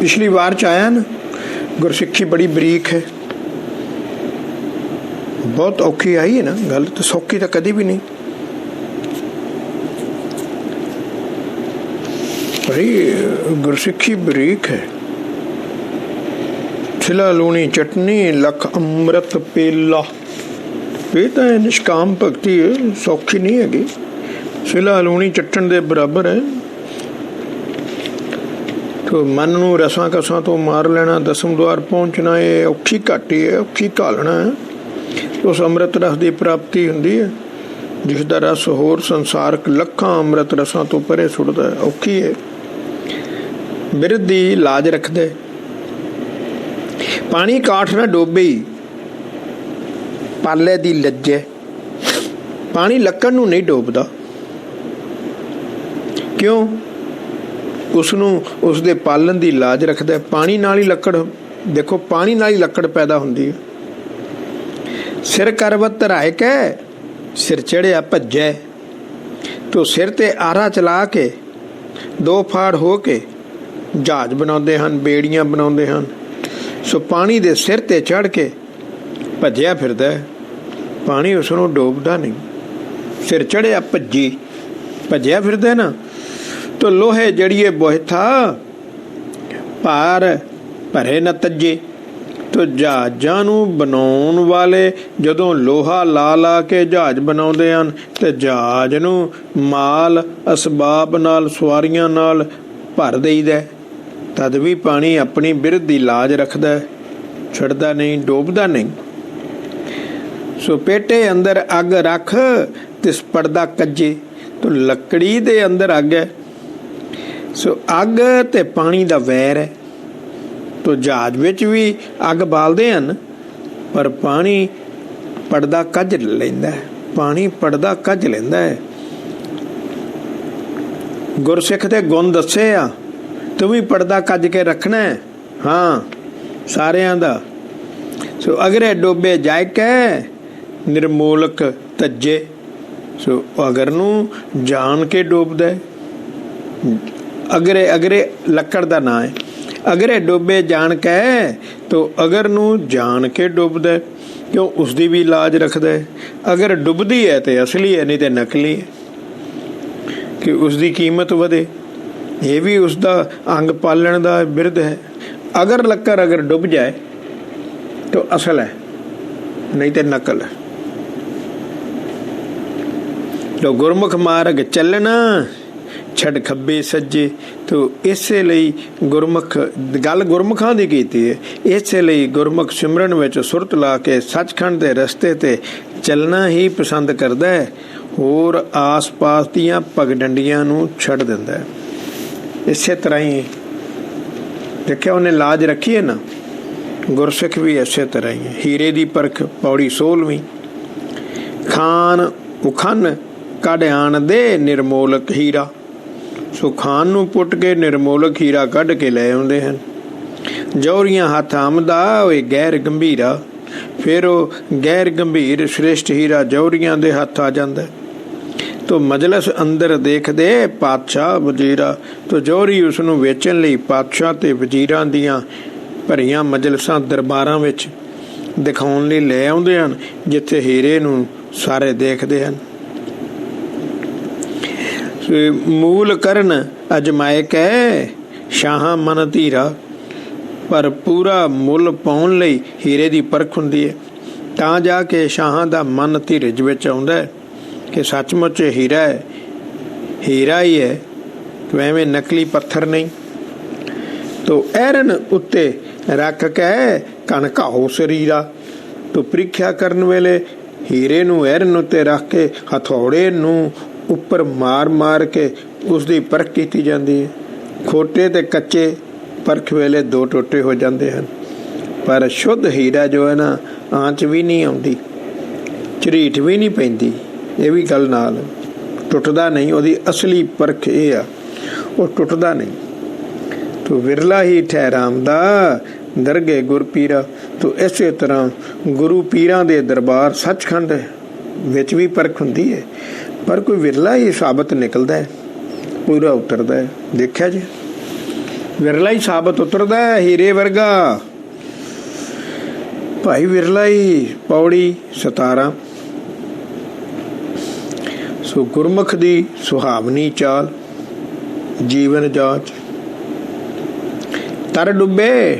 पिछली वार च आया ना, गुरसिक्खी बड़ी बरीक है, बहुत औखी आई है ना गल, तो सौखी तो कभी भी नहीं। भाई गुरसिक्खी बरीक है। छिला लूणी चटनी लख अमृत पेला, ये तो निष्काम भगती है, सौखी नहीं हैगी। छिला लूणी चट्टन दे बराबर है। तो मन नूं रसां कसां तो मार लेना, दसम द्वार पहुँचना, ये औखी घाटी है, औखी घालना है। उस अमृत रस की प्राप्ति हुंदी है जिसका रस होर संसारक लखां अमृत रसां तो परे सुटदा है, औखी है। बिरध दी लाज रखदे, पानी काठ ना डोबे, पाले दी लज्जे। पानी लक्कड़ नूं नहीं डोबदा, क्यों? उसनूं उसदे पालन दी लाज रखदा। पानी नाल ही लक्कड़, देखो पानी नाल ही लक्कड़ पैदा हुंदी है। सिर करवत धराए कै सिर चढ़िया भज्जै, तो सिर ते आरा चला के दो फाड़ हो के जहाज बनाउंदे हन, बेड़ियां बनाउंदे हन। सो पानी दे सिर ते चढ़ के भज्जिया फिरदा है, पानी उसनूं डोबदा नहीं। सिर चढ़िया भज्जी, भज्जिया फिरदा ना। तो लोहे जड़िए बोहे था, भार भरे न तज्जे। तो जहाजां नूं बनाउण वाले जदों लोहा ला ला के जहाज बनाउंदे हन, ते जहाज नूं माल असबाब नाल सवारियां नाल भर देईदा, तद भी पानी अपनी बिरध दी लाज रखदा है, छड़दा नहीं, डोबदा नहीं। सो पेटे अंदर अग रख तिस पड़दा कज्जे, तो लकड़ी दे अंदर अग है। सो अग ते पानी दा वैर है। तो जहाज विच भी अग बालदे हन, पर पानी पड़दा कज लैंदा है, पानी पड़दा कज लैंदा है। गुरसिख दे गुण दस्से आ, तू भी पड़दा कज के रखना है, हाँ सारियां दा। सो अगरे डोबे जाए कै निर्मोलक तज्जे। सो अगर नूं जान के डोबदा है, अगरे अगरे लक्कड़ दा ना है। अगरे डोबे जान कै, तो अगर नूं जान के डुबदा है, क्यों? उसकी भी लाज रखदा है। अगर डुबदी है तो असली है, नहीं तो नकली है, कि उसकी कीमत वधे। ये भी उसका अंग पालण का बिरध है। अगर लक्कर अगर डुब जाए तो असल है, नहीं तो नकल है। तो गुरमुख मार्ग चलना छड़ खब्बे सज्जे। तो इसे लई गुरमुख गल गुरमुखां दी कीती है। इसे लई गुरमुख सिमरन विच सुरत ला के सचखंड दे रस्ते ते चलना ही पसंद करदा है, होर आस पास दीआं पगडंडियां नूं छड़ दिंदा है। इसे तरह ही देखिया उन्हें लाज रखी है ना, गुरसिख भी इसे तरह ही है। हीरे दी परख पौड़ी 16वीं। खान उखन कढ आण दे निर्मोलक हीरा। सो खान नूं पुट के निर्मोलक हीरा कढ़ के लै आउंदे हन। जौहरियां हथ आमदा ओए गैर गंभीरा। फिर वो गैर गंभीर श्रेष्ठ हीरा जौहरियां दे हथ आ जांदा। तो मजलस अंदर देखदे पातशाह वजीरा। तो जौहरी उसनूं वेचण लई पातशाह ते वजीरां दियां भरियां मजलसां दरबारां विच दिखाउण लई लै आउंदे हन, जिथे हीरे नूं सारे देखदे हन। मूल करन अजमाए कै शाहां मन धीरा। पर पूरा मुल पाउण लई हीरे दी परख हुंदी है, तां जाके शाहां दा मन धीरज विच आउंदा है कि सचमुच हीरा है, हीरा ही है, तो एवें नकली पत्थर नहीं। तो ऐरन उत्ते रख कै कण घाओ शरीरा। तो परीक्षा करन वेले हीरे नूं ऐरन उत्ते रख के हथौड़े नूं उपर मार मार के उसकी परख की जाती है। खोटे ते कच्चे परख वेले दो टोटे हो जाते हैं, पर शुद्ध हीरा जो है ना, आंच भी नहीं आती, झरीट भी नहीं पैंदी। ये भी गल नाल टुटदा नहीं, उसकी असली परख ये आ, वो टुटदा नहीं। तो विरला ही ठहरांदा दरगे गुर पीरा। तो इस तरह गुरु पीरां दे दरबार सचखंड विच भी परख हुंदी है, पर कोई विरला ही साबित निकलता है, पूरा उतरता है। देखा जी। ਵਿਰਲਾ ਹੀ ਸਾਬਤ ਉਤਰਦਾ ਹੈ, ਹੀਰੇ ਵਰਗਾ। ਭਾਈ ਵਿਰਲਾ ਹੀ। ਪੌੜੀ 17। ਸੋ ਗੁਰਮੁਖ ਦੀ ਸੁਹਾਵਣੀ ਚਾਲ, ਜੀਵਨ ਜਾਚ। ਤਰ ਡੁੱਬੇ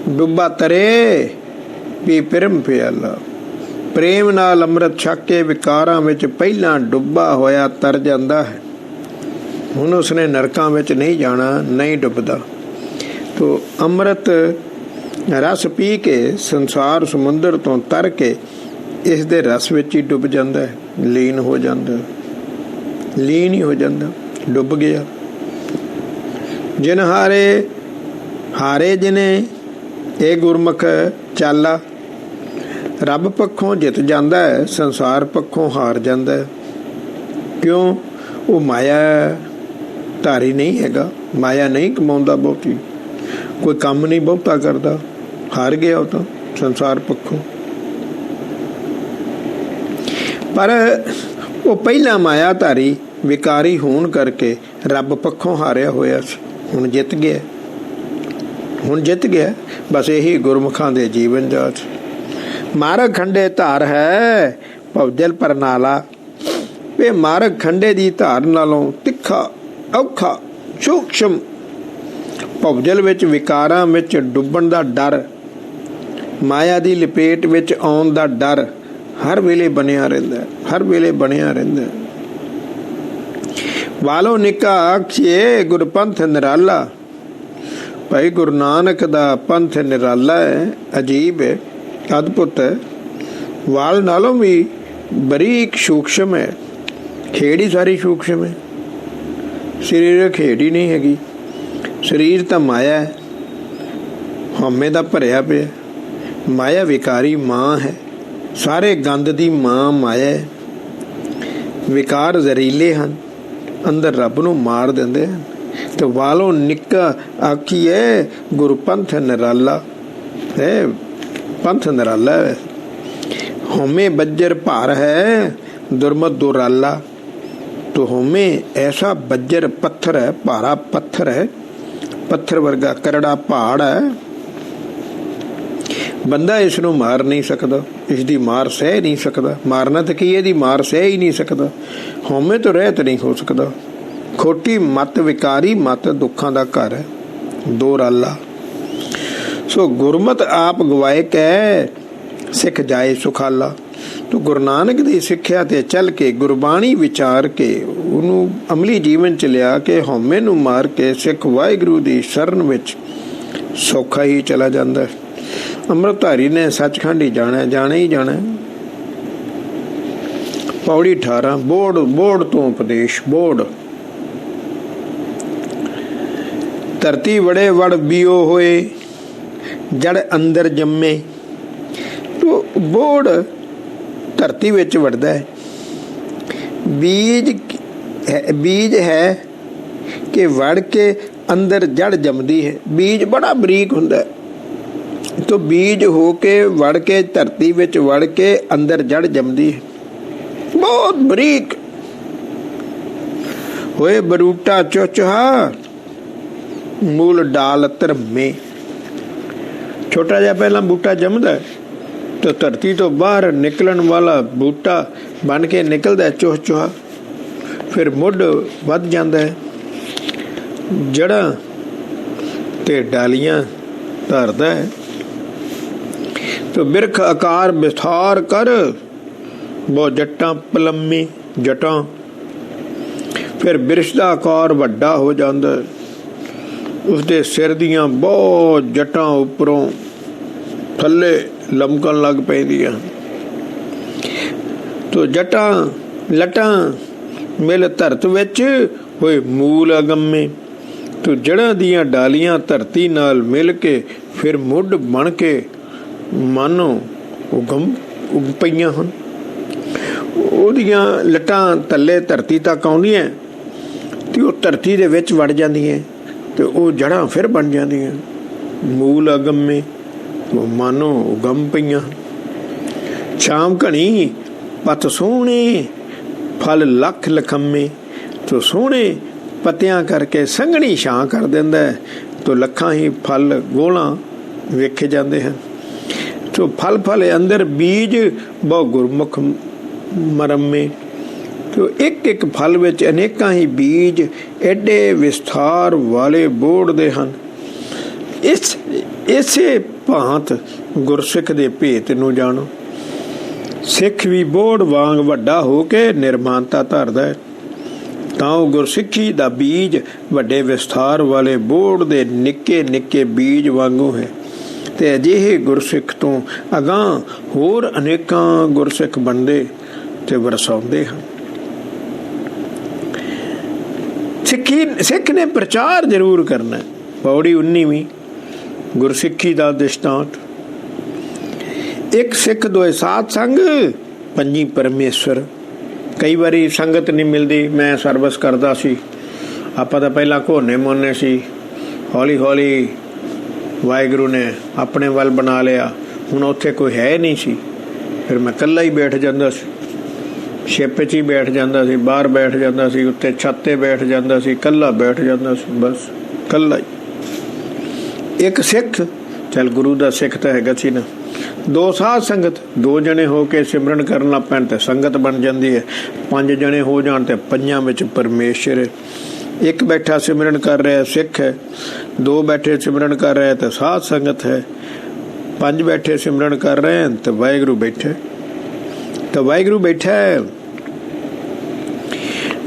ਡੁੱਬਾ ਤਰੇ, ਪੀ ਪਿਰਮ ਪਿਆਲਾ। ਪ੍ਰੇਮ ਨਾਲ ਅੰਮ੍ਰਿਤ ਛਕ ਕੇ ਵਿਕਾਰਾਂ ਵਿੱਚ ਪਹਿਲਾਂ ਡੁੱਬਾ ਹੋਇਆ ਤਰ ਜਾਂਦਾ ਹੈ। ਹੁਣ ਉਸਨੇ ਨਰਕਾਂ ਵਿੱਚ ਨਹੀਂ ਜਾਣਾ, ਨਹੀਂ ਡੁੱਬਦਾ। ਤੋ ਅੰਮ੍ਰਿਤ ਰਸ ਪੀ ਕੇ ਸੰਸਾਰ ਸਮੁੰਦਰ ਤੋਂ ਤਰ ਕੇ ਇਸ ਦੇ ਰਸ ਵਿੱਚ ਹੀ ਡੁੱਬ ਜਾਂਦਾ ਹੈ, ਲੀਨ ਹੋ ਜਾਂਦਾ, ਲੀਨ ਹੀ ਹੋ ਜਾਂਦਾ, ਡੁੱਬ ਗਿਆ। ਜਿਨ ਹਾਰੇ ਹਾਰੇ ਜਿਨੇ, ਇਹ ਗੁਰਮੁਖ ਚਾਲਾ। ਰੱਬ ਪੱਖੋਂ ਜਿੱਤ ਜਾਂਦਾ ਹੈ, ਸੰਸਾਰ ਪੱਖੋਂ ਹਾਰ ਜਾਂਦਾ ਹੈ। ਕਿਉਂ? ਉਹ ਮਾਇਆ ਧਾਰੀ ਨਹੀਂ ਹੈਗਾ, ਮਾਇਆ ਨਹੀਂ ਕਮਾਉਂਦਾ ਬਹੁਤੀ, ਕੋਈ ਕੰਮ ਨਹੀਂ ਬਹੁਤਾ ਕਰਦਾ, ਹਾਰ ਗਿਆ ਉਹ ਤਾਂ ਸੰਸਾਰ ਪੱਖੋਂ। ਪਰ ਉਹ ਪਹਿਲਾਂ ਮਾਇਆ ਧਾਰੀ ਵਿਕਾਰੀ ਹੋਣ ਕਰਕੇ ਰੱਬ ਪੱਖੋਂ ਹਾਰਿਆ ਹੋਇਆ ਸੀ, ਹੁਣ ਜਿੱਤ ਗਿਆ, ਹੁਣ ਜਿੱਤ ਗਿਆ। ਬਸ ਇਹੀ ਗੁਰਮੁਖਾਂ ਦੇ ਜੀਵਨ ਜਾਚ। ਮਾਰਗ ਖੰਡੇ ਧਾਰ ਹੈ, ਭਵਜਲ ਪਰਨਾਲਾ। ਇਹ ਮਾਰਗ ਖੰਡੇ ਦੀ ਧਾਰ ਨਾਲੋਂ ਤਿੱਖਾ, ਔਖਾ, ਸੂਖਸ਼ਮ। ਭਵਜਲ ਵਿੱਚ ਵਿਕਾਰਾਂ ਵਿੱਚ ਡੁੱਬਣ ਦਾ ਡਰ, ਮਾਇਆ ਦੀ ਲਪੇਟ ਵਿੱਚ ਆਉਣ ਦਾ ਡਰ ਹਰ ਵੇਲੇ ਬਣਿਆ ਰਹਿੰਦਾ, ਹਰ ਵੇਲੇ ਬਣਿਆ ਰਹਿੰਦਾ। ਵਾਲੋ ਨਿੱਕਾ ਆਖੀਏ ਗੁਰਪੰਥ ਨਿਰਾਲਾ। ਭਾਈ ਗੁਰੂ ਨਾਨਕ ਦਾ ਪੰਥ ਨਿਰਾਲਾ ਹੈ, ਅਜੀਬ ਹੈ, ਅਦਭੁਤ ਹੈ। ਵਾਲ ਨਾਲੋਂ ਵੀ ਬਰੀਕ ਸੂਖਸ਼ਮ ਹੈ। ਖੇੜ ਹੀ ਸਾਰੀ ਸੂਖਸ਼ਮ ਹੈ, ਸਰੀਰ ਖੇੜ ਹੀ ਨਹੀਂ ਹੈਗੀ। ਸਰੀਰ ਤਾਂ ਮਾਇਆ ਹੈ, ਹਉਮੈ ਦਾ ਭਰਿਆ ਪਿਆ। ਮਾਇਆ ਵਿਕਾਰੀ ਮਾਂ ਹੈ, ਸਾਰੇ ਗੰਦ ਦੀ ਮਾਂ ਮਾਇਆ ਹੈ। ਵਿਕਾਰ ਜ਼ਹਿਰੀਲੇ ਹਨ, ਅੰਦਰ ਰੱਬ ਨੂੰ ਮਾਰ ਦਿੰਦੇ ਹਨ। ਤੇ ਵਾਲੋਂ ਨਿੱਕਾ ਆਖੀਏ ਗੁਰਪੰਥ ਨਿਰਾਲਾ ਹੈ, ਪੰਥ ਨਿਰਾਲਾ ਹੈ। ਹਉਮੈ ਬੱਜਰ ਭਾਰ ਹੈ, ਦੁਰਮਤ ਦੁਰਾਲਾ। तो हमें ऐसा बज्जर पत्थर है, भारा पत्थर है, पत्थर वर्गा करड़ा पहाड़ है। बंदा इसनों मार नहीं सकता, इसकी मार सह नहीं सकता। मारना तो की, इसकी मार सह ही नहीं सकता। हमें तो रहत नहीं हो सकता। खोटी मत विकारी मत दुखों का घर है, दो राला। सो गुरमत आप गवाए कै, सिख जाए सुखाला। तो गुरु नानक की सिक्ख्या ते चल के, गुरबाणी विचार के, ਉਹਨੂੰ ਅਮਲੀ ਜੀਵਨ ਚ ਲਿਆ ਕੇ ਹਉਮੈ ਨੂੰ ਮਾਰ ਕੇ ਸਿੱਖ ਵਾਹਿਗੁਰੂ ਦੀ ਸ਼ਰਨ ਵਿੱਚ ਸੌਖਾ ਹੀ ਚਲਾ ਜਾਂਦਾ। ਅੰਮ੍ਰਿਤਧਾਰੀ ਨੇ ਸੱਚਖੰਡ ਹੀ ਜਾਣਾ, ਜਾਣਾ ਹੀ ਜਾਣਾ। ਪੌੜੀ 18। ਬੋੜ ਤੋਂ ਉਪਦੇਸ਼। ਬੋੜ ਧਰਤੀ ਵੜੇ ਵੜ ਬੀਓ ਹੋਏ, ਜੜ ਅੰਦਰ ਜੰਮੇ। ਤੋ ਬੋੜ ਧਰਤੀ ਵਿੱਚ ਵੜਦਾ ਹੈ। बीज है कि वड़ के अंदर जड़ जमदी है। बीज बड़ा बरीक हुंदा है, तो बीज हो के वड़ के धरती विच वड़ के अंदर जड़ जमदी है, बहुत बरीक। होए बरूटा चुचहा, मूल डाल धर्मे। छोटा जिहा पहला बूटा जमदा है, तो धरती तो बाहर निकलन वाला बूटा बन के निकलता है चुह चुहा, फिर मुढ़ वध जाता है, जड़ा ते डालियां धरदा है। तो बिरख आकार विस्तार कर, वो जट्टां पलम्मी जटां। फिर बिरछ दा आकार वड्डा हो जाता है, उसके सिर दियां बहुत जटां उपरों थल्ले लमकन लग पैंदियां। तो जटां लटां मिल धरत विच होए मूल अगम्मे। तो जड़ां दियां डालियां धरती नाल मिल के फिर मुढ़ बन के मानो उग पईयां हन। ओहदियां लटां थल्ले धरती तक आउंदियां ते ओह धरती दे विच वड़ जांदियां, ते ओह जड़ां फिर बन जांदियां। मूल अगम्मे मानो उगम पईयां। शाम घनी पत सोहणे, फल लख लखम्मे। तो सोहणे पत्तियां करके संघनी छां कर दिंदा है, तो ਲੱਖਾਂ ਹੀ ਫਲ ਗੋਲਾਂ ਵੇਖੇ ਜਾਂਦੇ ਹਨ। ਸੋ ਫਲ ਫਲ ਅੰਦਰ ਬੀਜ ਬਹੁ ਗੁਰਮੁਖ ਮਰਮੇ। ਤੋ ਇੱਕ ਇੱਕ ਫਲ ਵਿੱਚ ਅਨੇਕਾਂ ਹੀ ਬੀਜ ਐਡੇ ਵਿਸਥਾਰ ਵਾਲੇ ਬੋੜਦੇ ਹਨ। ਇਸੇ ਭਾਂਤ ਗੁਰਸਿੱਖ ਦੇ ਭੇਤ ਨੂੰ ਜਾਣੋ। ਸਿੱਖ ਵੀ ਬੋੜ ਵਾਂਗ ਵੱਡਾ ਹੋ ਕੇ ਨਿਰਮਾਨਤਾ ਧਾਰਦਾ ਹੈ, ਤਾਂ ਉਹ ਗੁਰਸਿੱਖੀ ਦਾ ਬੀਜ ਵੱਡੇ ਵਿਸਥਾਰ ਵਾਲੇ ਬੋੜ ਦੇ ਨਿੱਕੇ ਨਿੱਕੇ ਬੀਜ ਵਾਂਗੂ ਹੈ। ਤੇ ਅਜਿਹੇ ਗੁਰਸਿੱਖ ਤੋਂ ਅਗਾਂਹ ਹੋਰ ਅਨੇਕਾਂ ਗੁਰਸਿੱਖ ਬਣਦੇ ਤੇ ਵਰਸਾਉਂਦੇ ਹਨ। ਸਿੱਖ ਨੇ ਪ੍ਰਚਾਰ ਜ਼ਰੂਰ ਕਰਨਾ। ਪੌੜੀ 19ਵੀਂ ਗੁਰਸਿੱਖੀ ਦਾ ਦ੍ਰਿਸ਼ਟਾਂਤ। ਇੱਕ ਸਿੱਖ ਦੋਏ ਸਾਧ ਸੰਗ ਪੰਜੀ ਪਰਮੇਸ਼ਵਰ। ਕਈ ਵਾਰੀ ਸੰਗਤ ਨਹੀਂ ਮਿਲਦੀ। ਮੈਂ ਸਰਵਿਸ ਕਰਦਾ ਸੀ, ਆਪਾਂ ਤਾਂ ਪਹਿਲਾਂ ਘੋਨੇ ਮੋਨੇ ਸੀ, ਹੌਲੀ ਹੌਲੀ ਵਾਹਿਗੁਰੂ ਨੇ ਆਪਣੇ ਵੱਲ ਬਣਾ ਲਿਆ। ਹੁਣ ਉੱਥੇ ਕੋਈ ਹੈ ਨਹੀਂ ਸੀ, ਫਿਰ ਮੈਂ ਇਕੱਲਾ ਹੀ ਬੈਠ ਜਾਂਦਾ ਸੀ, ਛਿਪ 'ਚ ਹੀ ਬੈਠ ਜਾਂਦਾ ਸੀ, ਬਾਹਰ ਬੈਠ ਜਾਂਦਾ ਸੀ, ਉੱਤੇ ਛੱਤ 'ਤੇ ਬੈਠ ਜਾਂਦਾ ਸੀ, ਇਕੱਲਾ ਬੈਠ ਜਾਂਦਾ ਸੀ, ਬਸ ਇਕੱਲਾ ਹੀ। ਇੱਕ ਸਿੱਖ, ਚੱਲ ਗੁਰੂ ਦਾ ਸਿੱਖ ਤਾਂ ਹੈਗਾ ਸੀ ਨਾ। ਦੋ ਸਾਧ ਸੰਗਤ, ਦੋ ਜਣੇ ਹੋ ਕੇ ਸਿਮਰਨ ਕਰਨ ਲੱਗ ਪੈਣ ਤੇ ਸੰਗਤ ਬਣ ਜਾਂਦੀ ਹੈ। ਪੰਜ ਜਣੇ ਹੋ ਜਾਣ ਤੇ ਪੰਜਾਂ ਵਿੱਚ ਪਰਮੇਸ਼ਰ। ਇੱਕ ਬੈਠਾ ਸਿਮਰਨ ਕਰ ਰਿਹਾ ਸਿੱਖ ਹੈ, ਦੋ ਬੈਠੇ ਸਿਮਰਨ ਕਰ ਰਿਹਾ ਤੇ ਸਾਧ ਸੰਗਤ ਹੈ, ਪੰਜ ਬੈਠੇ ਸਿਮਰਨ ਕਰ ਰਹੇ ਹਨ ਤੇ ਵਾਹਿਗੁਰੂ ਬੈਠੇ। ਤਾਂ ਵਾਹਿਗੁਰੂ ਬੈਠਾ ਹੈ।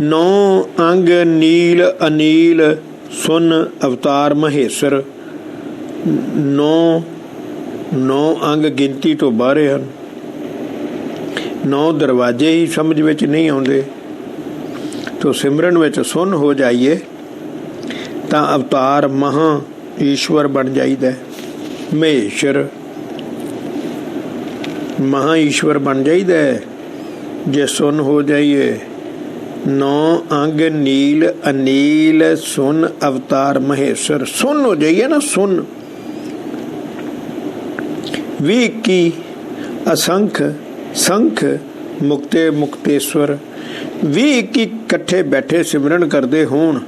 ਨੌ ਅੰਗ ਨੀਲ ਅਨੀਲ ਸੁਨ ਅਵਤਾਰ ਮਹੇਸ਼ਰ। ਨੌ ਅੰਗ ਗਿਣਤੀ ਤੋਂ ਬਾਹਰੇ ਹਨ। ਨੌ ਦਰਵਾਜ਼ੇ ਹੀ ਸਮਝ ਵਿੱਚ ਨਹੀਂ ਆਉਂਦੇ। ਤੋ ਸਿਮਰਨ ਵਿੱਚ ਸੁਨ ਹੋ ਜਾਈਏ ਤਾਂ ਅਵਤਾਰ ਮਹਾ ਈਸ਼ਵਰ ਬਣ ਜਾਈਦਾ। ਮਹੇਸ਼ਰ ਮਹਾ ਈਸ਼ਵਰ ਬਣ ਜਾਈਦਾ ਜੇ ਸੁਨ ਹੋ ਜਾਈਏ। ਨੌ ਅੰਗ ਨੀਲ ਅਨੀਲ ਸੁਨ ਅਵਤਾਰ ਮਹੇਸ਼ਰ। ਸੁਨ ਹੋ ਜਾਈਏ ਨਾ, ਸੁਨ। 21 ਅਸੰਖ ਸੰਖ ਮੁਕਤੇ ਮੁਕਤੇਸ਼ਵਰ। 21 ਇਕੱਠੇ ਬੈਠੇ ਸਿਮਰਨ ਕਰਦੇ ਹੋਣ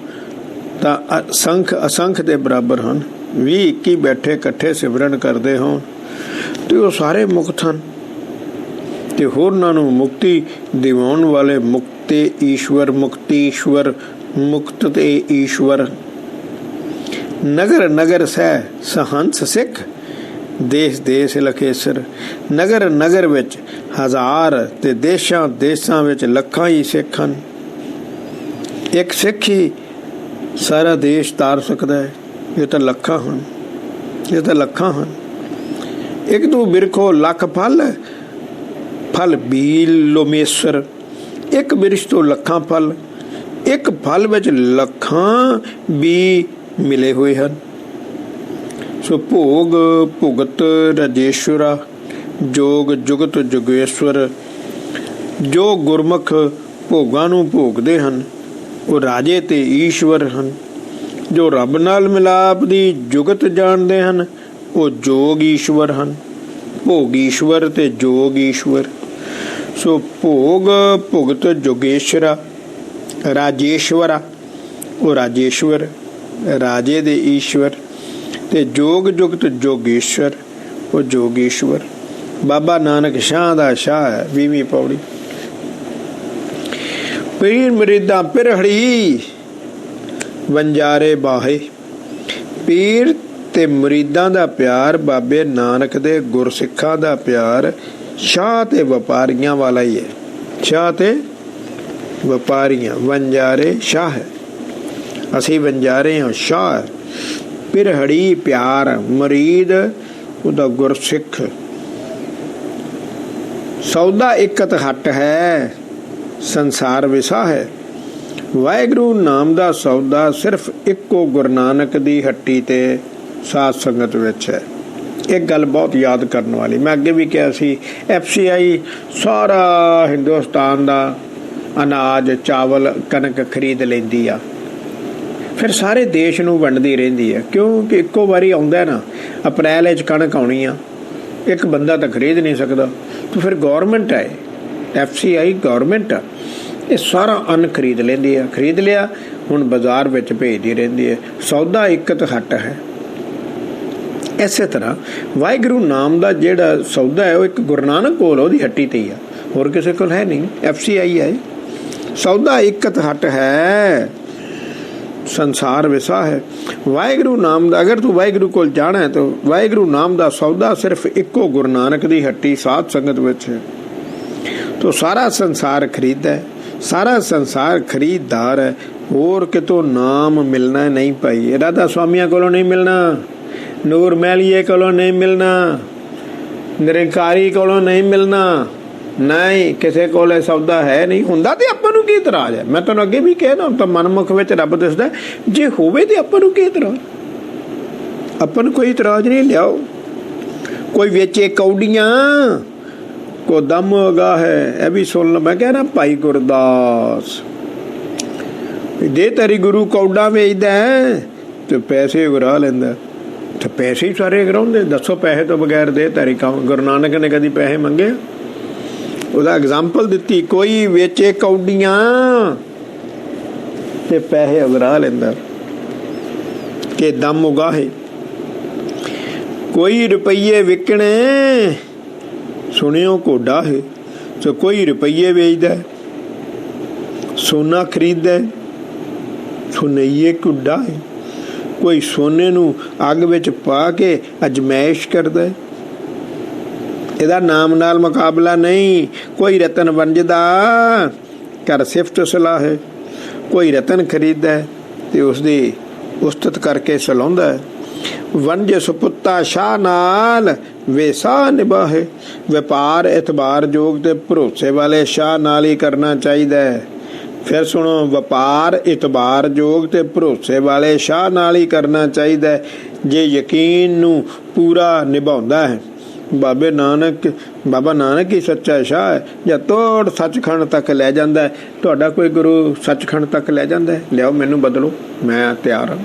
ਤਾਂ ਸੰਖ ਅਸੰਖ ਦੇ ਬਰਾਬਰ ਹਨ। 21 ਬੈਠੇ ਇਕੱਠੇ ਸਿਮਰਨ ਕਰਦੇ ਹੋਣ ਤੇ ਉਹ ਸਾਰੇ ਮੁਕਤ ਹਨ ਤੇ ਹੋਰਨਾਂ ਨੂੰ ਮੁਕਤੀ ਦਿਵਾਉਣ ਵਾਲੇ ਮੁਕਤੇ ਈਸ਼ਵਰ, ਮੁਕਤੀਸ਼ਵਰ, ਮੁਕਤ ਤੇ ਈਸ਼ਵਰ। ਨਗਰ ਨਗਰ ਸਹਿ ਸਹੰਸ ਸਿੱਖ ਦੇਸ਼ ਦੇਸ਼ ਲਖੇਸਰ। ਨਗਰ ਨਗਰ ਵਿੱਚ ਹਜ਼ਾਰ ਤੇ ਦੇਸ਼ਾਂ ਦੇਸ਼ਾਂ ਵਿੱਚ ਲੱਖਾਂ ਹੀ ਸਿੱਖ ਹਨ। ਇੱਕ ਸਿੱਖ ਹੀ ਸਾਰਾ ਦੇਸ਼ ਤਾਰ ਸਕਦਾ ਹੈ। ਇਹ ਤਾਂ ਲੱਖਾਂ ਹਨ, ਇਹ ਤਾਂ ਲੱਖਾਂ ਹਨ। ਇੱਕ ਤੂੰ ਬਿਰਖੋ ਲੱਖ ਫਲ, ਫਲ ਬੀਲ ਲੋਮੇਸ਼ਰ। ਇੱਕ ਬਿਰਛ ਤੋਂ ਲੱਖਾਂ ਫਲ, ਇੱਕ ਫਲ ਵਿੱਚ ਲੱਖਾਂ ਵੀ ਮਿਲੇ ਹੋਏ ਹਨ। ਸੋ ਭੋਗ ਭੁਗਤ ਰਾਜੇਸ਼ਵਰਾ, ਜੋਗ ਜੁਗਤ ਜੁਗੇਸ਼ਵਰ। ਜੋ ਗੁਰਮੁਖ ਭੋਗਾਂ ਨੂੰ ਭੋਗਦੇ ਹਨ ਉਹ ਰਾਜੇ ਤੇ ਈਸ਼ਵਰ ਹਨ। ਜੋ ਰੱਬ ਨਾਲ ਮਿਲਾਪ ਦੀ ਜੁਗਤ ਜਾਣਦੇ ਹਨ ਉਹ ਜੋਗ ਈਸ਼ਵਰ ਹਨ। ਭੋਗ ਈਸ਼ਵਰ ਤੇ ਜੋਗ ਈਸ਼ਵਰ। ਸੋ ਭੋਗ ਭੁਗਤ ਜੋਗੇਸ਼ਵਰਾ, ਰਾਜੇਸ਼ਵਰਾ ਉਹ ਰਾਜੇਸ਼ਵਰ, ਰਾਜੇ ਦੇ ਈਸ਼ਵਰ। ਤੇ ਜੋਗ ਜੁਗਤ ਜੋਗੇਸ਼ਵਰ ਉਹ ਜੋਗੇਸ਼ਵਰ। ਬਾਬਾ ਨਾਨਕ ਸ਼ਾਹ ਦਾ ਸ਼ਾਹ ਹੈ। 20ਵੀਂ ਪੌੜੀ। ਪੀਰ ਮਰੀਦਾਂ ਪਿਰਹੜੀ ਵੰਜਾਰੇ ਬਾਹੇ। ਪੀਰ ਤੇ ਮੁਰੀਦਾਂ ਦਾ ਪਿਆਰ, ਬਾਬੇ ਨਾਨਕ ਦੇ ਗੁਰਸਿੱਖਾਂ ਦਾ ਪਿਆਰ ਸ਼ਾਹ ਤੇ ਵਪਾਰੀਆਂ ਵਾਲਾ ਹੀ ਹੈ। ਸ਼ਾਹ ਤੇ ਵਪਾਰੀਆਂ, ਵੰਜਾਰੇ ਸ਼ਾਹ ਹੈ। ਅਸੀਂ ਵੰਜਾਰੇ ਹਾਂ, ਸ਼ਾਹ ਹੈ। ਪਿਰਹੜੀ ਪਿਆਰ, ਮੁਰੀਦ ਉਹਦਾ ਗੁਰਸਿੱਖ। ਸੌਦਾ ਇਕਤ ਹੱਟ ਹੈ, ਸੰਸਾਰ ਵਿਸਾ ਹੈ। ਵਾਹਿਗੁਰੂ ਨਾਮ ਦਾ ਸੌਦਾ ਸਿਰਫ ਇੱਕੋ ਗੁਰੂ ਨਾਨਕ ਦੀ ਹੱਟੀ ਤੇ ਸਾਧ ਸੰਗਤ ਵਿੱਚ ਹੈ। ਇੱਕ ਗੱਲ ਬਹੁਤ ਯਾਦ ਕਰਨ ਵਾਲੀ, ਮੈਂ ਅੱਗੇ ਵੀ ਕਿਹਾ ਸੀ, FCI ਸਾਰਾ ਹਿੰਦੁਸਤਾਨ ਦਾ ਅਨਾਜ, ਚਾਵਲ, ਕਣਕ ਖਰੀਦ ਲੈਂਦੀ ਆ, ਫਿਰ ਸਾਰੇ ਦੇਸ਼ ਨੂੰ ਵੰਡਦੀ ਰਹਿੰਦੀ ਹੈ। ਕਿਉਂਕਿ ਇੱਕੋ ਵਾਰੀ ਆਉਂਦਾ ਨਾ, ਅਪ੍ਰੈਲ ਵਿੱਚ ਕਣਕ ਆਉਣੀ ਆ, ਇੱਕ ਬੰਦਾ ਤਾਂ ਖਰੀਦ ਨਹੀਂ ਸਕਦਾ। ਤਾਂ ਫਿਰ ਗੌਰਮੈਂਟ ਹੈ, FCI ਗੌਰਮੈਂਟ ਆ। ਇਹ ਸਾਰਾ ਅੰਨ ਖਰੀਦ ਲੈਂਦੀ ਆ। ਖਰੀਦ ਲਿਆ, ਹੁਣ ਬਾਜ਼ਾਰ ਵਿੱਚ ਭੇਜਦੀ ਰਹਿੰਦੀ ਹੈ। ਸੌਦਾ ਇਕਤ ਹੱਟ ਹੈ। ਇਸੇ ਤਰ੍ਹਾਂ ਵਾਹਿਗੁਰੂ ਨਾਮ ਦਾ ਜਿਹੜਾ ਸੌਦਾ ਹੈ ਉਹ ਇੱਕ ਗੁਰੂ ਨਾਨਕ ਕੋਲ ਉਹਦੀ ਹੱਟੀ ਤੇ ਹੀ ਆ, ਹੋਰ ਕਿਸੇ ਕੋਲ ਹੈ ਨਹੀਂ। FCI ਹੈ। ਸੌਦਾ ਇਕਤ ਹੱਟ ਹੈ, ਸੰਸਾਰ ਵਿਸਾ ਹੈ। ਵਾਹਿਗੁਰੂ ਨਾਮ ਦਾ ਅਗਰ ਤੂੰ ਵਾਹਿਗੁਰੂ ਕੋਲ ਜਾਣਾ ਹੈ ਤਾਂ ਵਾਹਿਗੁਰੂ ਨਾਮ ਦਾ ਸੌਦਾ ਸਿਰਫ ਇੱਕੋ ਗੁਰੂ ਨਾਨਕ ਦੀ ਹੱਟੀ ਸਾਧ ਸੰਗਤ ਵਿੱਚ ਹੈ। ਤੋ ਸਾਰਾ ਸੰਸਾਰ ਖਰੀਦਦਾ, ਸਾਰਾ ਸੰਸਾਰ ਖਰੀਦਦਾਰ ਹੈ। ਹੋਰ ਕਿਤੋਂ ਨਾਮ ਮਿਲਣਾ ਨਹੀਂ ਭਾਈ। ਰਾਧਾ ਸਵਾਮੀਆਂ ਕੋਲੋਂ ਨਹੀਂ ਮਿਲਣਾ, ਨੂਰ ਮਹਿਲੀਏ ਕੋਲੋਂ ਨਹੀਂ ਮਿਲਣਾ, ਨਿਰੰਕਾਰੀ ਕੋਲੋਂ ਨਹੀਂ ਮਿਲਣਾ। ਨਹੀਂ, ਕਿਸੇ ਕੋਲ ਸੌਦਾ ਹੈ ਨਹੀਂ। ਹੁੰਦਾ ਤੇ ਆਪਾਂ ਨੂੰ ਕੀ ਇਤਰਾਜ਼ ਹੈ? ਮੈਂ ਤੁਹਾਨੂੰ ਅੱਗੇ ਵੀ ਕਿਹਾ ਨਾ, ਤਾਂ ਮਨਮੁਖ ਵਿੱਚ ਰੱਬ ਦਿਸਦਾ। ਜੇ ਹੋਵੇ ਤੇ ਆਪਾਂ ਨੂੰ ਕੀ ਇਤਰਾਜ਼? ਆਪਾਂ ਨੂੰ ਕੋਈ ਇਤਰਾਜ਼ ਨਹੀਂ। ਲਿਆਓ। ਕੋਈ ਵੇਚੇ ਕੌਡੀਆਂ, ਕੋ ਦਮ ਹੋਗਾ ਹੈ। ਇਹ ਵੀ ਸੁਣ ਲ। ਮੈਂ ਕਹਿ ਰਿਹਾ ਭਾਈ ਗੁਰਦਾਸ ਦੇ ਤੇਰੀ ਗੁਰੂ ਕੌਡਾ ਵੇਚਦਾ ਤੇ ਪੈਸੇ ਉਗਰਾ ਲੈਂਦਾ, ਤੇ ਪੈਸੇ ਹੀ ਸਾਰੇ ਉਗਰਾਉਂਦੇ। ਦੱਸੋ ਪੈਸੇ ਤੋਂ ਬਗੈਰ ਦੇ ਤੇਰੀ ਕੰਮ? ਗੁਰੂ ਨਾਨਕ ਨੇ ਕਦੀ ਪੈਸੇ ਮੰਗੇ? ਉਹਦਾ ਐਗਜ਼ਾਮਪਲ ਦਿੱਤੀ। ਕੋਈ ਵੇਚੇ ਕੌਡੀਆਂ ਤੇ ਪੈਸੇ ਉਗਰਾ ਲੈਂਦਾ ਕਿ ਦਮ ਉਗਾਹੇ। ਕੋਈ ਰੁਪਈਏ ਵਿਕਣੇ, ਸੁਣਿਓ ਘੋੜਾ ਹੈ। ਤੇ ਕੋਈ ਰੁਪਈਏ ਵੇਚਦਾ, ਸੋਨਾ ਖਰੀਦਦਾ, ਸੁਨਈਏ ਘੋੜਾ ਹੈ। ਕੋਈ ਸੋਨੇ ਨੂੰ ਅੱਗ ਵਿੱਚ ਪਾ ਕੇ ਅਜਮਾਇਸ਼ ਕਰਦਾ। ਇਹਦਾ ਨਾਮ ਨਾਲ ਮੁਕਾਬਲਾ ਨਹੀਂ। ਕੋਈ ਰਤਨ ਵੰਜਦਾ ਕਰ ਸਿਫਤ ਸਲਾਹ ਹੈ। ਕੋਈ ਰਤਨ ਖਰੀਦਦਾ ਤੇ ਉਸਦੀ ਉਸਤਤ ਕਰਕੇ ਸਲਾਉਂਦਾ। ਵੰਜ ਸੁਪੁੱਤਾ ਸ਼ਾਹ ਨਾਲ ਵੇਸਾ ਨਿਭਾਹੇ। ਵਪਾਰ ਇਤਬਾਰ ਯੋਗ ਤੇ ਭਰੋਸੇ ਵਾਲੇ ਸ਼ਾਹ ਨਾਲ ਹੀ ਕਰਨਾ ਚਾਹੀਦਾ ਹੈ। ਫਿਰ ਸੁਣੋ, ਵਪਾਰ ਇਤਬਾਰ ਯੋਗ ਤੇ ਭਰੋਸੇ ਵਾਲੇ ਸ਼ਾਹ ਨਾਲ ਹੀ ਕਰਨਾ ਚਾਹੀਦਾ ਹੈ। ਜੇ ਯਕੀਨ ਨੂੰ ਪੂਰਾ ਨਿਭਾਉਂਦਾ ਹੈ। ਬਾਬਾ ਨਾਨਕ ਹੀ ਸੱਚਾ ਸ਼ਾਹ ਹੈ। ਜਾਂ ਤੋੜ ਸੱਚਖੰਡ ਤੱਕ ਲੈ ਜਾਂਦਾ ਹੈ। ਤੁਹਾਡਾ ਕੋਈ ਗੁਰੂ ਸੱਚਖੰਡ ਤੱਕ ਲੈ ਜਾਂਦਾ ਹੈ? ਲਿਆਓ, ਮੈਨੂੰ ਬਦਲੋ, ਮੈਂ ਤਿਆਰ ਹਾਂ।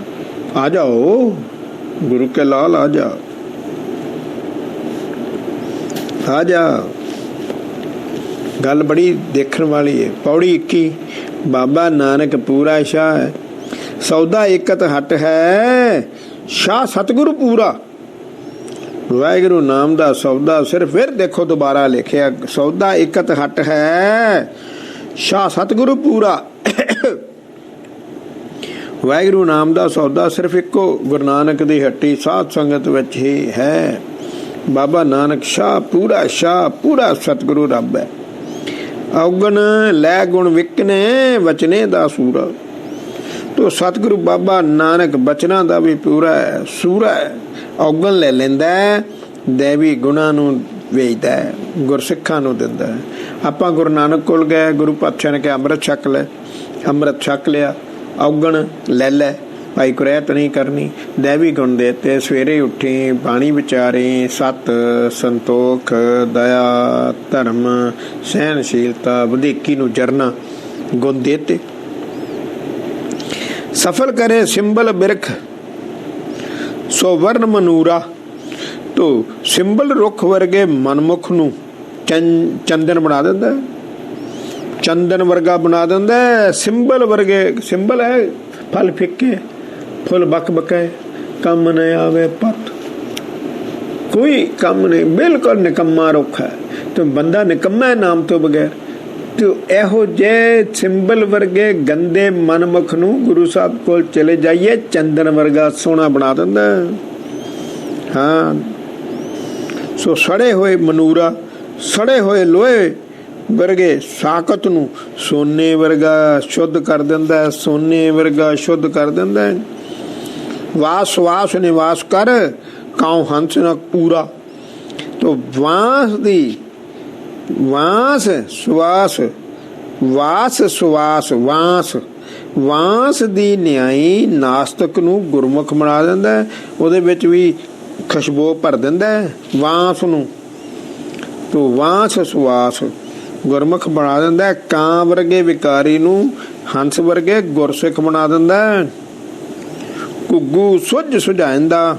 ਆ ਜਾਓ, ਗੁਰੂ ਕੇ ਲਾਲ ਆ ਜਾ, ਆ ਜਾ। ਗੱਲ ਬੜੀ ਦੇਖਣ ਵਾਲੀ ਹੈ। ਪੌੜੀ 21। ਬਾਬਾ ਨਾਨਕ ਪੂਰਾ ਸ਼ਾਹ ਹੈ। ਸੌਦਾ ਇਕਤ ਹੱਟ ਹੈ, ਸ਼ਾਹ ਸਤਿਗੁਰੂ ਪੂਰਾ। ਵਾਹਿਗੁਰੂ ਨਾਮ ਦਾ ਸੌਦਾ ਸਿਰਫ, ਫਿਰ ਦੇਖੋ ਦੁਬਾਰਾ ਲਿਖਿਆ, ਸੌਦਾ ਇਕਤ ਹੱਟ ਹੈ, ਸ਼ਾਹ ਸਤਿਗੁਰੂ ਪੂਰਾ। ਵਾਹਿਗੁਰੂ ਨਾਮ ਦਾ ਸੌਦਾ ਸਿਰਫ ਇੱਕੋ ਗੁਰੂ ਨਾਨਕ ਦੀ ਹੱਟੀ ਸਾਧ ਸੰਗਤ ਵਿੱਚ ਹੀ ਹੈ। ਬਾਬਾ ਨਾਨਕ ਸ਼ਾਹ ਪੂਰਾ ਸਤਿਗੁਰੂ ਰੱਬ ਹੈ। ਔਗਣ ਲੈ ਗੁਣ ਵਿਕਨੇ ਵਚਨੇ ਦਾ ਸੂਰਾ। ਤੋ ਸਤਿਗੁਰੂ ਬਾਬਾ ਨਾਨਕ ਬਚਨਾਂ ਦਾ ਵੀ ਪੂਰਾ ਹੈ, ਸੂਰਾ ਹੈ। ਔਗਣ ਲੈ ਲੈਂਦਾ, ਦੇਵੀ ਗੁਣਾਂ ਨੂੰ ਵੇਚਦਾ, ਗੁਰਸਿੱਖਾਂ ਨੂੰ ਦਿੰਦਾ। ਆਪਾਂ ਗੁਰੂ ਨਾਨਕ ਕੋਲ ਗਏ, ਗੁਰੂ ਪਾਤਸ਼ਾਹ ਨੇ ਕਿਹਾ ਅੰਮ੍ਰਿਤ ਛਕ ਲੈ। ਅੰਮ੍ਰਿਤ ਛਕ ਲਿਆ, ਔਗਣ ਲੈ ਲੈ, ਭਾਈ ਕੁਰੈਤ ਨਹੀਂ ਕਰਨੀ। ਦੇਵੀ ਗੁਣ ਦੇ ਤੇ ਸਵੇਰੇ ਉੱਠੀ, ਬਾਣੀ ਵਿਚਾਰੇ, ਸਤ ਸੰਤੋਖ, ਦਇਆ, ਧਰਮ, ਸਹਿਨਸ਼ੀਲਤਾ, ਵਧੀਕੀ ਨੂੰ ਜਰਨਾ ਗੁਣ ਦੇਤੇ। ਸਫਲ ਕਰੇ ਸਿੰਬਲ ਬਿਰਖ ਸੋ ਵਰਨ ਮਨੂਰਾ। ਤੋ ਸਿੰਬਲ ਰੁੱਖ ਵਰਗੇ ਮਨਮੁਖ ਨੂੰ ਚੰਦਨ ਬਣਾ ਦਿੰਦਾ, ਚੰਦਨ ਵਰਗਾ ਬਣਾ ਦਿੰਦਾ। ਸਿੰਬਲ ਵਰਗੇ, ਸਿੰਬਲ ਹੈ ਫਲ ਫਿੱਕੇ, ਫੁੱਲ ਬਕ ਬਕੇ, ਕੰਮ ਨਹੀਂ ਆਵੇ ਪਤ, ਕੋਈ ਕੰਮ ਨਹੀਂ, ਬਿਲਕੁਲ ਨਿਕੰਮਾ ਰੁੱਖ ਹੈ। ਤੇ ਬੰਦਾ ਨਿਕੰਮਾ ਨਾਮ ਤੋਂ ਬਗੈਰ। ਤੇ ਇਹੋ ਜਿਹੇ ਸਿੰਬਲ ਵਰਗੇ ਗੰਦੇ ਮਨਮੁਖ ਨੂੰ ਗੁਰੂ ਸਾਹਿਬ ਕੋਲ ਚਲੇ ਜਾਈਏ, ਚੰਦਨ ਵਰਗਾ ਸੋਹਣਾ ਬਣਾ ਦਿੰਦਾ। ਹਾਂ, ਸੋ ਸੜੇ ਹੋਏ ਮਨੂਰਾ, ਸੜੇ ਹੋਏ ਲੋਹੇ ਵਰਗੇ ਸਾਕਤ ਨੂੰ ਸੋਨੇ ਵਰਗਾ ਸ਼ੁੱਧ ਕਰ ਦਿੰਦਾ, ਸੋਨੇ ਵਰਗਾ ਸ਼ੁੱਧ ਕਰ ਦਿੰਦਾ। ਵਾਸ ਵਾਸ ਨਿਵਾਸ ਕਰ ਕਾਉ ਹੰਸ ਨ ਪੂਰਾ। ਤੋ ਵਾਸ ਦੀ ਵਾਸ ਸੁਵਾਸ, ਵਾਸ ਸੁਵਾਸ, ਵਾਸ ਦੀ ਨਿਆਈ ਨਾਸਤਕ ਨੂੰ ਗੁਰਮੁਖ ਬਣਾ ਦਿੰਦਾ। ਉਹਦੇ ਵਿੱਚ ਵੀ ਖੁਸ਼ਬੂ ਭਰ ਦਿੰਦਾ ਵਾਸ ਨੂੰ। ਤੋ ਵਾਸ ਸੁਵਾਸ ਗੁਰਮੁਖ ਬਣਾ ਦਿੰਦਾ। ਕਾਂ ਵਰਗੇ ਵਿਕਾਰੀ ਨੂੰ ਹੰਸ ਵਰਗੇ ਗੁਰਸਿੱਖ ਬਣਾ ਦਿੰਦਾ। ਘੁੱਗੂ ਸੁੱਝ ਸੁਝਾਇਂਦਾ,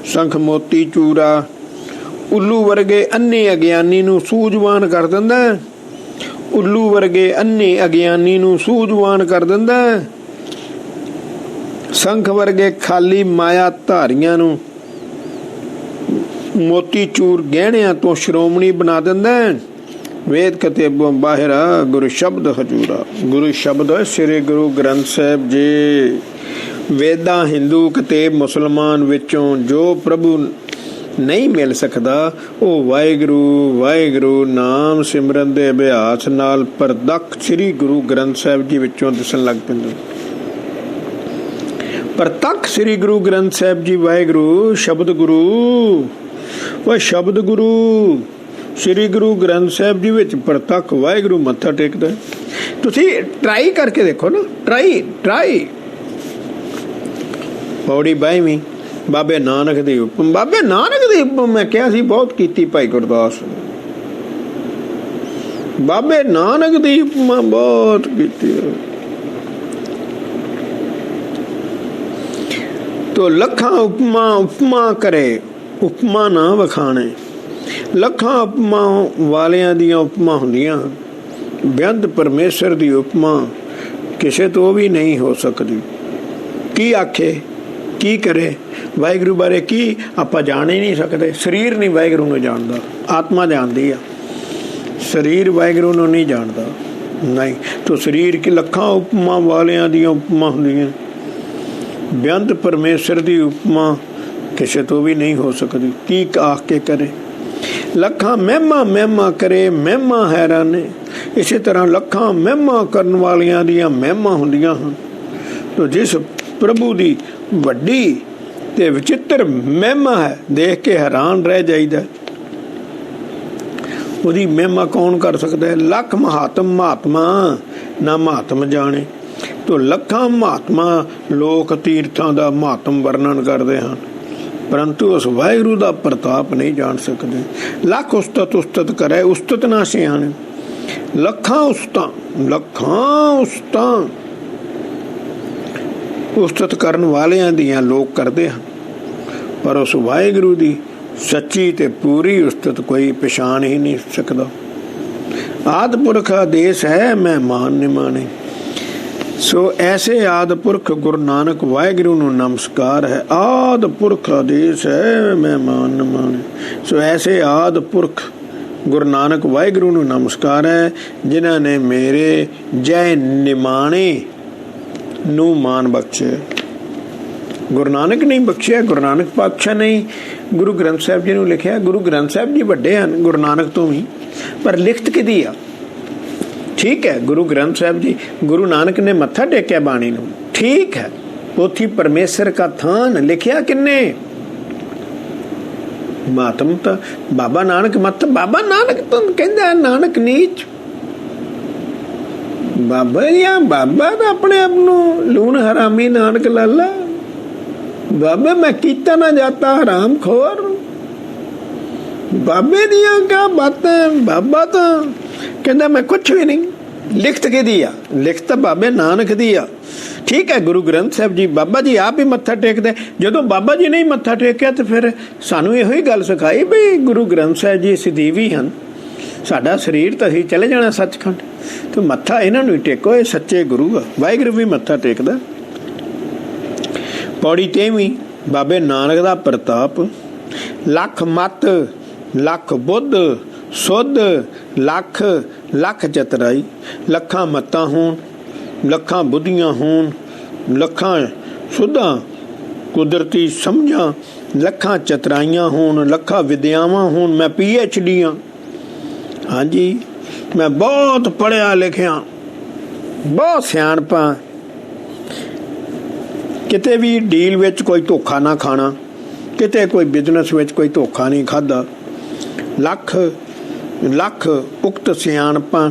ਸ਼ੰਖ ਮੋਤੀ ਚੂਰਾ। ਉੱਲੂ ਵਰਗੇ ਅੰਨੇ ਅਗਿਆਨੀ ਨੂੰ ਸੂਝਵਾਨ ਕਰ ਦਿੰਦਾ। ਉੱਲੂ ਵਰਗੇ ਅੰਨੇ ਅਗਿਆਨੀ ਨੂੰ ਸੂਝਵਾਨ ਕਰ ਦਿੰਦਾ ਹੈ। ਸੰਖ ਵਰਗੇ ਖਾਲੀ ਮਾਇਆ ਧਾਰੀਆਂ ਨੂੰ ਮੋਤੀ ਚੂਰ ਗਹਿਣਿਆਂ ਤੋਂ ਸ਼੍ਰੋਮਣੀ ਬਣਾ ਦਿੰਦਾ ਹੈ। ਵੇਦ ਕਤੇਬੋਂ ਬਾਹਿਰ ਗੁਰੂ ਸ਼ਬਦ ਹਜੂਰਾ। ਗੁਰੂ ਸ਼ਬਦ ਹੈ ਸ੍ਰੀ ਗੁਰੂ ਗ੍ਰੰਥ ਸਾਹਿਬ ਜੀ। ਵੇਦਾਂ, ਹਿੰਦੂ, ਕਤੇਬ, ਮੁਸਲਮਾਨ ਵਿੱਚੋਂ ਜੋ ਪ੍ਰਭੂ ਨਹੀਂ ਮਿਲ ਸਕਦਾ ਉਹ ਵਾਹਿਗੁਰੂ ਵਾਹਿਗੁਰੂ ਨਾਮ ਸਿਮਰਨ ਦੇ ਅਭਿਆਸ ਨਾਲ ਪ੍ਰਤੱਖ ਸ੍ਰੀ ਗੁਰੂ ਗ੍ਰੰਥ ਸਾਹਿਬ ਜੀ ਵਿੱਚੋਂ ਦਿਸਣ ਲੱਗ ਪੈਂਦਾ। ਪ੍ਰਤੱਖ ਸ੍ਰੀ ਗੁਰੂ ਗ੍ਰੰਥ ਸਾਹਿਬ ਜੀ ਵਾਹਿਗੁਰੂ ਸ਼ਬਦ ਗੁਰੂ। ਉਹ ਸ਼ਬਦ ਗੁਰੂ ਸ੍ਰੀ ਗੁਰੂ ਗ੍ਰੰਥ ਸਾਹਿਬ ਜੀ ਵਿੱਚ ਪ੍ਰਤੱਖ ਵਾਹਿਗੁਰੂ ਮੱਥਾ ਟੇਕਦਾ। ਤੁਸੀਂ ਟਰਾਈ ਕਰਕੇ ਦੇਖੋ ਨਾ, ਟਰਾਈ। ਪੌੜੀ 22ਵੀਂ ਬਾਬੇ ਨਾਨਕ ਦੀ ਹੁਕਮ। ਬਾਬੇ ਨਾਨਕ ਦੀ ਹੁਕਮ ਮੈਂ ਕਿਹਾ ਸੀ ਬਹੁਤ ਕੀਤੀ ਭਾਈ ਗੁਰਦਾਸ। ਬਾਬੇ ਨਾਨਕ ਦੀ ਹੁਕਮ ਬਹੁਤ ਕੀਤੀ। ਤੋ ਲੱਖਾਂ ਉਪਮਾ ਕਰੇ, ਉਪਮਾ ਨਾ ਵਖਾਣੇ। ਲੱਖਾਂ ਉਪਮਾ ਵਾਲਿਆਂ ਦੀਆਂ ਉਪਮਾ ਹੁੰਦੀਆਂ, ਬੇਅੰਤ ਪਰਮੇਸ਼ਰ ਦੀ ਉਪਮਾ ਕਿਸੇ ਤੋਂ ਵੀ ਨਹੀਂ ਹੋ ਸਕਦੀ। ਕੀ ਆਖੇ, ਕੀ ਕਰੇ? ਵਾਹਿਗੁਰੂ ਬਾਰੇ ਕੀ ਆਪਾਂ ਜਾਣ ਹੀ ਨਹੀਂ ਸਕਦੇ। ਸਰੀਰ ਨਹੀਂ ਵਾਹਿਗੁਰੂ ਨੂੰ ਜਾਣਦਾ, ਆਤਮਾ ਜਾਣਦੀ ਆ, ਸਰੀਰ ਵਾਹਿਗੁਰੂ ਨੂੰ ਨਹੀਂ ਜਾਣਦਾ। ਨਹੀਂ ਤੋ ਸਰੀਰ ਕੀ ਲੱਖਾਂ ਉਪਮਾ ਵਾਲਿਆਂ ਦੀਆਂ ਉਪਮਾ ਹੁੰਦੀਆਂ, ਬੇਅੰਤ ਪਰਮੇਸ਼ਰ ਦੀ ਉਪਮਾ ਕਿਸੇ ਤੋਂ ਵੀ ਨਹੀਂ ਹੋ ਸਕਦੀ। ਕੀ ਆਖ ਕੇ ਕਰੇ? ਲੱਖਾਂ ਮਹਿਮਾ ਕਰੇ, ਮਹਿਮਾ ਹੈਰਾਨੇ। ਇਸੇ ਤਰ੍ਹਾਂ ਲੱਖਾਂ ਮਹਿਮਾ ਕਰਨ ਵਾਲਿਆਂ ਦੀਆਂ ਮਹਿਮਾ ਹੁੰਦੀਆਂ ਹਨ। ਤੋ ਜਿਸ ਪ੍ਰਭੂ ਦੀ ਵੱਡੀ ਤੇ ਵਿਚਿੱਤਰ ਮਹਿਮਾ ਹੈ, ਦੇਖ ਕੇ ਹੈਰਾਨ ਰਹਿ ਜਾਈਦਾ। ਉਹਦੀ ਮਹਿਮਾ ਕੌਣ ਕਰ ਸਕਦਾ ਹੈ? ਲੱਖ ਮਹਾਤਮਾ ਨਾ ਮਹਾਤਮ ਜਾਣੇ। ਤੋ ਲੱਖਾਂ ਮਹਾਤਮਾ ਲੋਕ ਤੀਰਥਾਂ ਦਾ ਮਹਾਤਮ ਵਰਣਨ ਕਰਦੇ ਹਨ, ਪਰੰਤੂ ਉਸ ਵਾਹਿਗੁਰੂ ਦਾ ਪ੍ਰਤਾਪ ਨਹੀਂ ਜਾਣ ਸਕਦੇ। ਲੱਖ ਉਸਤਤ ਕਰੇ, ਉਸਤਤ ਨਾ ਸਿਆਣੇ। ਲੱਖਾਂ ਉਸਤਤ ਕਰਨ ਵਾਲਿਆਂ ਦੀਆਂ ਲੋਕ ਕਰਦੇ ਹਨ, ਪਰ ਉਸ ਵਾਹਿਗੁਰੂ ਦੀ ਸੱਚੀ ਤੇ ਪੂਰੀ ਉਸਤਤ ਕੋਈ ਪਛਾਣ ਹੀ ਨਹੀਂ ਸਕਦਾ। ਆਦਿ ਪੁਰਖ ਆਦੇਸ਼ ਹੈ ਮਹਿਮਾਨ ਨਿਮਾਣੇ। ਸੋ ਐਸੇ ਆਦਿ ਪੁਰਖ ਗੁਰੂ ਨਾਨਕ ਵਾਹਿਗੁਰੂ ਨੂੰ ਨਮਸਕਾਰ ਹੈ। ਆਦਿ ਪੁਰਖ ਆਦੇਸ਼ ਹੈ ਮਹਿਮਾਨ ਨਿਮਾਣੇ। ਸੋ ਐਸੇ ਆਦਿ ਪੁਰਖ ਗੁਰੂ ਨਾਨਕ ਵਾਹਿਗੁਰੂ ਨੂੰ ਨਮਸਕਾਰ ਹੈ, ਜਿਨ੍ਹਾਂ ਨੇ ਮੇਰੇ ਜੈ ਨਿਮਾਣੇ ਨੂੰ ਮਾਨ ਬਖਸ਼ਿਆ। ਗੁਰੂ ਨਾਨਕ ਨਹੀਂ ਬਖਸ਼ਿਆ, ਗੁਰੂ ਨਾਨਕ ਪਾਤਸ਼ਾਹ ਨੇ ਗੁਰੂ ਗ੍ਰੰਥ ਸਾਹਿਬ ਜੀ ਨੂੰ ਲਿਖਿਆ। ਗੁਰੂ ਗ੍ਰੰਥ ਸਾਹਿਬ ਜੀ ਵੱਡੇ ਹਨ ਗੁਰੂ ਨਾਨਕ ਤੋਂ ਵੀ, ਪਰ ਲਿਖਤ ਕਿਹਦੀ ਆ? ਠੀਕ ਹੈ, ਗੁਰੂ ਗ੍ਰੰਥ ਸਾਹਿਬ ਜੀ, ਗੁਰੂ ਨਾਨਕ ਨੇ ਮੱਥਾ ਟੇਕਿਆ ਬਾਣੀ ਨੂੰ, ਠੀਕ ਹੈ। ਪੋਥੀ ਪਰਮੇਸ਼ਰ ਕਾ ਥਾਨ ਲਿਖਿਆ ਕਿੰਨੇ? ਮਾਤਮ ਤਾਂ ਬਾਬਾ ਨਾਨਕ ਮੱਥ। ਬਾਬਾ ਨਾਨਕ ਤਾਂ ਕਹਿੰਦਾ ਨਾਨਕ ਨੀਚ। ਬਾਬਾ ਤਾਂ ਆਪਣੇ ਆਪ ਨੂੰ ਲੂਣ ਹਰਾਮੀ ਨਾਨਕ ਲਾਲਾ। ਬਾਬੇ ਮੈਂ ਕੀਤਾ ਨਾ ਜਾਤਾ ਹਰਾਮ ਖੋਰ। ਬਾਬੇ ਦੀਆਂ ਕਿਆ ਬਾਤਾਂ। ਬਾਬਾ ਤਾਂ ਕਹਿੰਦਾ ਮੈਂ ਕੁਛ ਵੀ ਨਹੀਂ। ਲਿਖਤ ਕਿਹਦੀ ਆ? ਲਿਖਤ ਬਾਬੇ ਨਾਨਕ ਦੀ ਆ। ਠੀਕ ਹੈ, ਗੁਰੂ ਗ੍ਰੰਥ ਸਾਹਿਬ ਜੀ ਬਾਬਾ ਜੀ ਆਪ ਹੀ ਮੱਥਾ ਟੇਕਦੇ। ਜਦੋਂ ਬਾਬਾ ਜੀ ਨੇ ਮੱਥਾ ਟੇਕਿਆ ਤੇ ਫਿਰ ਸਾਨੂੰ ਇਹੋ ਹੀ ਗੱਲ ਸਿਖਾਈ ਵੀ ਗੁਰੂ ਗ੍ਰੰਥ ਸਾਹਿਬ ਜੀ ਸਦੀਵੀ ਹਨ। ਸਾਡਾ ਸਰੀਰ ਤਾਂ ਅਸੀਂ ਚਲੇ ਜਾਣਾ ਸੱਚਖੰਡ, ਤੇ ਮੱਥਾ ਇਹਨਾਂ ਨੂੰ ਹੀ ਟੇਕੋ, ਇਹ ਸੱਚੇ ਗੁਰੂ ਆ। ਵਾਹਿਗੁਰੂ ਵੀ ਮੱਥਾ ਟੇਕਦਾ। ਪੌੜੀ 23ਵੀਂ ਬਾਬੇ ਨਾਨਕ ਦਾ ਪ੍ਰਤਾਪ। ਲੱਖ ਮਤ, ਲੱਖ ਬੁੱਧ, ਸੁੱਧ, ਲੱਖ ਚਤਰਾਈ। ਲੱਖਾਂ ਮੱਤਾਂ ਹੋਣ, ਲੱਖਾਂ ਬੁੱਧੀਆਂ ਹੋਣ, ਲੱਖਾਂ ਸੁੱਧਾਂ ਕੁਦਰਤੀ ਸਮਝਾਂ, ਲੱਖਾਂ ਚਤਰਾਈਆਂ ਹੋਣ, ਲੱਖਾਂ ਵਿਦਿਆਵਾਂ ਹੋਣ। ਮੈਂ PhD ਹਾਂ, ਹਾਂਜੀ, ਮੈਂ ਬਹੁਤ ਪੜ੍ਹਿਆ ਲਿਖਿਆ, ਬਹੁਤ ਸਿਆਣਪਾਂ। ਕਿਤੇ ਵੀ ਡੀਲ ਵਿੱਚ ਕੋਈ ਧੋਖਾ ਨਾ ਖਾਣਾ, ਕਿਤੇ ਕੋਈ ਬਿਜ਼ਨਸ ਵਿੱਚ ਕੋਈ ਧੋਖਾ ਨਹੀਂ ਖਾਧਾ। ਲੱਖ ਉਕਤ ਸਿਆਣਪਾਂ,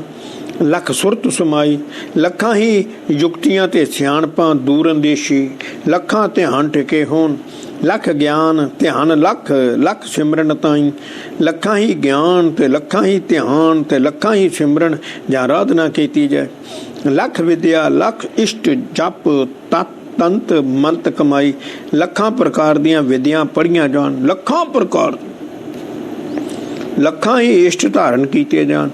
ਲੱਖ ਸੁਰਤ ਸਮਾਈ। ਲੱਖਾਂ ਹੀ ਯੁਕਤੀਆਂ ਤੇ ਸਿਆਣਪਾਂ ਦੂਰ ਅੰਦੇਸ਼ੀ। ਲੱਖਾਂ ਧਿਆਨ ਟਿਕੇ ਹੋਣ, ਲੱਖ ਗਿਆਨ ਧਿਆਨ, ਲੱਖ ਸਿਮਰਨ ਤਾਈ। ਲੱਖਾਂ ਹੀ ਗਿਆਨ ਤੇ ਲੱਖਾਂ ਹੀ ਧਿਆਨ ਤੇ ਲੱਖਾਂ ਹੀ ਸਿਮਰਨ ਜਾਂ ਆਰਾਧਨਾ ਕੀਤੀ ਜਾਏ। ਲੱਖ ਵਿਦਿਆ, ਲੱਖ ਇਸ਼ਟ ਜਪ ਤੰਤ ਮੰਤ ਕਮਾਈ। ਲੱਖਾਂ ਪ੍ਰਕਾਰ ਦੀਆਂ ਵਿਦਿਆ ਪੜ੍ਹੀਆਂ ਜਾਣ, ਲੱਖਾਂ ਪ੍ਰਕਾਰ, ਲੱਖਾਂ ਹੀ ਇਸ਼ਟ ਧਾਰਨ ਕੀਤੇ ਜਾਣ।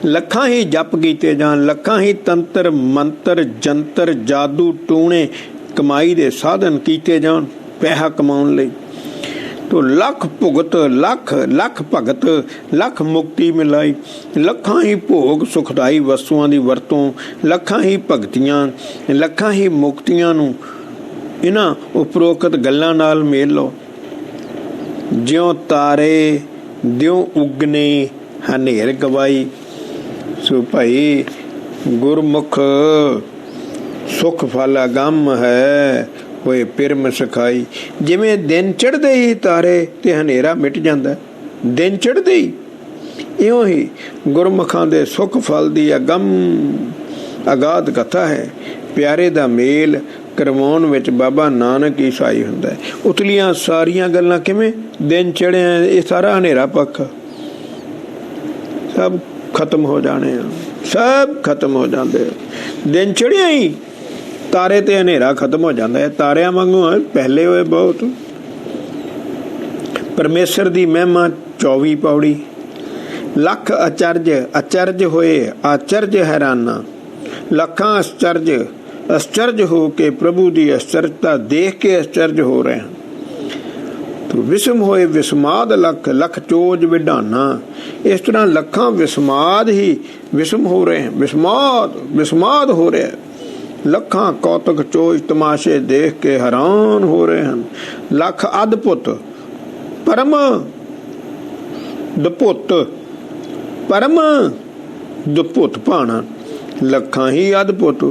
ਲੱਖਾਂ ਹੀ ਜਪ ਕੀਤੇ ਜਾਣ, ਲੱਖਾਂ ਹੀ ਤੰਤਰ ਮੰਤਰ ਜੰਤਰ ਜਾਦੂ ਟੂਣੇ ਕਮਾਈ ਦੇ ਸਾਧਨ ਕੀਤੇ ਜਾਣ ਪੈਸਾ ਕਮਾਉਣ ਲਈ। ਤੋ ਲੱਖ ਭੁਗਤ ਲੱਖ ਲੱਖ ਭਗਤ ਲੱਖ ਮੁਕਤੀ ਮਿਲਾਈ। ਲੱਖਾਂ ਹੀ ਭੋਗ ਸੁਖਦਾਈ ਵਸਤੂਆਂ ਦੀ ਵਰਤੋਂ, ਲੱਖਾਂ ਹੀ ਭਗਤੀਆਂ, ਲੱਖਾਂ ਹੀ ਮੁਕਤੀਆਂ ਨੂੰ ਇਹਨਾਂ ਉਪਰੋਕਤ ਗੱਲਾਂ ਨਾਲ ਮੇਲ ਲਓ। ਜਿਉਂ ਤਾਰੇ ਦਿਉ ਉਗਨੇ ਹਨੇਰ ਗਵਾਈ। ਸੋ ਭਾਈ ਗੁਰਮੁਖ ਸੁਖ ਫਲ ਅਗੰਮ ਹੈ ਹੋਏ ਪਿਰਮ ਸਖਾਈ। ਜਿਵੇਂ ਦਿਨ ਚੜ੍ਹਦੇ ਹੀ ਤਾਰੇ ਤੇ ਹਨੇਰਾ ਮਿਟ ਜਾਂਦਾ, ਦਿਨ ਚੜ੍ਹਦੇ ਹੀ, ਇਉਂ ਹੀ ਗੁਰਮੁਖਾਂ ਦੇ ਸੁਖ ਫਲ ਦੀ ਅਗੰਮ ਅਗਾਧ ਕਥਾ ਹੈ। ਪਿਆਰੇ ਦਾ ਮੇਲ ਕਰਵਾਉਣ ਵਿੱਚ ਬਾਬਾ ਨਾਨਕ ਹੀ ਸਹਾਈ ਹੁੰਦਾ ਹੈ। ਉਤਲੀਆਂ ਸਾਰੀਆਂ ਗੱਲਾਂ ਕਿਵੇਂ, ਦਿਨ ਚੜ੍ਹਿਆ ਇਹ ਸਾਰਾ ਹਨੇਰਾ ਪੱਖ ਸਭ ਖਤਮ ਹੋ ਜਾਣੇ ਆ, ਸਭ ਖਤਮ ਹੋ ਜਾਂਦੇ। ਦਿਨ ਚੜ੍ਹਿਆ ਹੀ ਤਾਰੇ ਤੇ ਹਨੇਰਾ ਖਤਮ ਹੋ ਜਾਂਦਾ ਹੈ। ਤਾਰਿਆਂ ਵਾਂਗੂ ਪਹਿਲੇ ਹੋਏ ਬਹੁਤ। ਪਰਮੇਸ਼ਰ ਦੀ ਮਹਿਮਾ 24 ਪੌੜੀ। ਲੱਖ ਅਚਰਜ ਅਚਰਜ ਹੋਏ ਆਚਰਜ ਹੈਰਾਨਾ। ਲੱਖਾਂ ਅਚਰਜ ਅਚਰਜ ਹੋ ਕੇ ਪ੍ਰਭੂ ਦੀ ਅਚਰਜਤਾ ਦੇਖ ਕੇ ਅਚਰਜ ਹੋ ਰਹੇ ਹਨ। ਵਿਸਮ ਹੋਏ ਵਿਸਮਾਦ ਲੱਖ ਲੱਖ ਚੋਜ ਵਿਡਾਨਾ। ਇਸ ਤਰ੍ਹਾਂ ਲੱਖਾਂ ਵਿਸਮਾਦ ਹੀ ਵਿਸਮ ਹੋ ਰਹੇ ਹਨ, ਵਿਸਮਾਦ ਵਿਸਮਾਦ ਹੋ ਰਿਹਾ। ਲੱਖਾਂ ਕੌਤਕ ਚੋਜ ਤਮਾਸ਼ੇ ਦੇਖ ਕੇ ਹੈਰਾਨ ਹੋ ਰਹੇ ਹਨ। ਲੱਖ ਅਦਭੁਤ ਪਰਮ ਦਪੁੱਤ ਪਰਮ ਦਪੁੱਤ ਭਾਣਾ। ਲੱਖਾਂ ਹੀ ਅਦਭੁਤ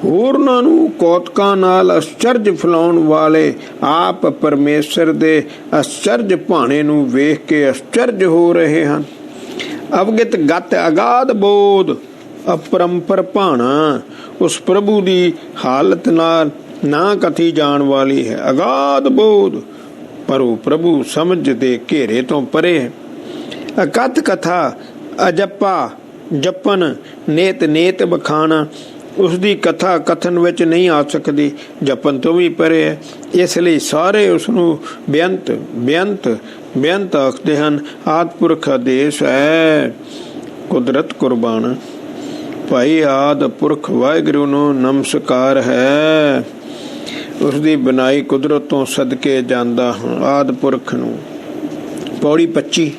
ਹੋਰਨਾਂ ਨੂੰ ਕੌਤਕਾਂ ਨਾਲ ਅਚਰਜ ਫਲਾਉਣ ਵਾਲੇ ਆਪ ਪਰਮੇਸ਼ਰ ਦੇ ਅਚਰਜ ਭਾਣੇ ਨੂੰ ਵੇਖ ਕੇ ਅਚਰਜ ਹੋ ਰਹੇ ਹਨ। ਅਵਗਿਤ ਗਤ ਅਗਾਧ ਬੋਧ ਅਪਰੰਪਰ ਭਾਣਾ। ਉਸ ਪ੍ਰਭੂ ਦੀ ਹਾਲਤ ਨਾਲ ਨਾ ਕਥੀ ਜਾਣ ਵਾਲੀ ਹੈ। ਅਗਾਧ ਬੋਧ ਪਰ ਉਹ ਪ੍ਰਭੂ ਸਮਝ ਦੇ ਘੇਰੇ ਤੋਂ ਪਰੇ ਹੈ। ਅਕਥ ਕਥਾ ਅਜੱਪਾ ਜਪਨ ਨੇਤ ਨੇਤ ਬਖਾਣਾ। ਉਸ ਦੀ ਕਥਾ ਕਥਨ ਵਿੱਚ ਨਹੀਂ ਆ ਸਕਦੀ, ਜਪਨ ਤੋਂ ਵੀ ਪਰੇ ਹੈ। ਇਸ ਲਈ ਸਾਰੇ ਉਸ ਨੂੰ ਬੇਅੰਤ ਬੇਅੰਤ ਬੇਅੰਤ ਆਖਦੇ ਹਨ। ਆਦਿ ਪੁਰਖ ਆਦੇਸ਼ ਹੈ ਕੁਦਰਤ ਕੁਰਬਾਨ। ਭਾਈ ਆਦਿ ਪੁਰਖ ਵਾਹਿਗੁਰੂ ਨੂੰ ਨਮਸਕਾਰ ਹੈ। ਉਸ ਦੀ ਬਣਾਈ ਕੁਦਰਤ ਤੋਂ ਸਦਕੇ ਜਾਂਦਾ ਹਾਂ ਆਦਿ ਪੁਰਖ ਨੂੰ। ਪੌੜੀ 25।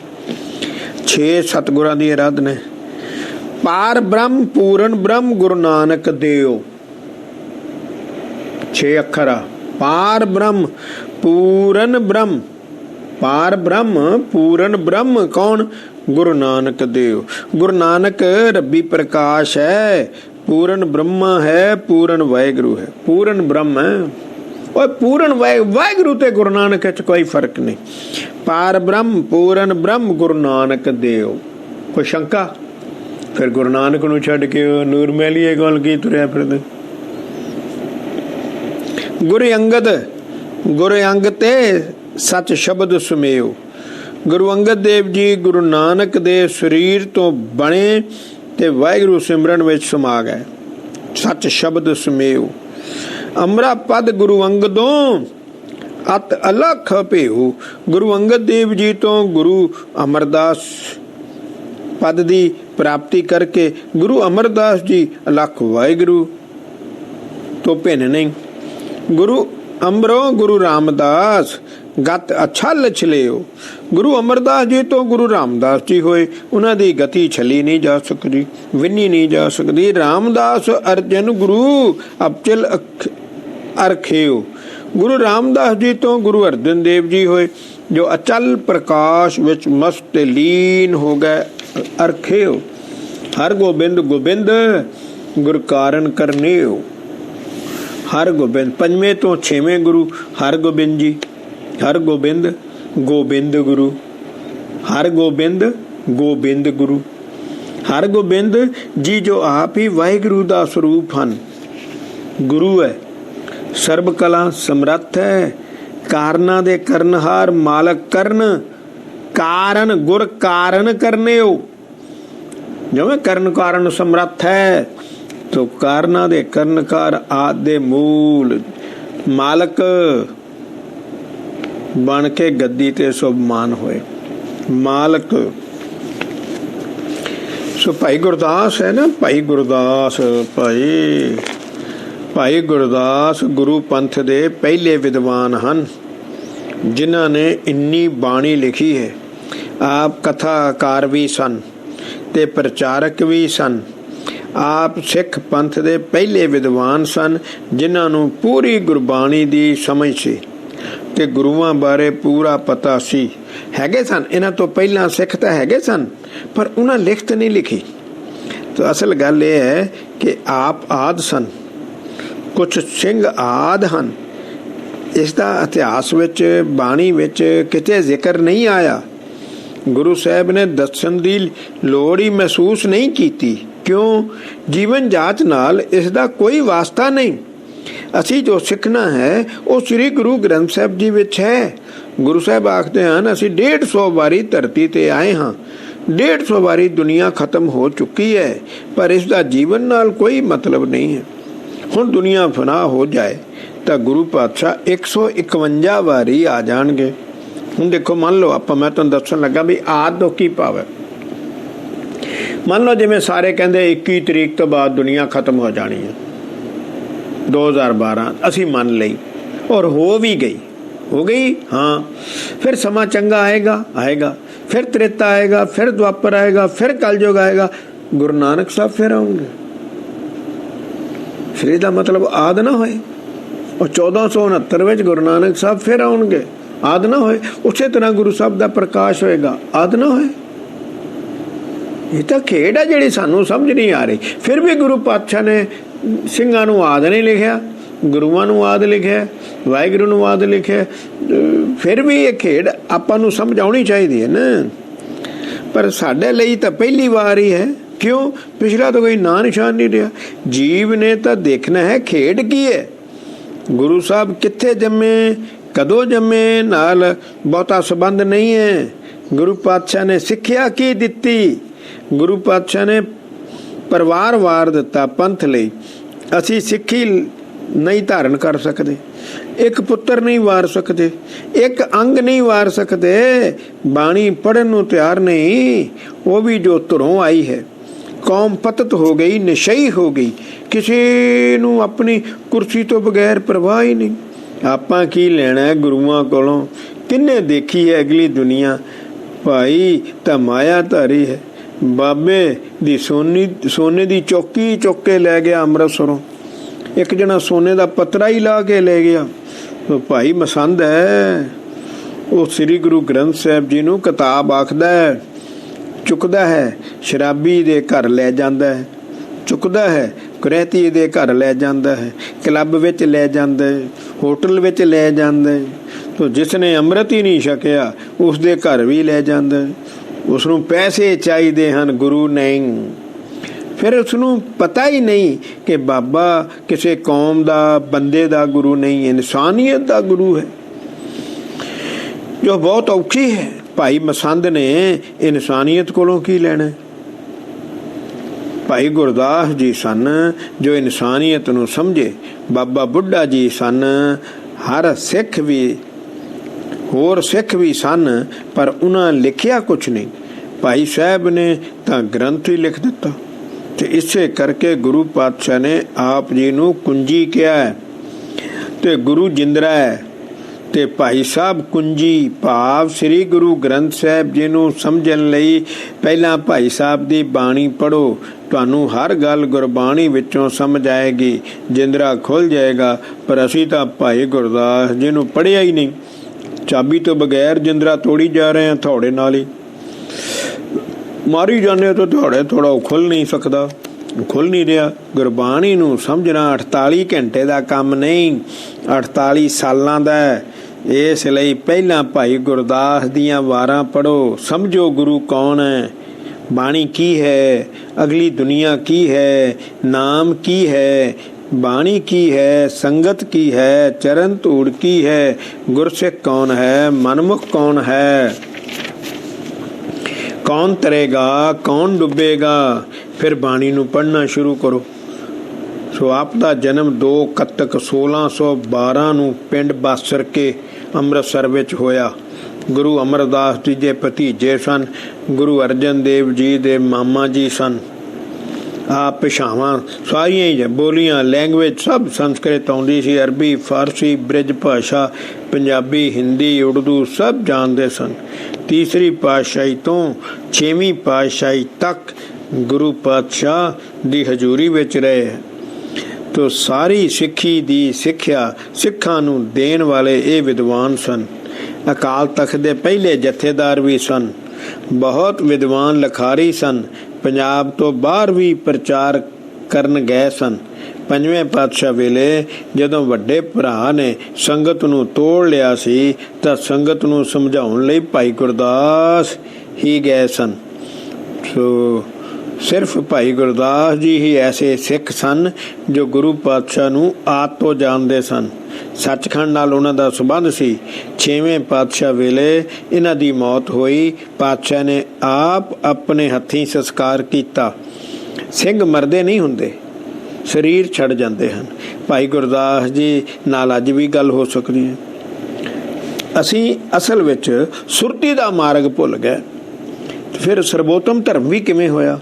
6 ਸਤਿਗੁਰਾਂ ਦੀ ਆਰਾਧਨਾ। ਪਾਰ ਬ੍ਰਹਮ ਪੂਰਨ ਬ੍ਰਹਮ ਗੁਰੂ ਨਾਨਕ ਦੇਵ। 6 ਅੱਖਰ ਆ। ਪਾਰ ਬ੍ਰਹਮ ਪੂਰਨ ਬ੍ਰਹਮ। ਪਾਰ ਬ੍ਰਹਮ ਪੂਰਨ ਬ੍ਰਹਮ ਕੌਣ? ਗੁਰੂ ਨਾਨਕ ਦੇਵ। ਗੁਰੂ ਨਾਨਕ ਰੱਬੀ ਪ੍ਰਕਾਸ਼ ਹੈ, ਪੂਰਨ ਬ੍ਰਹਮਾ ਹੈ, ਪੂਰਨ ਵਾਹਿਗੁਰੂ ਹੈ। ਪੂਰਨ ਬ੍ਰਹਮ ਹੈ ਉਹ ਪੂਰਨ ਵਾਹਿਗੁਰੂ ਤੇ ਗੁਰੂ ਨਾਨਕ ਵਿੱਚ ਕੋਈ ਫਰਕ ਨਹੀਂ। ਪਾਰ ਬ੍ਰਹਮ ਪੂਰਨ ਬ੍ਰਹਮ ਗੁਰੂ ਨਾਨਕ ਦੇਵ। ਕੋਈ ਸ਼ੰਕਾ? ਫਿਰ ਗੁਰੂ ਨਾਨਕ ਨੂੰ ਛੱਡ ਕੇ ਨੂਰ ਮਹਿਲੀ ਇਹ ਗੱਲ ਕੀ ਤੁਰਿਆ ਫਿਰਦੇ? ਗੁਰੂ ਅੰਗ ਤੇ ਸੱਚ ਸ਼ਬਦ ਸੁਮੇਓ। ਗੁਰੂ ਅੰਗਦ ਦੇਵ ਜੀ ਗੁਰੂ ਨਾਨਕ ਦੇ ਸਰੀਰ ਤੋਂ ਬਣੇ ਤੇ ਵਾਹਿਗੁਰੂ ਸਿਮਰਨ ਵਿੱਚ ਸਮਾ ਗਏ। ਸੱਚ ਸ਼ਬਦ ਸੁਮੇਓ। ਅਮਰਾ ਪਦ ਗੁਰੂ ਅੰਗਦੋਂ ਅਤ ਅਲਖ ਭੇਉ। ਗੁਰੂ ਅੰਗਦ ਦੇਵ ਜੀ ਤੋਂ ਗੁਰੂ ਅਮਰਦਾਸ ਪਦ ਦੀ ਪ੍ਰਾਪਤੀ ਕਰਕੇ ਗੁਰੂ ਅਮਰਦਾਸ ਜੀ ਅਲਖ ਵਾਹਿਗੁਰੂ ਤੋਂ ਭਿੰਨ ਨਹੀਂ। ਗੁਰੂ ਅੰਬਰੋਂ ਗੁਰੂ ਰਾਮਦਾਸ ਗਤ ਅਛਲ ਛਲਿਓ। ਗੁਰੂ ਅਮਰਦਾਸ ਜੀ ਤੋਂ ਗੁਰੂ ਰਾਮਦਾਸ ਜੀ ਹੋਏ, ਉਹਨਾਂ ਦੀ ਗਤੀ ਛਲੀ ਨਹੀਂ ਜਾ ਸਕਦੀ, ਵਿੰਨੀ ਨਹੀਂ ਜਾ ਸਕਦੀ। ਰਾਮਦਾਸ ਅਰਜਨ ਗੁਰੂ ਅਬਚਲ ਅਰਖਿਓ। ਗੁਰੂ ਰਾਮਦਾਸ ਜੀ ਤੋਂ ਗੁਰੂ ਅਰਜਨ ਦੇਵ ਜੀ ਹੋਏ, ਜੋ ਅਚਲ ਪ੍ਰਕਾਸ਼ ਵਿੱਚ ਮਸਤ ਲੀਨ ਹੋ ਗਏ। ਅਰਖਿਓ। ਹਰ ਗੋਬਿੰਦ ਗੋਬਿੰਦ ਗੁਰ ਕਾਰਨ ਕਰਨਿਓ। ਹਰ ਗੋਬਿੰਦ। 5ਵੇਂ ਤੋਂ 6ਵੇਂ ਗੁਰੂ ਹਰ ਗੋਬਿੰਦ ਜੀ। ਹਰ ਗੋਬਿੰਦ ਗੋਬਿੰਦ ਗੁਰੂ। ਹਰ ਗੋਬਿੰਦ ਗੋਬਿੰਦ ਗੁਰੂ। ਹਰ ਗੋਬਿੰਦ ਜੀ ਜੋ ਆਪ ਹੀ ਵਾਹਿਗੁਰੂ ਦਾ ਸਰੂਪ ਹਨ। ਗੁਰੂ ਹੈ, ਸਰਬ ਕਲਾ ਸਮਰੱਥ ਹੈ, ਕਾਰਨਾਂ ਦੇ ਕਰਨਹਾਰ ਮਾਲਕ ਕਰਨ ਕਾਰਨ ਗੁਰ ਕਾਰਨ ਕਰਨਿਓ। ਜਿਵੇਂ ਕਰਨ ਕਾਰਨ ਸਮਰੱਥ ਹੈ ਤੋ ਕਾਰਨਾਂ ਦੇ ਕਰਨਕਾਰ ਆਦਿ ਦੇ ਮੂਲ ਮਾਲਕ ਬਣ ਕੇ ਗੱਦੀ ਤੇ ਸੁਭਮਾਨ ਹੋਏ। ਮਾਲਕ ਸੋ ਭਾਈ ਗੁਰਦਾਸ ਹੈ ਨਾ, ਭਾਈ ਗੁਰਦਾਸ, ਭਾਈ ਗੁਰਦਾਸ ਗੁਰੂ ਪੰਥ ਦੇ ਪਹਿਲੇ ਵਿਦਵਾਨ ਹਨ ਜਿਨ੍ਹਾਂ ਨੇ ਇੰਨੀ ਬਾਣੀ ਲਿਖੀ ਹੈ। ਆਪ ਕਥਾਕਾਰ ਵੀ ਸਨ ਤੇ ਪ੍ਰਚਾਰਕ ਵੀ ਸਨ। ਆਪ ਸਿੱਖ ਪੰਥ ਦੇ ਪਹਿਲੇ ਵਿਦਵਾਨ ਸਨ ਜਿਨ੍ਹਾਂ ਨੂੰ ਪੂਰੀ ਗੁਰਬਾਣੀ ਦੀ ਸਮਝ ਸੀ ਤੇ ਗੁਰੂਆਂ ਬਾਰੇ ਪੂਰਾ ਪਤਾ ਸੀ। ਹੈਗੇ ਸਨ, ਇਹਨਾਂ ਤੋਂ ਪਹਿਲਾਂ ਸਿੱਖ ਤਾਂ ਹੈਗੇ ਸਨ, ਪਰ ਉਹਨਾਂ ਲਿਖਤ ਨਹੀਂ ਲਿਖੀ। ਤਾਂ ਅਸਲ ਗੱਲ ਇਹ ਹੈ ਕਿ ਆਪ ਆਦਿ ਸਨ, ਕੁਛ ਸਿੰਘ ਆਦਿ ਹਨ। ਇਸ ਦਾ ਇਤਿਹਾਸ ਵਿੱਚ, ਬਾਣੀ ਵਿੱਚ ਕਿਤੇ ਜ਼ਿਕਰ ਨਹੀਂ ਆਇਆ। ਗੁਰੂ ਸਾਹਿਬ ਨੇ ਦੱਸਣ ਦੀ ਲੋੜ ਹੀ ਮਹਿਸੂਸ ਨਹੀਂ ਕੀਤੀ। ਕਿਉਂ? ਜੀਵਨ ਜਾਚ ਨਾਲ ਇਸ ਦਾ ਕੋਈ ਵਾਸਤਾ ਨਹੀਂ। ਅਸੀਂ ਜੋ ਸਿੱਖਣਾ ਹੈ ਉਹ ਸ੍ਰੀ ਗੁਰੂ ਗ੍ਰੰਥ ਸਾਹਿਬ ਜੀ ਵਿੱਚ ਹੈ। ਗੁਰੂ ਸਾਹਿਬ ਆਖਦੇ ਹਨ, ਅਸੀਂ 150 ਵਾਰੀ ਧਰਤੀ ਤੇ ਆਏ ਹਾਂ, 150 ਵਾਰੀ ਦੁਨੀਆ ਖਤਮ ਹੋ ਚੁੱਕੀ ਹੈ, ਪਰ ਇਸ ਦਾ ਜੀਵਨ ਨਾਲ ਕੋਈ ਮਤਲਬ ਨਹੀਂ ਹੈ। ਹੁਣ ਦੁਨੀਆ ਫਨਾ ਹੋ ਜਾਏ ਤਾਂ ਗੁਰੂ ਪਾਤਸ਼ਾਹ 151 ਵਾਰੀ ਆ ਜਾਣਗੇ। ਹੁਣ ਦੇਖੋ, ਮੰਨ ਲਓ ਆਪਾਂ, ਮੈਂ ਤੁਹਾਨੂੰ ਦੱਸਣ ਲੱਗਾ ਵੀ ਆਦਿ ਤੋਂ ਕੀ ਭਾਵ ਹੈ। ਮੰਨ ਲਓ ਜਿਵੇਂ ਸਾਰੇ ਕਹਿੰਦੇ 21 ਤਰੀਕ ਤੋਂ ਬਾਅਦ ਦੁਨੀਆ ਖਤਮ ਹੋ ਜਾਣੀ ਹੈ, 2012 ਅਸੀਂ ਮੰਨ ਲਈ ਔਰ ਹੋ ਵੀ ਗਈ, ਹੋ ਗਈ। ਹਾਂ, ਫਿਰ ਸਮਾਂ ਚੰਗਾ ਆਏਗਾ, ਫਿਰ ਤ੍ਰੇਤਾ ਆਏਗਾ, ਫਿਰ ਦੁਆਪਰ ਆਏਗਾ, ਫਿਰ ਕਲਯੁਗ ਆਏਗਾ, ਗੁਰੂ ਨਾਨਕ ਸਾਹਿਬ ਫਿਰ ਆਉਣਗੇ। ਫਿਰ ਇਹਦਾ ਮਤਲਬ ਆਦਿ ਨਾ ਹੋਏ। ਉਹ 1469 ਵਿੱਚ ਗੁਰੂ ਨਾਨਕ ਸਾਹਿਬ ਫਿਰ ਆਉਣਗੇ, ਆਦਿ ਨਾ ਹੋਏ। ਉਸੇ ਤਰ੍ਹਾਂ ਗੁਰੂ ਸਾਹਿਬ ਦਾ ਪ੍ਰਕਾਸ਼ ਹੋਏਗਾ, ਆਦਿ ਨਾ ਹੋਏ। ਇਹ ਤਾਂ ਖੇਡ ਹੈ ਜਿਹੜੀ ਸਾਨੂੰ ਸਮਝ ਨਹੀਂ ਆ ਰਹੀ। ਫਿਰ ਵੀ ਗੁਰੂ ਪਾਤਸ਼ਾਹ ਨੇ ਸਿੰਘਾਂ ਨੂੰ ਆਦਿ ਨਹੀਂ ਲਿਖਿਆ, ਗੁਰੂਆਂ ਨੂੰ ਆਦਿ ਲਿਖਿਆ, ਵਾਹਿਗੁਰੂ ਨੂੰ ਆਦਿ ਲਿਖਿਆ। ਫਿਰ ਵੀ ਇਹ ਖੇਡ ਆਪਾਂ ਨੂੰ ਸਮਝ ਆਉਣੀ ਚਾਹੀਦੀ ਹੈ ਨਾ। ਪਰ ਸਾਡੇ ਲਈ ਤਾਂ ਪਹਿਲੀ ਵਾਰ ਹੀ ਹੈ। ਕਿਉਂ? ਪਿਛਲਾ ਤਾਂ ਕੋਈ ਨਾਂ ਨਿਸ਼ਾਨ ਨਹੀਂ ਰਿਹਾ। ਜੀਵ ਨੇ ਤਾਂ ਦੇਖਣਾ ਹੈ ਖੇਡ ਕੀ ਹੈ। ਗੁਰੂ ਸਾਹਿਬ ਕਿੱਥੇ ਜੰਮੇ, ਕਦੋਂ ਜੰਮੇ, ਨਾਲ ਬਹੁਤਾ ਸੰਬੰਧ ਨਹੀਂ ਹੈ। ਗੁਰੂ ਪਾਤਸ਼ਾਹ ਨੇ ਸਿੱਖਿਆ ਕੀ ਦਿੱਤੀ? ਗੁਰੂ ਪਾਤਸ਼ਾਹ ਨੇ ਪਰਿਵਾਰ ਵਾਰ ਦਿੱਤਾ ਪੰਥ ਲਈ। ਅਸੀਂ ਸਿੱਖੀ ਨਹੀਂ ਧਾਰਨ ਕਰ ਸਕਦੇ, ਇੱਕ ਪੁੱਤਰ ਨਹੀਂ ਵਾਰ ਸਕਦੇ, ਇੱਕ ਅੰਗ ਨਹੀਂ ਵਾਰ ਸਕਦੇ, ਬਾਣੀ ਪੜ੍ਹਨ ਨੂੰ ਤਿਆਰ ਨਹੀਂ, ਉਹ ਵੀ ਜੋ ਧੁਰੋਂ ਆਈ ਹੈ। ਕੌਮ ਪਤਤ ਹੋ ਗਈ, ਨਿਸ਼ਈ ਹੋ ਗਈ, ਕਿਸੇ ਨੂੰ ਆਪਣੀ ਕੁਰਸੀ ਤੋਂ ਬਗੈਰ ਪਰਵਾਹ ਹੀ ਨਹੀਂ। ਆਪਾਂ ਕੀ ਲੈਣਾ ਗੁਰੂਆਂ ਕੋਲੋਂ? ਕਿੰਨੇ ਦੇਖੀ ਹੈ ਅਗਲੀ ਦੁਨੀਆ? ਭਾਈ ਤਾਂ ਮਾਇਆ ਧਾਰੀ ਹੈ। ਬਾਬੇ ਦੀ ਸੋਨੇ ਦੀ ਚੌਕੀ ਚੁੱਕ ਕੇ ਲੈ ਗਿਆ ਅੰਮ੍ਰਿਤਸਰੋਂ, ਇੱਕ ਜਣਾ ਸੋਨੇ ਦਾ ਪੱਤਰਾ ਹੀ ਲਾ ਕੇ ਲੈ ਗਿਆ। ਭਾਈ ਮਸੰਦ ਹੈ, ਉਹ ਸ੍ਰੀ ਗੁਰੂ ਗ੍ਰੰਥ ਸਾਹਿਬ ਜੀ ਨੂੰ ਕਿਤਾਬ ਆਖਦਾ ਹੈ, ਚੁੱਕਦਾ ਹੈ, ਸ਼ਰਾਬੀ ਦੇ ਘਰ ਲੈ ਜਾਂਦਾ ਹੈ, ਚੁੱਕਦਾ ਹੈ, ਕੁਰੈਤੀ ਦੇ ਘਰ ਲੈ ਜਾਂਦਾ ਹੈ, ਕਲੱਬ ਵਿੱਚ ਲੈ ਜਾਂਦਾ ਹੈ, ਹੋਟਲ ਵਿੱਚ ਲੈ ਜਾਂਦਾ ਹੈ। ਤੋ ਜਿਸ ਨੇ ਅੰਮ੍ਰਿਤ ਹੀ ਨਹੀਂ ਛਕਿਆ ਉਸ ਦੇ ਘਰ ਵੀ ਲੈ ਜਾਂਦਾ ਹੈ। ਉਸ ਨੂੰ ਪੈਸੇ ਚਾਹੀਦੇ ਹਨ, ਗੁਰੂ ਨਹੀਂ। ਫਿਰ ਉਸ ਨੂੰ ਪਤਾ ਹੀ ਨਹੀਂ ਕਿ ਬਾਬਾ ਕਿਸੇ ਕੌਮ ਦਾ, ਬੰਦੇ ਦਾ ਗੁਰੂ ਨਹੀਂ, ਇਨਸਾਨੀਅਤ ਦਾ ਗੁਰੂ ਹੈ, ਜੋ ਬਹੁਤ ਔਖੀ ਹੈ। ਭਾਈ ਮਸੰਦ ਨੇ ਇਨਸਾਨੀਅਤ ਕੋਲੋਂ ਕੀ ਲੈਣਾ? ਭਾਈ ਗੁਰਦਾਸ ਜੀ ਸਨ ਜੋ ਇਨਸਾਨੀਅਤ ਨੂੰ ਸਮਝੇ। ਬਾਬਾ ਬੁੱਢਾ ਜੀ ਸਨ। ਹਰ ਸਿੱਖ ਵੀ, ਹੋਰ ਸਿੱਖ ਵੀ ਸਨ, ਪਰ ਉਹਨਾਂ ਲਿਖਿਆ ਕੁਛ ਨਹੀਂ। ਭਾਈ ਸਾਹਿਬ ਨੇ ਤਾਂ ਗ੍ਰੰਥ ਹੀ ਲਿਖ ਦਿੱਤਾ। ਤੇ ਇਸੇ ਕਰਕੇ ਗੁਰੂ ਪਾਤਸ਼ਾਹ ਨੇ ਆਪ ਜੀ ਨੂੰ ਕੁੰਜੀ ਕਿਹਾ ਹੈ ਤੇ ਗੁਰੂ ਜਿੰਦਰਾ ਹੈ ਤੇ ਭਾਈ ਸਾਹਿਬ ਕੁੰਜੀ, ਭਾਵ ਸ੍ਰੀ ਗੁਰੂ ਗ੍ਰੰਥ ਸਾਹਿਬ ਜੀ ਨੂੰ ਸਮਝਣ ਲਈ ਪਹਿਲਾਂ ਭਾਈ ਸਾਹਿਬ ਦੀ ਬਾਣੀ ਪੜ੍ਹੋ। ਤੁਹਾਨੂੰ ਹਰ ਗੱਲ ਗੁਰਬਾਣੀ ਵਿੱਚੋਂ ਸਮਝ ਆਏਗੀ, ਜਿੰਦਰਾ ਖੁੱਲ ਜਾਏਗਾ। ਪਰ ਅਸੀਂ ਤਾਂ ਭਾਈ ਗੁਰਦਾਸ ਜੀ ਨੂੰ ਪੜ੍ਹਿਆ ਹੀ ਨਹੀਂ। ਚਾਬੀ ਤੋਂ ਬਗੈਰ ਜਿੰਦਰਾ ਤੋੜੀ ਜਾ ਰਹੇ ਹਾਂ, ਥੋੜੇ ਨਾਲ ਹੀ ਮਾਰੀ ਜਾਂਦੇ ਤਾਂ ਥੋੜਾ ਖੁੱਲ ਨਹੀਂ ਸਕਦਾ, ਖੁੱਲ ਨਹੀਂ ਰਿਹਾ। ਗੁਰਬਾਣੀ ਨੂੰ ਸਮਝਣਾ 48 ਘੰਟੇ ਦਾ ਕੰਮ ਨਹੀਂ, 48 ਸਾਲਾਂ ਦਾ। ਇਸ ਲਈ ਪਹਿਲਾਂ ਭਾਈ ਗੁਰਦਾਸ ਦੀਆਂ ਵਾਰਾਂ ਪੜ੍ਹੋ, ਸਮਝੋ ਗੁਰੂ ਕੌਣ ਹੈ, ਬਾਣੀ ਕੀ ਹੈ, ਅਗਲੀ ਦੁਨੀਆ ਕੀ ਹੈ, ਨਾਮ ਕੀ ਹੈ, ਬਾਣੀ ਕੀ ਹੈ, ਸੰਗਤ ਕੀ ਹੈ, ਚਰਨ ਧੂੜ ਕੀ ਹੈ, ਗੁਰਸਿੱਖ ਕੌਣ ਹੈ, ਮਨਮੁਖ ਕੌਣ ਹੈ, ਕੌਣ ਤਰੇਗਾ, ਕੌਣ ਡੁੱਬੇਗਾ। ਫਿਰ ਬਾਣੀ ਨੂੰ ਪੜ੍ਹਨਾ ਸ਼ੁਰੂ ਕਰੋ। ਸੋ ਆਪ ਦਾ ਜਨਮ 2 ਕੱਤਕ 1612 ਨੂੰ ਪਿੰਡ ਬਾਸਰ ਕੇ ਅੰਮ੍ਰਿਤਸਰ ਵਿੱਚ ਹੋਇਆ ਗੁਰੂ ਅਮਰਦਾਸ ਜੀ ਦੇ ਭਤੀਜੇ ਸਨ। ਗੁਰੂ ਅਰਜਨ ਦੇਵ ਜੀ ਦੇ ਮਾਮਾ ਜੀ ਸਨ। ਆਪ ਭਾਸ਼ਾਵਾਂ ਸਾਰੀਆਂ ਹੀ ਬੋਲੀਆਂ ਲੈਂਗੁਏਜ ਸਭ ਸੰਸਕ੍ਰਿਤ ਆਉਂਦੀ ਸੀ, ਅਰਬੀ, ਫਾਰਸੀ, ਬ੍ਰਿਜ ਭਾਸ਼ਾ, ਪੰਜਾਬੀ, ਹਿੰਦੀ, ਉਰਦੂ ਸਭ ਜਾਣਦੇ ਸਨ। ਤੀਸਰੀ ਪਾਤਸ਼ਾਹੀ ਤੋਂ 6ਵੀਂ ਪਾਤਸ਼ਾਹੀ ਤੱਕ ਗੁਰੂ ਪਾਤਸ਼ਾਹ ਦੀ ਹਜ਼ੂਰੀ ਵਿੱਚ ਰਹੇ। ਤੋ ਸਾਰੀ ਸਿੱਖੀ ਦੀ ਸਿੱਖਿਆ ਸਿੱਖਾਂ ਨੂੰ ਦੇਣ ਵਾਲੇ ਇਹ ਵਿਦਵਾਨ ਸਨ। ਅਕਾਲ ਤਖਤ ਦੇ ਪਹਿਲੇ ਜਥੇਦਾਰ ਵੀ ਸਨ। ਬਹੁਤ ਵਿਦਵਾਨ ਲਿਖਾਰੀ ਸਨ। ਪੰਜਾਬ ਤੋਂ ਬਾਹਰ ਵੀ ਪ੍ਰਚਾਰ ਕਰਨ ਗਏ ਸਨ। ਪੰਜਵੇਂ ਪਾਤਸ਼ਾਹ ਵੇਲੇ ਜਦੋਂ ਵੱਡੇ ਭਰਾ ਨੇ ਸੰਗਤ ਨੂੰ ਤੋੜ ਲਿਆ ਸੀ ਤਾਂ ਸੰਗਤ ਨੂੰ ਸਮਝਾਉਣ ਲਈ ਭਾਈ ਗੁਰਦਾਸ ਹੀ ਗਏ ਸਨ। ਸੋ ਸਿਰਫ ਭਾਈ ਗੁਰਦਾਸ ਜੀ ਹੀ ਐਸੇ ਸਿੱਖ ਸਨ ਜੋ ਗੁਰੂ ਪਾਤਸ਼ਾਹ ਨੂੰ ਆਦ ਤੋਂ ਜਾਣਦੇ ਸਨ। ਸੱਚਖੰਡ ਨਾਲ ਉਹਨਾਂ ਦਾ ਸੰਬੰਧ ਸੀ। 6ਵੇਂ ਪਾਤਸ਼ਾਹ ਵੇਲੇ ਇਹਨਾਂ ਦੀ ਮੌਤ ਹੋਈ। ਪਾਤਸ਼ਾਹ ਨੇ ਆਪ ਆਪਣੇ ਹੱਥੀਂ ਸੰਸਕਾਰ ਕੀਤਾ। ਸਿੰਘ ਮਰਦੇ ਨਹੀਂ ਹੁੰਦੇ, ਸਰੀਰ ਛੱਡ ਜਾਂਦੇ ਹਨ। ਭਾਈ ਗੁਰਦਾਸ ਜੀ ਨਾਲ ਅੱਜ ਵੀ ਗੱਲ ਹੋ ਸਕਦੀ ਹੈ। ਅਸੀਂ ਅਸਲ ਵਿੱਚ ਸੁਰਤੀ ਦਾ ਮਾਰਗ ਭੁੱਲ ਗਏ। ਫਿਰ ਸਰਬੋਤਮ ਧਰਮ ਵੀ ਕਿਵੇਂ ਹੋਇਆ?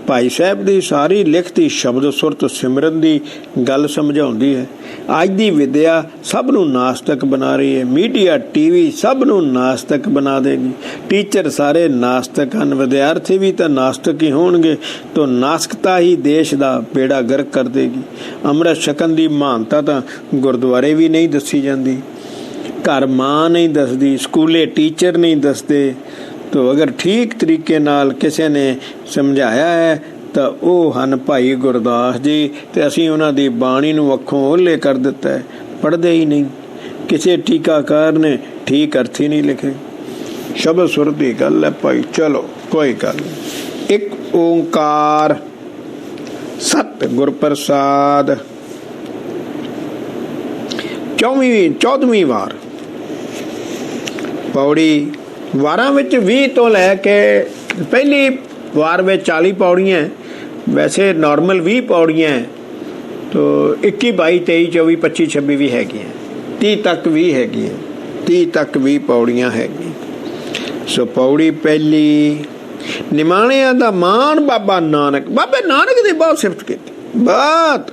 ਭਾਈ ਸਾਹਿਬ ਦੀ ਸਾਰੀ ਲਿਖਤੀ ਸ਼ਬਦ ਸੁਰਤ ਸਿਮਰਨ ਦੀ ਗੱਲ ਸਮਝਾਉਂਦੀ ਹੈ। ਅੱਜ ਦੀ ਵਿਦਿਆ ਸਭ ਨੂੰ ਨਾਸਤਕ ਬਣਾ ਰਹੀ ਹੈ। ਮੀਡੀਆ, ਟੀਵੀ ਸਭ ਨੂੰ ਨਾਸਤਕ ਬਣਾ ਦੇਗੀ। ਟੀਚਰ ਸਾਰੇ ਨਾਸਤਕ ਹਨ, ਵਿਦਿਆਰਥੀ ਵੀ ਤਾਂ ਨਾਸਤਕ ਹੀ ਹੋਣਗੇ। ਤਾਂ ਨਾਸਕਤਾ ਹੀ ਦੇਸ਼ ਦਾ ਬੇੜਾ ਗਰਕ ਕਰ ਦੇਗੀ। ਅੰਮ੍ਰਿਤ ਛਕਣ ਦੀ ਮਹਾਨਤਾ ਤਾਂ ਗੁਰਦੁਆਰੇ ਵੀ ਨਹੀਂ ਦੱਸੀ ਜਾਂਦੀ, ਘਰ ਮਾਂ ਨਹੀਂ ਦੱਸਦੀ, ਸਕੂਲੇ ਟੀਚਰ ਨਹੀਂ ਦੱਸਦੇ। ਤੋ ਅਗਰ ਠੀਕ ਤਰੀਕੇ ਨਾਲ ਕਿਸੇ ਨੇ ਸਮਝਾਇਆ ਹੈ ਤਾਂ ਉਹ ਹਨ ਭਾਈ ਗੁਰਦਾਸ ਜੀ। ਤੇ ਅਸੀਂ ਉਹਨਾਂ ਦੀ ਬਾਣੀ ਨੂੰ ਅੱਖੋਂ ਓਹਲੇ ਕਰ ਦਿੱਤਾ ਹੈ, ਪੜ੍ਹਦੇ ਹੀ ਨਹੀਂ। ਕਿਸੇ ਟੀਕਾਕਾਰ ਨੇ ਠੀਕ ਅਰਥ ਹੀ ਨਹੀਂ ਲਿਖੇ। ਸ਼ਬਦ ਸੁਰ ਦੀ ਗੱਲ ਹੈ ਭਾਈ। ਚਲੋ ਕੋਈ ਗੱਲ ਨਹੀਂ। ਇੱਕ ਓਂਕਾਰ ਸਤ ਗੁਰ ਪ੍ਰਸਾਦ। 14ਵੀਂ ਵਾਰ ਪੌੜੀ। ਵਾਰਾਂ ਵਿੱਚ 20 ਤੋਂ ਲੈ ਕੇ ਪਹਿਲੀ ਵਾਰ ਵਿੱਚ 40 ਪੌੜੀਆਂ, ਵੈਸੇ ਨਾਰਮਲ 20 ਪੌੜੀਆਂ। ਤੋ 21, 22, 23, 24, 25, 26 ਵੀ ਹੈਗੀਆਂ। 30 ਤੱਕ ਵੀ ਹੈਗੀਆਂ। 30 ਤੱਕ ਵੀ ਪੌੜੀਆਂ ਹੈਗੀਆਂ। ਸੋ ਪੌੜੀ ਪਹਿਲੀ। ਨਿਮਾਣਿਆਂ ਦਾ ਮਾਣ ਬਾਬਾ ਨਾਨਕ। ਬਾਬੇ ਨਾਨਕ ਦੀ ਬਹੁਤ ਸਿਫਤ ਕੀਤੀ, ਬਹੁਤ।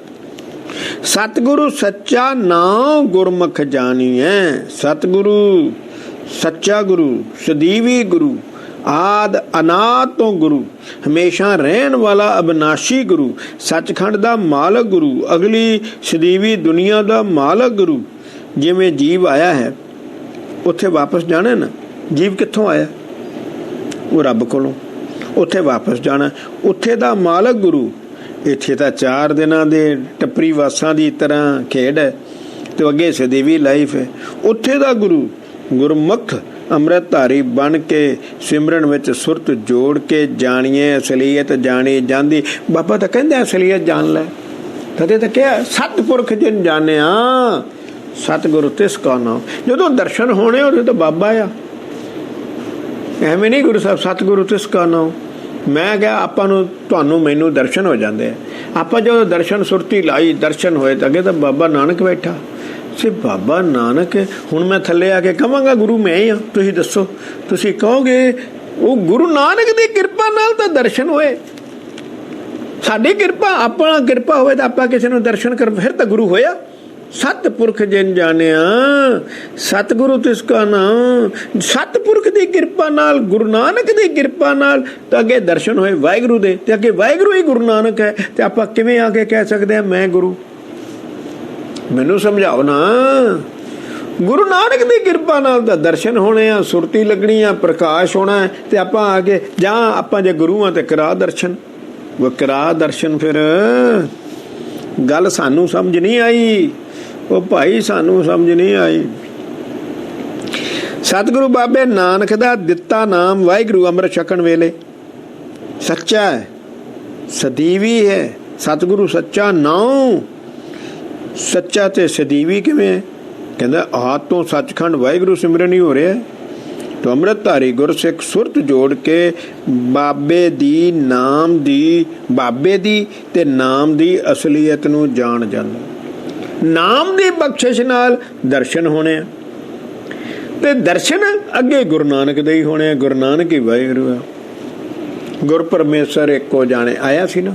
ਸਤਿਗੁਰੂ ਸੱਚਾ ਨਾਮ ਗੁਰਮੁਖ ਜਾਣੀਐ। ਸਤਿਗੁਰੂ ਸੱਚਾ ਗੁਰੂ, ਸਦੀਵੀ ਗੁਰੂ, ਆਦ ਅਨਾਦ ਤੋਂ ਗੁਰੂ, ਹਮੇਸ਼ਾ ਰਹਿਣ ਵਾਲਾ ਅਬਨਾਸ਼ੀ ਗੁਰੂ, ਸੱਚਖੰਡ ਦਾ ਮਾਲਕ ਗੁਰੂ, ਅਗਲੀ ਸਦੀਵੀ ਦੁਨੀਆ ਦਾ ਮਾਲਕ ਗੁਰੂ। ਜਿਵੇਂ ਜੀਵ ਆਇਆ ਹੈ ਉੱਥੇ ਵਾਪਸ ਜਾਣਾ ਨਾ। ਜੀਵ ਕਿੱਥੋਂ ਆਇਆ? ਉਹ ਰੱਬ ਕੋਲੋਂ। ਉੱਥੇ ਵਾਪਸ ਜਾਣਾ। ਉੱਥੇ ਦਾ ਮਾਲਕ ਗੁਰੂ। ਇੱਥੇ ਤਾਂ 4 ਦਿਨਾਂ ਦੇ ਟੱਪਰੀ ਵਾਸਾਂ ਦੀ ਤਰ੍ਹਾਂ ਖੇਡ ਹੈ ਤੇ ਅੱਗੇ ਸਦੀਵੀ ਲਾਈਫ ਹੈ। ਉੱਥੇ ਦਾ ਗੁਰੂ ਗੁਰਮੁਖ ਅੰਮ੍ਰਿਤਧਾਰੀ ਬਣ ਕੇ ਸਿਮਰਨ ਵਿੱਚ ਸੁਰਤ ਜੋੜ ਕੇ ਜਾਣੀਏ। ਅਸਲੀਅਤ ਜਾਣੀ ਜਾਂਦੀ। ਬਾਬਾ ਤਾਂ ਕਹਿੰਦਾ ਅਸਲੀਅਤ ਜਾਣ ਲੈ। ਕਦੇ ਤਾਂ ਕਿਹਾ ਸਤਿਪੁਰਖ ਜਿਨ ਜਾਣਿਆ ਸਤਿਗੁਰੂ ਤਿਸ ਕਾ ਨਾਮ। ਜਦੋਂ ਦਰਸ਼ਨ ਹੋਣੇ ਉਦੋਂ ਤਾਂ ਬਾਬਾ ਆ। ਐਵੇਂ ਨਹੀਂ ਗੁਰੂ ਸਾਹਿਬ ਸਤਿਗੁਰੂ ਤਿਸ ਕਾ ਨਾਮ। ਮੈਂ ਕਿਹਾ ਆਪਾਂ ਨੂੰ ਤੁਹਾਨੂੰ ਮੈਨੂੰ ਦਰਸ਼ਨ ਹੋ ਜਾਂਦੇ ਆ। ਆਪਾਂ ਜਦੋਂ ਦਰਸ਼ਨ ਸੁਰਤੀ ਲਾਈ ਦਰਸ਼ਨ ਹੋਏ ਤਾਂ ਅੱਗੇ ਤਾਂ ਬਾਬਾ ਨਾਨਕ ਬੈਠਾ ਸੀ। ਬਾਬਾ ਨਾਨਕ ਹੁਣ ਮੈਂ ਥੱਲੇ ਆ ਕੇ ਕਹਾਂਗਾ ਗੁਰੂ ਮੈਂ ਹੀ ਹਾਂ, ਤੁਸੀਂ ਦੱਸੋ। ਤੁਸੀਂ ਕਹੋਗੇ ਉਹ ਗੁਰੂ ਨਾਨਕ ਦੀ ਕਿਰਪਾ ਨਾਲ ਤਾਂ ਦਰਸ਼ਨ ਹੋਏ। ਸਾਡੀ ਕਿਰਪਾ, ਆਪਣਾ ਕਿਰਪਾ ਹੋਵੇ ਤਾਂ ਆਪਾਂ ਕਿਸੇ ਨੂੰ ਦਰਸ਼ਨ ਕਰ, ਫਿਰ ਤਾਂ ਗੁਰੂ ਹੋਇਆ। ਸਤਿਪੁਰਖ ਜਿਨ ਜਾਣਿਆ ਸਤਿਗੁਰੂ ਤਿਸ ਕਾ ਨਾਮ। ਸਤਿਪੁਰਖ ਦੀ ਕਿਰਪਾ ਨਾਲ, ਗੁਰੂ ਨਾਨਕ ਦੀ ਕਿਰਪਾ ਨਾਲ ਤਾਂ ਅੱਗੇ ਦਰਸ਼ਨ ਹੋਏ ਵਾਹਿਗੁਰੂ ਦੇ। ਤੇ ਅੱਗੇ ਵਾਹਿਗੁਰੂ ਹੀ ਗੁਰੂ ਨਾਨਕ ਹੈ ਤੇ ਆਪਾਂ ਕਿਵੇਂ ਆ ਕੇ ਕਹਿ ਸਕਦੇ ਹਾਂ ਮੈਂ ਗੁਰੂ? ਮੈਨੂੰ ਸਮਝਾਓ ਨਾ। ਗੁਰੂ ਨਾਨਕ ਦੀ ਕਿਰਪਾ ਨਾਲ ਤਾਂ ਦਰਸ਼ਨ ਹੋਣੇ ਆ, ਸੁਰਤੀ ਲੱਗਣੀ ਆ, ਪ੍ਰਕਾਸ਼ ਹੋਣਾ ਤੇ ਆਪਾਂ ਆ ਕੇ ਜਾਂ ਆਪਾਂ ਜੇ ਗੁਰੂ ਆ ਤੇ ਕਰਾ ਦਰਸ਼ਨ। ਉਹ ਕਰਾ ਦਰਸ਼ਨ। ਫਿਰ ਗੱਲ ਸਾਨੂੰ ਸਮਝ ਨਹੀਂ ਆਈ। ਉਹ ਭਾਈ ਸਾਨੂੰ ਸਮਝ ਨਹੀਂ ਆਈ। ਸਤਿਗੁਰੂ ਬਾਬੇ ਨਾਨਕ ਦਾ ਦਿੱਤਾ ਨਾਮ ਵਾਹਿਗੁਰੂ ਅੰਮ੍ਰਿਤ ਛਕਣ ਵੇਲੇ ਸੱਚਾ ਹੈ, ਸਦੀਵੀ ਹੈ। ਸਤਿਗੁਰੂ ਸੱਚਾ ਨਾਮ। ਸੱਚਾ ਤੇ ਸਦੀਵੀ ਕਿਵੇਂ ਹੈ? ਕਹਿੰਦਾ ਆਦ ਤੋਂ ਸੱਚਖੰਡ ਵਾਹਿਗੁਰੂ ਸਿਮਰਨ ਹੀ ਹੋ ਰਿਹਾ। ਤਾਂ ਅੰਮ੍ਰਿਤਧਾਰੀ ਗੁਰਸਿੱਖ ਸੁਰਤ ਜੋੜ ਕੇ ਬਾਬੇ ਦੀ ਨਾਮ ਦੀ, ਬਾਬੇ ਦੀ ਤੇ ਨਾਮ ਦੀ ਅਸਲੀਅਤ ਨੂੰ ਜਾਣ ਜਾਂਦਾ। ਨਾਮ ਦੀ ਬਖਸ਼ਿਸ਼ ਨਾਲ ਦਰਸ਼ਨ ਹੋਣੇ ਆ। ਤੇ ਦਰਸ਼ਨ ਅੱਗੇ ਗੁਰੂ ਨਾਨਕ ਦੇ ਹੀ ਹੋਣੇ। ਗੁਰੂ ਨਾਨਕ ਹੀ ਵਾਹਿਗੁਰੂ ਆ। ਗੁਰ ਪਰਮੇਸ਼ਰ ਇੱਕੋ ਜਾਣੇ। ਆਇਆ ਸੀ ਨਾ,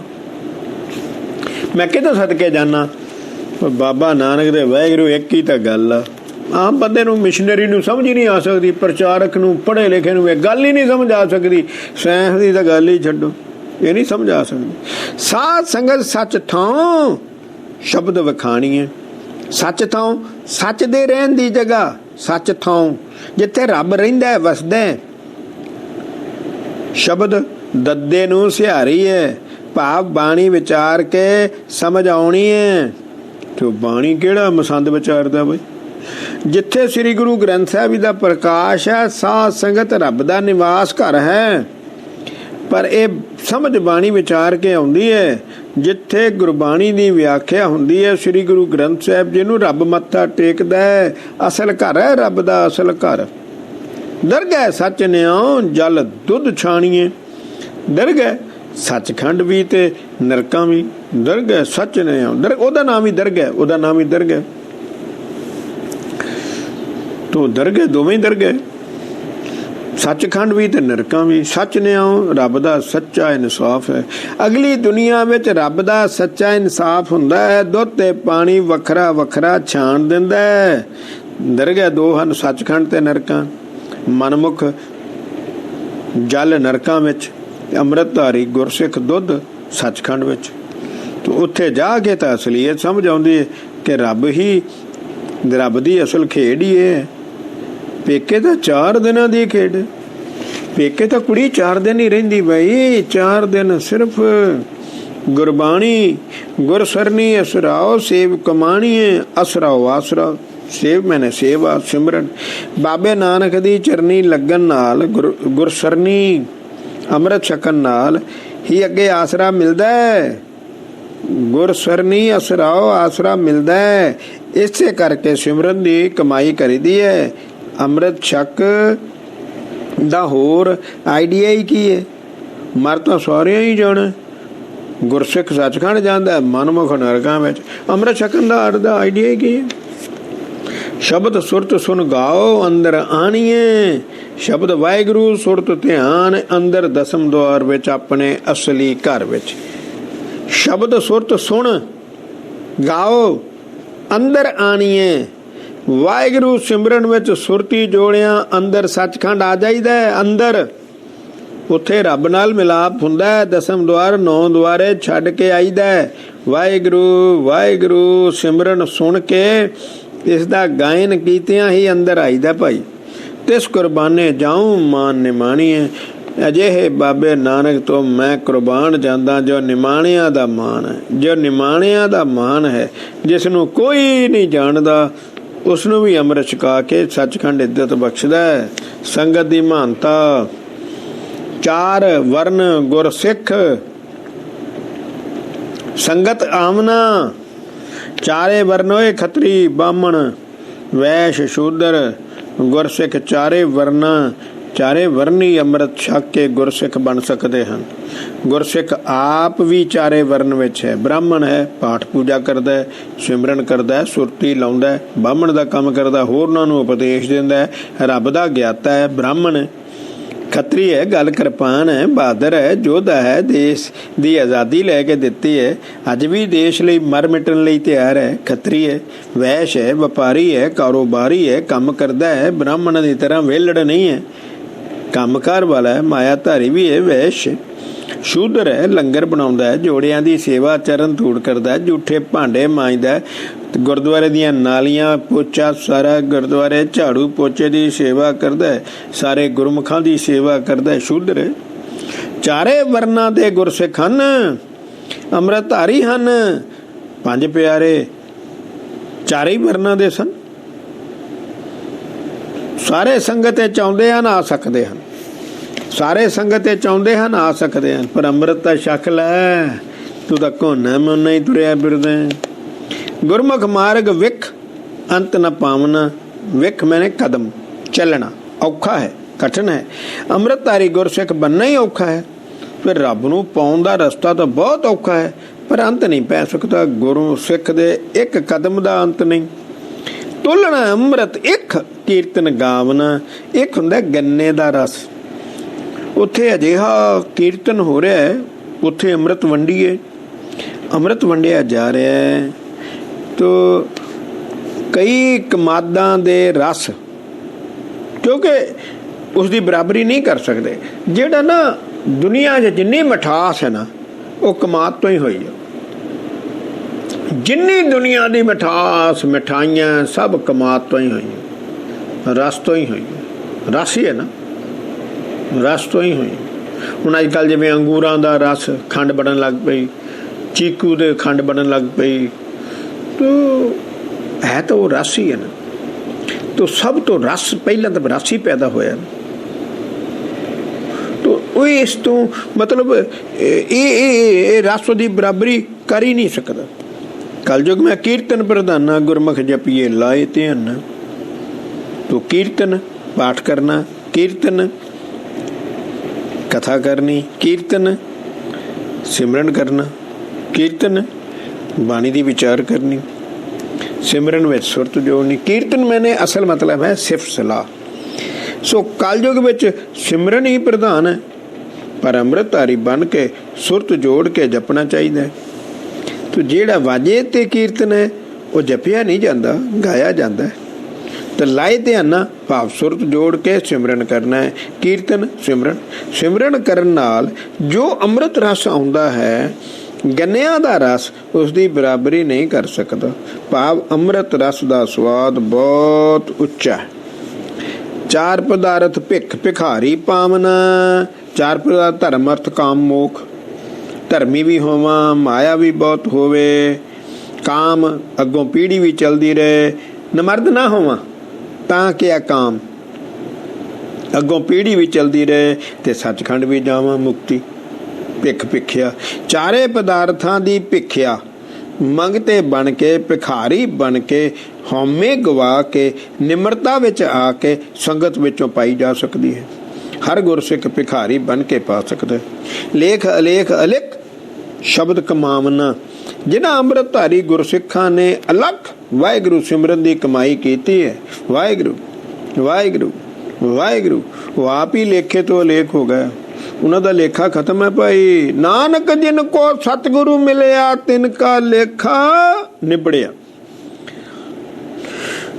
ਮੈਂ ਕਿਹਦਾ ਸਦਕੇ ਜਾਣਾ, ਬਾਬਾ ਨਾਨਕ ਦੇ ਵਾਹਿਗੁਰੂ ਇੱਕ ਹੀ ਤਾਂ ਗੱਲ ਆ। ਆਮ ਬੰਦੇ ਨੂੰ, ਮਿਸ਼ਨਰੀ ਨੂੰ ਸਮਝ ਹੀ ਨਹੀਂ ਆ ਸਕਦੀ, ਪ੍ਰਚਾਰਕ ਨੂੰ, ਪੜ੍ਹੇ ਲਿਖੇ ਨੂੰ ਇਹ ਗੱਲ ਹੀ ਨਹੀਂ ਸਮਝ ਆ ਸਕਦੀ। ਸਾਇੰਸ ਦੀ ਤਾਂ ਗੱਲ ਹੀ ਛੱਡੋ, ਇਹ ਨਹੀਂ ਸਮਝ ਆ ਸਕਦੀ। ਸਾਧ ਸੰਗਤ ਸੱਚ ਥਾਂ ਸ਼ਬਦ ਵਿਖਾਣੀਏ। ਸੱਚ ਥਾਂ, ਸੱਚ ਦੇ ਰਹਿਣ ਦੀ ਜਗ੍ਹਾ, ਸੱਚ ਥਾਂ ਜਿੱਥੇ ਰੱਬ ਰਹਿੰਦਾ ਵਸਦਾ। ਸ਼ਬਦ ਦੱਦੇ ਨੂੰ ਸਿਹਾਰੀ ਹੈ, ਭਾਵ ਬਾਣੀ ਵਿਚਾਰ ਕੇ ਸਮਝ ਆਉਣੀ ਹੈ। ਤੇ ਬਾਣੀ ਕਿਹੜਾ ਮਸੰਦ ਵਿਚਾਰਦਾ ਬਈ? ਜਿੱਥੇ ਸ੍ਰੀ ਗੁਰੂ ਗ੍ਰੰਥ ਸਾਹਿਬ ਜੀ ਦਾ ਪ੍ਰਕਾਸ਼ ਹੈ, ਸਾਧ ਸੰਗਤ ਰੱਬ ਦਾ ਨਿਵਾਸ ਘਰ ਹੈ। ਪਰ ਇਹ ਸਮਝ ਬਾਣੀ ਵਿਚਾਰ ਕੇ ਆਉਂਦੀ ਹੈ। ਜਿੱਥੇ ਗੁਰਬਾਣੀ ਦੀ ਵਿਆਖਿਆ ਹੁੰਦੀ ਹੈ, ਸ੍ਰੀ ਗੁਰੂ ਗ੍ਰੰਥ ਸਾਹਿਬ ਜੀ ਨੂੰ ਰੱਬ ਮੱਥਾ ਟੇਕਦਾ ਹੈ। ਅਸਲ ਘਰ ਹੈ ਰੱਬ ਦਾ, ਅਸਲ ਘਰ। ਦਰਗਹਿ ਸੱਚ ਨਿਆਉ ਜਲ ਦੁੱਧ ਛਾਣੀਏ। ਦਰਗਹਿ ਸੱਚਖੰਡ ਵੀ ਤੇ ਨਰਕਾਂ ਵੀ। ਦਰਗਹਿ ਸੱਚ ਨਿਆਉ, ਉਹਦਾ ਨਾਮ ਹੀ ਦਰਗਹਿ, ਉਹਦਾ ਨਾਮ ਹੀ ਦਰਗਹਿ। ਤੋ ਦਰਗਹਿ ਦੋਵੇਂ ਦਰਗਹਿ, ਸੱਚਖੰਡ ਵੀ ਤੇ ਨਰਕਾਂ ਵੀ। ਸੱਚ ਨਿਆਉ ਰੱਬ ਦਾ ਸੱਚਾ ਇਨਸਾਫ ਹੈ। ਅਗਲੀ ਦੁਨੀਆ ਵਿੱਚ ਰੱਬ ਦਾ ਸੱਚਾ ਇਨਸਾਫ ਹੁੰਦਾ ਹੈ। ਦੁੱਧ ਤੇ ਪਾਣੀ ਵੱਖਰਾ ਵੱਖਰਾ ਛਾਣ ਦਿੰਦਾ ਹੈ। ਦਰਗਹਿ ਦੋ ਹਨ, ਸੱਚਖੰਡ ਤੇ ਨਰਕਾਂ। ਮਨਮੁਖ ਜਲ ਨਰਕਾਂ ਵਿੱਚ, ਅੰਮ੍ਰਿਤਧਾਰੀ ਗੁਰਸਿੱਖ ਦੁੱਧ ਸੱਚਖੰਡ ਵਿੱਚ। ਤੇ ਉੱਥੇ ਜਾ ਕੇ ਤਾਂ ਅਸਲੀਅਤ ਸਮਝ ਆਉਂਦੀ ਹੈ ਕਿ ਰੱਬ ਦੀ ਅਸਲ ਖੇਡ ਹੀ ਹੈ। ਪੇਕੇ ਤਾਂ 4 ਦਿਨਾਂ ਦੀ ਖੇਡ। ਪੇਕੇ ਤਾਂ ਕੁੜੀ 4 ਦਿਨ ਹੀ ਰਹਿੰਦੀ ਬਈ, 4 ਦਿਨ ਸਿਰਫ ਗੁਰਬਾਣੀ ਗੁਰਸਰਨੀ ਅਸਰਾਓ ਸੇਵ ਕਮਾਣੀਏ। ਅਸਰਾਓ ਆਸਰਾ, ਸੇਵ ਮੈਨੇ ਸੇਵਾ ਸਿਮਰਨ। ਬਾਬੇ ਨਾਨਕ ਦੀ ਚਰਨੀ ਲੱਗਣ ਨਾਲ, ਗੁਰਸਰਨੀ ਅੰਮ੍ਰਿਤ ਛਕਣ ਨਾਲ ਹੀ ਅੱਗੇ ਆਸਰਾ ਮਿਲਦਾ ਹੈ। ਗੁਰਸਰਨੀ ਅਸਰਾਓ ਆਸਰਾ ਮਿਲਦਾ ਹੈ। ਇਸੇ ਕਰਕੇ ਸਿਮਰਨ ਦੀ ਕਮਾਈ ਕਰੀਦੀ ਹੈ। ਅੰਮ੍ਰਿਤ ਛਕ ਦਾ ਹੋਰ ਆਈਡੀਆ ਹੀ ਕੀ ਹੈ? ਮਰ ਤਾਂ ਸਾਰਿਆਂ ਹੀ ਜਾਣਾ। ਗੁਰਸਿੱਖ ਸੱਚਖੰਡ ਜਾਂਦਾ, ਮਨਮੁਖ ਨਰਕਾਂ ਵਿੱਚ। ਅੰਮ੍ਰਿਤ ਛਕਣ ਦਾ ਆਈਡੀਆ ਹੀ ਕੀ ਹੈ? ਸ਼ਬਦ ਸੁਰਤ ਸੁਣ ਗਾਓ ਅੰਦਰ ਆਣੀਏ। ਸ਼ਬਦ ਵਾਹਿਗੁਰੂ ਸੁਰਤ ਧਿਆਨ ਅੰਦਰ ਦਸਮ ਦੁਆਰ ਵਿੱਚ, ਆਪਣੇ ਅਸਲੀ ਘਰ ਵਿੱਚ। ਸ਼ਬਦ ਸੁਰਤ ਸੁਣ ਗਾਓ ਅੰਦਰ ਆਣੀਏ। ਵਾਹਿਗੁਰੂ ਸਿਮਰਨ ਵਿੱਚ ਸੁਰਤੀ ਜੋੜਿਆਂ ਅੰਦਰ ਸੱਚਖੰਡ ਆ ਜਾਈਦਾ। ਅੰਦਰ ਉੱਥੇ ਰੱਬ ਨਾਲ ਮਿਲਾਪ ਹੁੰਦਾ। ਦਸਮ ਦੁਆਰ 9 ਦੁਆਰੇ ਛੱਡ ਕੇ ਆਈਦਾ। ਵਾਹਿਗੁਰੂ ਵਾਹਿਗੁਰੂ ਸਿਮਰਨ ਸੁਣ ਕੇ ਇਸ ਦਾ ਗਾਇਨ ਕੀਤਿਆਂ ਹੀ ਅੰਦਰ ਆਈਦਾ। ਭਾਈ ਤਿਸ ਕੁਰਬਾਨੇ ਜਾਉ ਮਾਨ ਨਿਮਾਣੀਏ। ਅਜਿਹੇ ਬਾਬੇ ਨਾਨਕ ਤੋਂ ਮੈਂ ਕੁਰਬਾਨ ਜਾਂਦਾ ਜੋ ਨਿਮਾਣਿਆਂ ਦਾ ਮਾਨ ਹੈ। ਜੋ ਨਿਮਾਣਿਆਂ ਦਾ ਮਾਨ ਹੈ, ਜਿਸ ਨੂੰ ਕੋਈ ਨਹੀਂ ਜਾਣਦਾ, ਉਸ ਨੂੰ ਵੀ ਅੰਮ੍ਰਿਤ ਛਕਾ ਕੇ ਸੱਚਖੰਡ ਇੱਜ਼ਤ ਬਖਸ਼ਦਾ ਹੈ। ਸੰਗਤ ਦੀ ਮਹਾਨਤਾ। 4 ਵਰਨ ਗੁਰਸਿੱਖ ਸੰਗਤ ਆਮਨਾ। 4 ਵਰਨ ਹੋਏ, ਖੱਤਰੀ ਬਾਹਮਣ ਵੈਸ਼ ਸ਼ੂਦਰ ਗੁਰਸਿੱਖ। 4 ਵਰਨਾ, 4 ਵਰਨੀ ਅੰਮ੍ਰਿਤ ਛਕ ਕੇ ਗੁਰਸਿੱਖ ਬਣ ਸਕਦੇ ਹਨ। ਗੁਰਸਿੱਖ ਆਪ ਵੀ 4 ਵਰਨ ਵਿੱਚ ਹੈ। ਬ੍ਰਾਹਮਣ ਹੈ, ਪਾਠ ਪੂਜਾ ਕਰਦਾ, ਸਿਮਰਨ ਕਰਦਾ, ਸੁਰਤੀ ਲਾਉਂਦਾ, ਬਾਹਮਣ ਦਾ ਕੰਮ ਕਰਦਾ, ਹੋਰਨਾਂ ਨੂੰ ਉਪਦੇਸ਼ ਦਿੰਦਾ, ਰੱਬ ਦਾ ਗਿਆਤਾ ਹੈ। ਬ੍ਰਾਹਮਣ ਖੱਤਰੀ ਹੈ, ਗੱਲ ਕਿਰਪਾਨ ਹੈ, ਬਹਾਦਰ ਹੈ, ਯੋਧਾ ਹੈ, ਦੇਸ਼ ਦੀ ਆਜ਼ਾਦੀ ਲੈ ਕੇ ਦਿੱਤੀ ਹੈ, ਅੱਜ ਵੀ ਦੇਸ਼ ਲਈ ਮਰ ਮਿਟਣ ਲਈ ਤਿਆਰ ਹੈ। ਖੱਤਰੀ ਹੈ, ਵੈਸ਼ ਹੈ, ਵਪਾਰੀ ਹੈ, ਕਾਰੋਬਾਰੀ ਹੈ, ਕੰਮ ਕਰਦਾ ਹੈ। ਬ੍ਰਾਹਮਣ ਦੀ ਤਰ੍ਹਾਂ ਵਿਹਲੜ ਨਹੀਂ ਹੈ, ਕੰਮਕਾਰ ਵਾਲਾ ਹੈ, ਮਾਇਆਧਾਰੀ ਵੀ ਹੈ। ਵੈਸ਼ ਸ਼ੂਦਰ ਹੈ, ਲੰਗਰ ਬਣਾਉਂਦਾ ਹੈ, ਜੋੜਿਆਂ ਦੀ ਸੇਵਾ, ਚਰਨ ਧੂੜ ਕਰਦਾ, ਝੂਠੇ ਭਾਂਡੇ ਮਾਂਜਦਾ, ਗੁਰਦੁਆਰੇ ਦੀਆਂ ਨਾਲੀਆਂ ਪੋਚਾ, ਸਾਰਾ ਗੁਰਦੁਆਰੇ ਝਾੜੂ ਪੋਚੇ ਦੀ ਸੇਵਾ ਕਰਦਾ ਹੈ, ਸਾਰੇ ਗੁਰਮੁਖਾਂ ਦੀ ਸੇਵਾ ਕਰਦਾ। ਸ਼ੂਦਰ 4 ਵਰਨਾਂ ਦੇ ਗੁਰਸਿੱਖ ਹਨ, ਅੰਮ੍ਰਿਤਧਾਰੀ ਹਨ। 5 ਪਿਆਰੇ 4 ਹੀ ਵਰਨਾਂ ਦੇ ਸਨ। ਸਾਰੇ ਸੰਗਤ ਤੇ ਚਾਹੁੰਦੇ ਹਨ, ਆ ਸਕਦੇ ਹਨ। ਸਾਰੇ ਸੰਗਤ ਤੇ ਚਾਹੁੰਦੇ ਹਨ, ਆ ਸਕਦੇ ਹਨ। ਪਰ ਅੰਮ੍ਰਿਤ ਤਾਂ ਛਕ ਲੈ, ਤੂੰ ਤਾਂ ਕੋਨਾ ਮੋਨਾ ਹੀ ਤੁਰਿਆ ਫਿਰਦਾ। ਗੁਰਮੁਖ ਮਾਰਗ ਵਿਖ ਅੰਤ ਨ ਪਾਵਨਾ। ਵਿਖ ਮੈਨੇ ਕਦਮ ਚੱਲਣਾ ਔਖਾ ਹੈ, ਕਠਿਨ ਹੈ। ਅੰਮ੍ਰਿਤਧਾਰੀ ਗੁਰਸਿੱਖ ਬਣਨਾ ਹੀ ਔਖਾ ਹੈ। ਫਿਰ ਰੱਬ ਨੂੰ ਪਾਉਣ ਦਾ ਰਸਤਾ ਤਾਂ ਬਹੁਤ ਔਖਾ ਹੈ, ਪਰ ਅੰਤ ਨਹੀਂ ਪੈ ਸਕਦਾ। ਗੁਰੂ ਸਿੱਖ ਦੇ ਇੱਕ ਕਦਮ ਦਾ ਅੰਤ ਨਹੀਂ। ਤੋਲਣਾ ਅੰਮ੍ਰਿਤ ਇੱਕ ਕੀਰਤਨ ਗਾਵਨਾ। ਇੱਕ ਹੁੰਦਾ ਗੰਨੇ ਦਾ ਰਸ। ਉੱਥੇ ਅਜਿਹਾ ਕੀਰਤਨ ਹੋ ਰਿਹਾ ਹੈ, ਉੱਥੇ ਅੰਮ੍ਰਿਤ ਵੰਡੀਏ, ਅੰਮ੍ਰਿਤ ਵੰਡਿਆ ਜਾ ਰਿਹਾ ਹੈ। ਤੋ ਕਈ ਕਮਾਦਾਂ ਦੇ ਰਸ, ਕਿਉਂਕਿ ਉਸ ਦੀ ਬਰਾਬਰੀ ਨਹੀਂ ਕਰ ਸਕਦੇ। ਜਿਹੜਾ ਨਾ ਦੁਨੀਆ 'ਚ ਜਿੰਨੀ ਮਿਠਾਸ ਹੈ ਨਾ, ਉਹ ਕਮਾਦ ਤੋਂ ਹੀ ਹੋਈ ਹੈ। ਜਿੰਨੀ ਦੁਨੀਆ ਦੀ ਮਿਠਾਸ, ਮਿਠਾਈਆਂ ਸਭ ਕਮਾਦ ਤੋਂ ਹੀ ਹੋਈ, ਰਸ ਤੋਂ ਹੀ ਹੋਈ। ਰਸ ਹੀ ਹੈ ਨਾ, ਰਸ ਤੋਂ ਹੀ ਹੋਈ। ਹੁਣ ਅੱਜ ਕੱਲ੍ਹ ਜਿਵੇਂ ਅੰਗੂਰਾਂ ਦਾ ਰਸ ਖੰਡ ਬਣਨ ਲੱਗ ਪਈ, ਚੀਕੂ ਦੇ ਖੰਡ ਬਣਨ ਲੱਗ ਪਈ, ਤੋ ਹੈ ਤਾਂ ਉਹ ਰਸ ਹੀ ਹੈ ਨਾ। ਤੋ ਸਭ ਤੋਂ ਰਸ, ਪਹਿਲਾਂ ਤਾਂ ਰਸ ਹੀ ਪੈਦਾ ਹੋਇਆ। ਤੋ ਉਹ ਇਸ ਤੋਂ ਮਤਲਬ ਇਹ ਰਸ ਦੀ ਬਰਾਬਰੀ ਕਰ ਹੀ ਨਹੀਂ ਸਕਦਾ। ਕਲਯੁਗ ਮੈਂ ਕੀਰਤਨ ਪ੍ਰਧਾਨਾ, ਗੁਰਮੁਖ ਜਪੀਏ ਲਾਏ ਧਿਆਨ। ਤੋ ਕੀਰਤਨ ਪਾਠ ਕਰਨਾ, ਕੀਰਤਨ ਕਥਾ ਕਰਨੀ, ਕੀਰਤਨ ਸਿਮਰਨ ਕਰਨਾ, ਕੀਰਤਨ ਬਾਣੀ ਦੀ ਵਿਚਾਰ ਕਰਨੀ, ਸਿਮਰਨ ਵਿੱਚ ਸੁਰਤ ਜੋੜਨੀ। ਕੀਰਤਨ ਮੈਨੇ ਅਸਲ ਮਤਲਬ ਹੈ ਸਿਫਤ ਸਲਾਹ। ਸੋ ਕਲਯੁਗ ਵਿੱਚ ਸਿਮਰਨ ਹੀ ਪ੍ਰਧਾਨ ਹੈ, ਪਰ ਅੰਮ੍ਰਿਤਧਾਰੀ ਬਣ ਕੇ ਸੁਰਤ ਜੋੜ ਕੇ ਜਪਣਾ ਚਾਹੀਦਾ ਹੈ। ਤੋ ਜਿਹੜਾ ਵਾਜੇ ਤੇ ਕੀਰਤਨ ਹੈ ਉਹ ਜਪਿਆ ਨਹੀਂ ਜਾਂਦਾ, ਗਾਇਆ ਜਾਂਦਾ ਹੈ। ਤਾਂ ਲਾਏ ਧਿਆਨਾ ਭਾਵ ਸੁਰਤ ਜੋੜ ਕੇ ਸਿਮਰਨ ਕਰਨਾ ਹੈ। ਕੀਰਤਨ ਸਿਮਰਨ, ਸਿਮਰਨ ਕਰਨ ਨਾਲ ਜੋ ਅੰਮ੍ਰਿਤ ਰਸ ਆਉਂਦਾ ਹੈ, ਗੰਨਿਆਂ ਦਾ ਰਸ ਉਸ ਦੀ ਬਰਾਬਰੀ ਨਹੀਂ ਕਰ ਸਕਦਾ। ਭਾਵ ਅੰਮ੍ਰਿਤ ਰਸ ਦਾ ਸਵਾਦ ਬਹੁਤ ਉੱਚਾ ਹੈ। ਚਾਰ ਪਦਾਰਥ ਭਿੱਖ ਭਿਖਾਰੀ ਪਾਵਨ। ਚਾਰ ਪਦਾਰਥ ਧਰਮ ਅਰਥ ਕਾਮ ਮੋਖ। ਧਰਮੀ ਵੀ ਹੋਵਾਂ, ਮਾਇਆ ਵੀ ਬਹੁਤ ਹੋਵੇ, ਕਾਮ ਅੱਗੋਂ ਪੀੜ੍ਹੀ ਵੀ ਚਲਦੀ ਰਹੇ, ਨਮਰਦ ਨਾ ਹੋਵਾਂ ਤਾਂ ਕਿਆ ਕਾਮ, ਅੱਗੋਂ ਪੀੜ੍ਹੀ ਵੀ ਚਲਦੀ ਰਹੇ, ਤੇ ਸੱਚਖੰਡ ਵੀ ਜਾਵਾਂ ਮੁਕਤੀ। ਭਿੱਖ ਭਿੱਖਿਆ, ਚਾਰੇ ਪਦਾਰਥਾਂ ਦੀ ਭਿੱਖਿਆ ਮੰਗਤੇ ਬਣ ਕੇ, ਭਿਖਾਰੀ ਬਣ ਕੇ, ਹਉਮੈ ਗਵਾ ਕੇ, ਨਿਮਰਤਾ ਵਿੱਚ ਆ ਕੇ ਸੰਗਤ ਵਿੱਚੋਂ ਪਾਈ ਜਾ ਸਕਦੀ ਹੈ। ਹਰ ਗੁਰਸਿੱਖ ਭਿਖਾਰੀ ਬਣ ਕੇ ਪਾ ਸਕਦਾ। ਲੇਖ ਅਲੇਖ ਅਲਿਖ ਸ਼ਬਦ ਕਮਾਵਨਾ। ਜਿਨ੍ਹਾਂ ਅੰਮ੍ਰਿਤਧਾਰੀ ਗੁਰਸਿੱਖਾਂ ਨੇ ਅਲੱਖ ਵਾਹਿਗੁਰੂ ਸਿਮਰਨ ਦੀ ਕਮਾਈ ਕੀਤੀ ਹੈ, ਵਾਹਿਗੁਰੂ ਵਾਹਿਗੁਰੂ ਵਾਹਿਗੁਰੂ, ਉਹ ਆਪ ਹੀ ਲੇਖੇ ਤੋਂ ਅਲੇਖ ਹੋ ਗਿਆ। ਉਹਨਾਂ ਦਾ ਲੇਖਾ ਖਤਮ ਹੈ ਭਾਈ। ਨਾਨਕ ਜਿਨ ਕੋ ਸਤਿਗੁਰੂ ਮਿਲਿਆ, ਤਿਨ ਕਾ ਲੇਖਾ ਨਿਬੜਿਆ।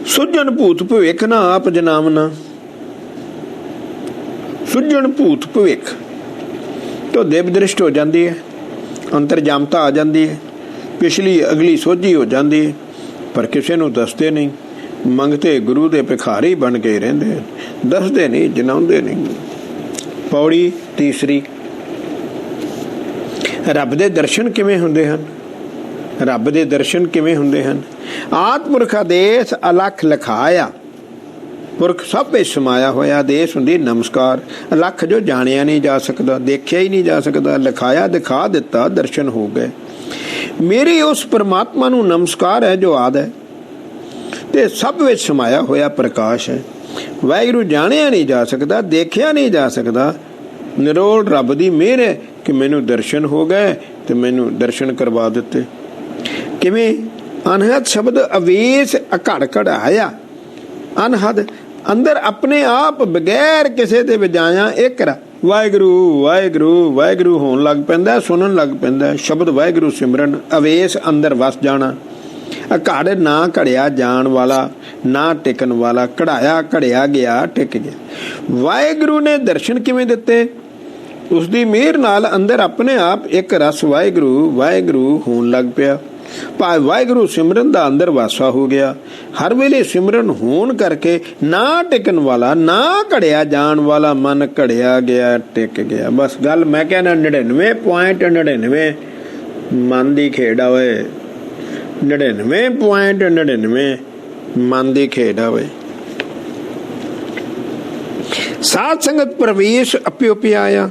ਸੁਝਣ ਭੂਤ ਭਵਿੱਖ ਨਾ ਆਪ ਜਨਾਵਨਾ। ਸੁਝਣ ਭੂਤ ਭਵਿੱਖ ਤੋਂ ਦੇਵ ਦ੍ਰਿਸ਼ਟ ਹੋ ਜਾਂਦੀ ਹੈ, ਅੰਤਰਜਾਮਤਾ ਆ ਜਾਂਦੀ ਹੈ, ਪਿਛਲੀ ਅਗਲੀ ਸੋਝੀ ਹੋ ਜਾਂਦੀ ਹੈ, ਪਰ ਕਿਸੇ ਨੂੰ ਦੱਸਦੇ ਨਹੀਂ। ਮੰਗਤੇ ਗੁਰੂ ਦੇ ਭਿਖਾਰੀ ਬਣ ਕੇ ਰਹਿੰਦੇ, ਦੱਸਦੇ ਨਹੀਂ, ਜਨਾਉਂਦੇ ਨਹੀਂ। ਪੌੜੀ ਤੀਸਰੀ, ਰੱਬ ਦੇ ਦਰਸ਼ਨ ਕਿਵੇਂ ਹੁੰਦੇ ਹਨ? ਰੱਬ ਦੇ ਦਰਸ਼ਨ ਕਿਵੇਂ ਹੁੰਦੇ ਹਨ? ਆਤਮੁਰਖ ਆਦੇਸ਼ ਅਲਖ ਲਿਖਾਇਆ। ਪੁਰਖ ਸਭ ਵਿੱਚ ਸਮਾਇਆ ਹੋਇਆ। ਆਦੇਸ਼ ਹੁੰਦੀ ਨਮਸਕਾਰ। ਅਲਖ ਜੋ ਜਾਣਿਆ ਨਹੀਂ ਜਾ ਸਕਦਾ, ਦੇਖਿਆ ਹੀ ਨਹੀਂ ਜਾ ਸਕਦਾ, ਲਿਖਾਇਆ ਦਿਖਾ ਦਿੱਤਾ, ਦਰਸ਼ਨ ਹੋ ਗਏ। ਮੇਰੀ ਉਸ ਪਰਮਾਤਮਾ ਨੂੰ ਨਮਸਕਾਰ ਹੈ ਜੋ ਆਦ ਹੈ ਤੇ ਸਭ ਵਿੱਚ ਸਮਾਇਆ ਹੋਇਆ ਪ੍ਰਕਾਸ਼ ਹੈ। ਵਾਹਿਗੁਰੂ ਜਾਣਿਆ ਨਹੀਂ ਜਾ ਸਕਦਾ, ਦੇਖਿਆ ਨਹੀਂ ਜਾ ਸਕਦਾ। ਨਿਰੋਲ ਰੱਬ ਦੀ ਮਿਹਰ ਹੈ ਕਿ ਮੈਨੂੰ ਦਰਸ਼ਨ ਹੋ ਗਏ ਤੇ ਮੈਨੂੰ ਦਰਸ਼ਨ ਕਰਵਾ ਦਿੱਤੇ। ਕਿਵੇਂ? ਅਨਹਦ ਸ਼ਬਦ ਅਵੇਸ਼ ਅਘੜ ਘੜਾਇਆ। ਅਨਹਦ ਅੰਦਰ ਆਪਣੇ ਆਪ ਬਗੈਰ ਕਿਸੇ ਦੇ ਵਜਾਇਆ ਇੱਕ ਵਾਹਿਗੁਰੂ ਵਾਹਿਗੁਰੂ ਵਾਹਿਗੁਰੂ ਹੋਣ ਲੱਗ ਪੈਂਦਾ, ਸੁਣਨ ਲੱਗ ਪੈਂਦਾ ਸ਼ਬਦ ਵਾਹਿਗੁਰੂ ਸਿਮਰਨ। ਅਵੇਸ਼ ਅੰਦਰ ਵਸ ਜਾਣਾ। ਘੜ ਨਾ ਘੜਿਆ ਜਾਣ ਵਾਲਾ, ਨਾ ਟਿਕਣ ਵਾਲਾ, ਕਢਾਇਆ ਘੜਿਆ ਗਿਆ, ਟਿਕ ਗਿਆ। ਵਾਹਿਗੁਰੂ ਨੇ ਦਰਸ਼ਨ ਕਿਵੇਂ ਦਿੱਤੇ? ਉਸ ਦੀ ਮਿਹਰ ਨਾਲ ਅੰਦਰ ਆਪਣੇ ਆਪ ਇੱਕ ਰਸ ਵਾਹਿਗੁਰੂ ਵਾਹਿਗੁਰੂ ਹੋਣ ਲੱਗ ਪਿਆ। ਭਾਵੇਂ ਵਾਹਿਗੁਰੂ ਸਿਮਰਨ ਦਾ ਅੰਦਰ ਵਾਸਾ ਹੋ ਗਿਆ। ਹਰ ਵੇਲੇ ਸਿਮਰਨ ਹੋਣ ਕਰਕੇ ਨਾ ਟਿਕਣ ਵਾਲਾ, ਨਾ ਘੜਿਆ ਜਾਣ ਵਾਲਾ, ਮਨ ਘੜਿਆ ਗਿਆ, ਟਿਕ ਗਿਆ। ਬਸ ਗੱਲ ਮੈਂ ਕਹਿੰਦਾ 99.99 ਮਨ ਦੀ ਖੇਡ ਆ ਓਏ। 99.99 ਮਨ ਦੀ ਖੇਡ ਆ ਓਏ। ਸਾਧ ਸੰਗਤ ਪ੍ਰਵੇਸ਼ ਅਪਿਓ ਪਿਆਇਆ।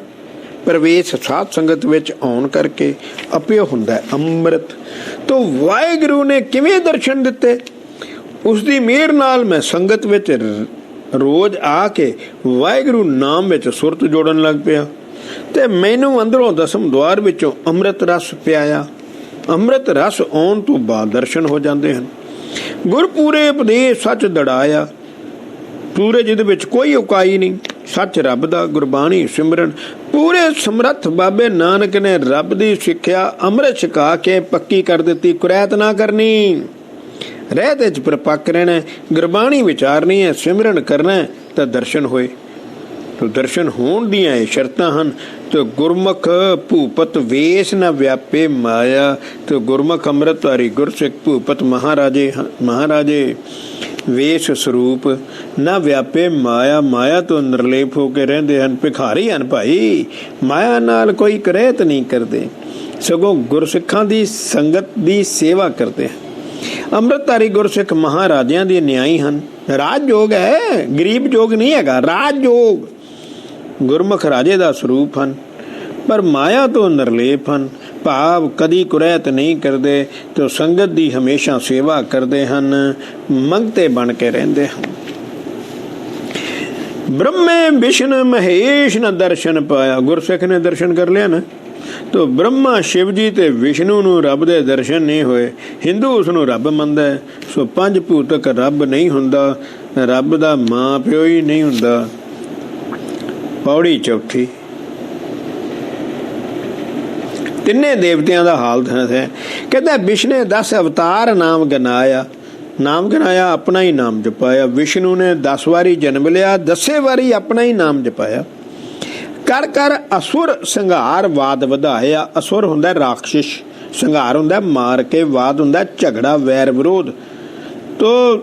ਪ੍ਰਵੇਸ਼ ਸਾਧ ਸੰਗਤ ਵਿੱਚ ਆਉਣ ਕਰਕੇ ਅਪਿਓ ਹੁੰਦਾ ਅੰਮ੍ਰਿਤ। ਤੋ ਵਾਹਿਗੁਰੂ ਨੇ ਕਿਵੇਂ ਦਰਸ਼ਨ ਦਿੱਤੇ? ਉਸ ਦੀ ਮਿਹਰ ਨਾਲ ਮੈਂ ਸੰਗਤ ਵਿੱਚ ਰੋਜ਼ ਆ ਕੇ ਵਾਹਿਗੁਰੂ ਨਾਮ ਵਿੱਚ ਸੁਰਤ ਜੋੜਨ ਲੱਗ ਪਿਆ ਤੇ ਮੈਨੂੰ ਅੰਦਰੋਂ ਦਸਮ ਦੁਆਰ ਵਿੱਚੋਂ ਅੰਮ੍ਰਿਤ ਰਸ ਪਿਆਇਆ। ਅੰਮ੍ਰਿਤ ਰਸ ਆਉਣ ਤੋਂ ਬਾਅਦ ਦਰਸ਼ਨ ਹੋ ਜਾਂਦੇ ਹਨ। ਗੁਰ ਪੂਰੇ ਉਪਦੇਸ਼ ਸੱਚ ਦੜਾਇਆ, ਪੂਰੇ ਜਿਹਦੇ ਵਿੱਚ ਕੋਈ ਉਕਾਈ ਨਹੀਂ, ਸੱਚ ਰੱਬ ਦਾ ਗੁਰਬਾਣੀ ਸਿਮਰਨ। ਪੂਰੇ ਸਮਰੱਥ ਬਾਬੇ ਨਾਨਕ ਨੇ ਰੱਬ ਦੀ ਸਿੱਖਿਆ ਅੰਮ੍ਰਿਤ ਛਕਾ ਕੇ ਪੱਕੀ ਕਰ ਦਿੱਤੀ। ਕੁਰੈਤ ਨਾ ਕਰਨੀ, ਰਹਿਤ ਵਿੱਚ ਪਰਪੱਕ ਰਹਿਣਾ, ਗੁਰਬਾਣੀ ਵਿਚਾਰਨੀ ਹੈ, ਸਿਮਰਨ ਕਰਨਾ ਤਾਂ ਦਰਸ਼ਨ ਹੋਏ। ਤੋ ਦਰਸ਼ਨ ਹੋਣ ਦੀਆਂ ਇਹ ਸ਼ਰਤਾਂ ਹਨ। ਤੇ ਗੁਰਮੁਖ ਭੂਪਤ ਵੇਸ ਨਾ ਵਿਆਪੇ ਮਾਇਆ, ਤੇ ਗੁਰਮੁਖ ਅੰਮ੍ਰਿਤਧਾਰੀ ਗੁਰਸਿੱਖ ਭੂਪਤ ਮਹਾਰਾਜੇ ਵੇਸ ਸਰੂਪ ਨਾ ਵਿਆਪੇ ਮਾਇਆ, ਮਾਇਆ ਤੋਂ ਨਿਰਲੇਪ ਹੋ ਕੇ ਰਹਿੰਦੇ ਹਨ। ਭਿਖਾਰੀ ਹਨ ਭਾਈ, ਮਾਇਆ ਨਾਲ ਕੋਈ ਕਰੇਤ ਨਹੀਂ ਕਰਦੇ, ਸਗੋਂ ਗੁਰਸਿੱਖਾਂ ਦੀ ਸੰਗਤ ਦੀ ਸੇਵਾ ਕਰਦੇ ਹਨ। ਅੰਮ੍ਰਿਤਧਾਰੀ ਗੁਰਸਿੱਖ ਮਹਾਰਾਜਿਆਂ ਦੇ ਨਿਆਈ ਹਨ। ਰਾਜ ਯੋਗ ਹੈ, ਗਰੀਬ ਯੋਗ ਨਹੀਂ ਹੈਗਾ, ਰਾਜ ਯੋਗ। ਗੁਰਮੁਖ ਰਾਜੇ ਦਾ ਸਰੂਪ ਹਨ, ਪਰ ਮਾਇਆ ਤੋਂ ਨਿਰਲੇਪ ਹਨ, ਭਾਵ ਕਦੀ ਕੁਰੈਤ ਨਹੀਂ ਕਰਦੇ, ਤੇ ਸੰਗਤ ਦੀ ਹਮੇਸ਼ਾ ਸੇਵਾ ਕਰਦੇ ਹਨ, ਮੰਗਤੇ ਬਣ ਕੇ ਰਹਿੰਦੇ ਹਨ। ਬ੍ਰਹਮੇ ਵਿਸ਼ਨ ਮਹੇਸ਼ ਨ ਦਰਸ਼ਨ ਪਾਇਆ, ਗੁਰਸਿੱਖ ਨੇ ਦਰਸ਼ਨ ਕਰ ਲਿਆ ਨਾ, ਤੋ ਬ੍ਰਹਮਾ ਸ਼ਿਵ ਜੀ ਤੇ ਵਿਸ਼ਨੂੰ ਨੂੰ ਰੱਬ ਦੇ ਦਰਸ਼ਨ ਨਹੀਂ ਹੋਏ। ਹਿੰਦੂ ਉਸ ਨੂੰ ਰੱਬ ਮੰਨਦਾ, ਸੋ ਪੰਜ ਭੂਤਕ ਰੱਬ ਨਹੀਂ ਹੁੰਦਾ, ਰੱਬ ਦਾ ਮਾਂ ਪਿਓ ਹੀ ਨਹੀਂ ਹੁੰਦਾ। ਪੌੜੀ ਚੌਥੀ। ਤਿੰਨੇ ਦੇਵਤਿਆਂ ਦਾ ਹਾਲ ਹੈ। ਕਹਿੰਦਾ ਵਿਸ਼ਨੇ 10 ਅਵਤਾਰ ਨਾਮ ਗਨਾਇਆ, ਨਾਮ ਗਨਾਇਆ ਆਪਣਾ ਹੀ ਨਾਮ ਜਪਾਇਆ। ਵਿਸ਼ਨੂੰ ਨੇ 10 ਵਾਰੀ ਜਨਮ ਲਿਆ, 10 ਵਾਰੀ ਆਪਣਾ ਹੀ ਨਾਮ ਜਪਾਇਆ। ਕਰ ਕਰ ਅਸੁਰ ਸੰਘਾਰ ਵਾਦ ਵਧਾਇਆ। ਅਸੁਰ ਹੁੰਦਾ ਰਾਖਸ਼, ਸੰਘਾਰ ਹੁੰਦਾ ਮਾਰ ਕੇ, ਵਾਦ ਹੁੰਦਾ ਝਗੜਾ ਵੈਰ ਵਿਰੋਧ। ਤੋ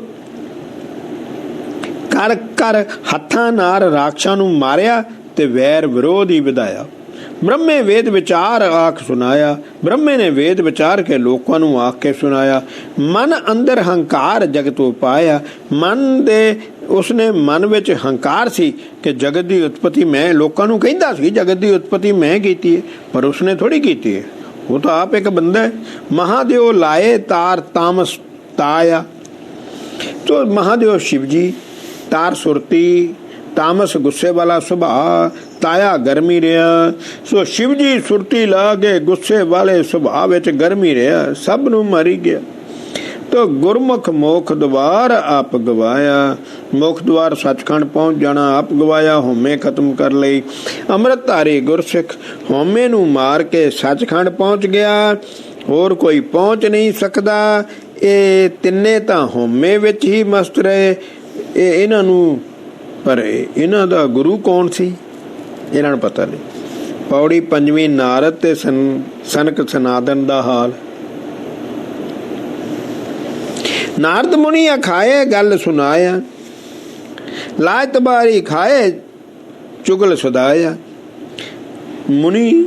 ਕਰ ਕਰ ਹੱਥਾਂ ਨਾਲ ਰਾਖਸ਼ਾਂ ਨੂੰ ਮਾਰਿਆ ਤੇ ਵੈਰ ਵਿਰੋਧ ਹੀ ਵਧਾਇਆ। ਬ੍ਰਹਮੇ ਵੇਦ ਵਿਚਾਰ ਆਖ ਸੁਨਾਇਆ, ਬ੍ਰਹਮੇ ਨੇ ਵੇਦ ਵਿਚਾਰ ਕੇ ਲੋਕਾਂ ਨੂੰ ਆਖ ਕੇ ਸੁਨਾਇਆ। ਮਨ ਅੰਦਰ ਹੰਕਾਰ ਜਗਤ ਉਪਾਇਆ, ਮਨ ਦੇ ਉਸਨੇ ਮਨ ਵਿੱਚ ਹੰਕਾਰ ਸੀ ਕਿ ਜਗਤ ਦੀ ਉਤਪਤੀ ਮੈਂ, ਲੋਕਾਂ ਨੂੰ ਕਹਿੰਦਾ ਸੀ ਜਗਤ ਦੀ ਉਤਪਤੀ ਮੈਂ ਕੀਤੀ ਹੈ, ਪਰ ਉਸਨੇ ਥੋੜੀ ਕੀਤੀ ਹੈ, ਉਹ ਤਾਂ ਆਪ ਇੱਕ ਬੰਦਾ ਹੈ। ਮਹਾਦੇਵ ਲਾਏ ਤਾਰ ਤਾਮਸ ਤਾਇਆ, ਤੋ ਮਹਾਦੇਵ शिव जी, ਤਾਰ ਸੁਰਤੀ, ਤਾਮਸ ਗੁੱਸੇ ਵਾਲਾ ਸੁਭਾਅ, ਤਾਇਆ ਗਰਮੀ ਰਿਹਾ। ਸੋ शिव जी ਸੁਰਤੀ ਲਾ ਕੇ ਗੁੱਸੇ ਵਾਲੇ ਸੁਭਾਅ ਵਿੱਚ ਗਰਮੀ ਰਿਹਾ, ਸਭ ਨੂੰ ਮਾਰੀ ਗਿਆ। ਤੋ ਗੁਰਮੁਖ ਮੋਖ ਦਵਾਰ ਆਪ ਗਵਾਇਆ, ਮੁਖ ਦਵਾਰ ਸੱਚਖੰਡ ਪਹੁੰਚ ਜਾਣਾ ਆਪ ਗਵਾਇਆ, ਹਉਮੈ ਖਤਮ ਕਰ ਲਈ। ਅੰਮ੍ਰਿਤਧਾਰੀ ਗੁਰਸਿੱਖ ਹਉਮੈ ਨੂੰ ਮਾਰ ਕੇ ਸੱਚਖੰਡ ਪਹੁੰਚ ਗਿਆ, ਹੋਰ ਕੋਈ ਪਹੁੰਚ ਨਹੀਂ ਸਕਦਾ। ਇਹ ਤਿੰਨੇ ਤਾਂ ਹਉਮੈ ਵਿੱਚ ਹੀ ਮਸਤ ਰਹੇ। ਇਹਨਾਂ ਨੂੰ, ਪਰ ਇਹਨਾਂ ਦਾ ਗੁਰੂ ਕੌਣ ਸੀ ਇਹਨਾਂ ਨੂੰ ਪਤਾ ਨਹੀਂ। ਪੌੜੀ ਪੰਜਵੀਂ। ਨਾਰਦ ਤੇ ਸਨਕ ਸਨਾਤਨ ਦਾ ਹਾਲ। ਨਾਰਦ ਮੁਨੀ ਅਖਾਏ ਗੱਲ ਸੁਨਾਇਆ, ਲਾਜ ਤਬਾਰੀ ਖਾਏ ਚੁਗਲ ਸਦਾਇਆ। ਮੁਨੀ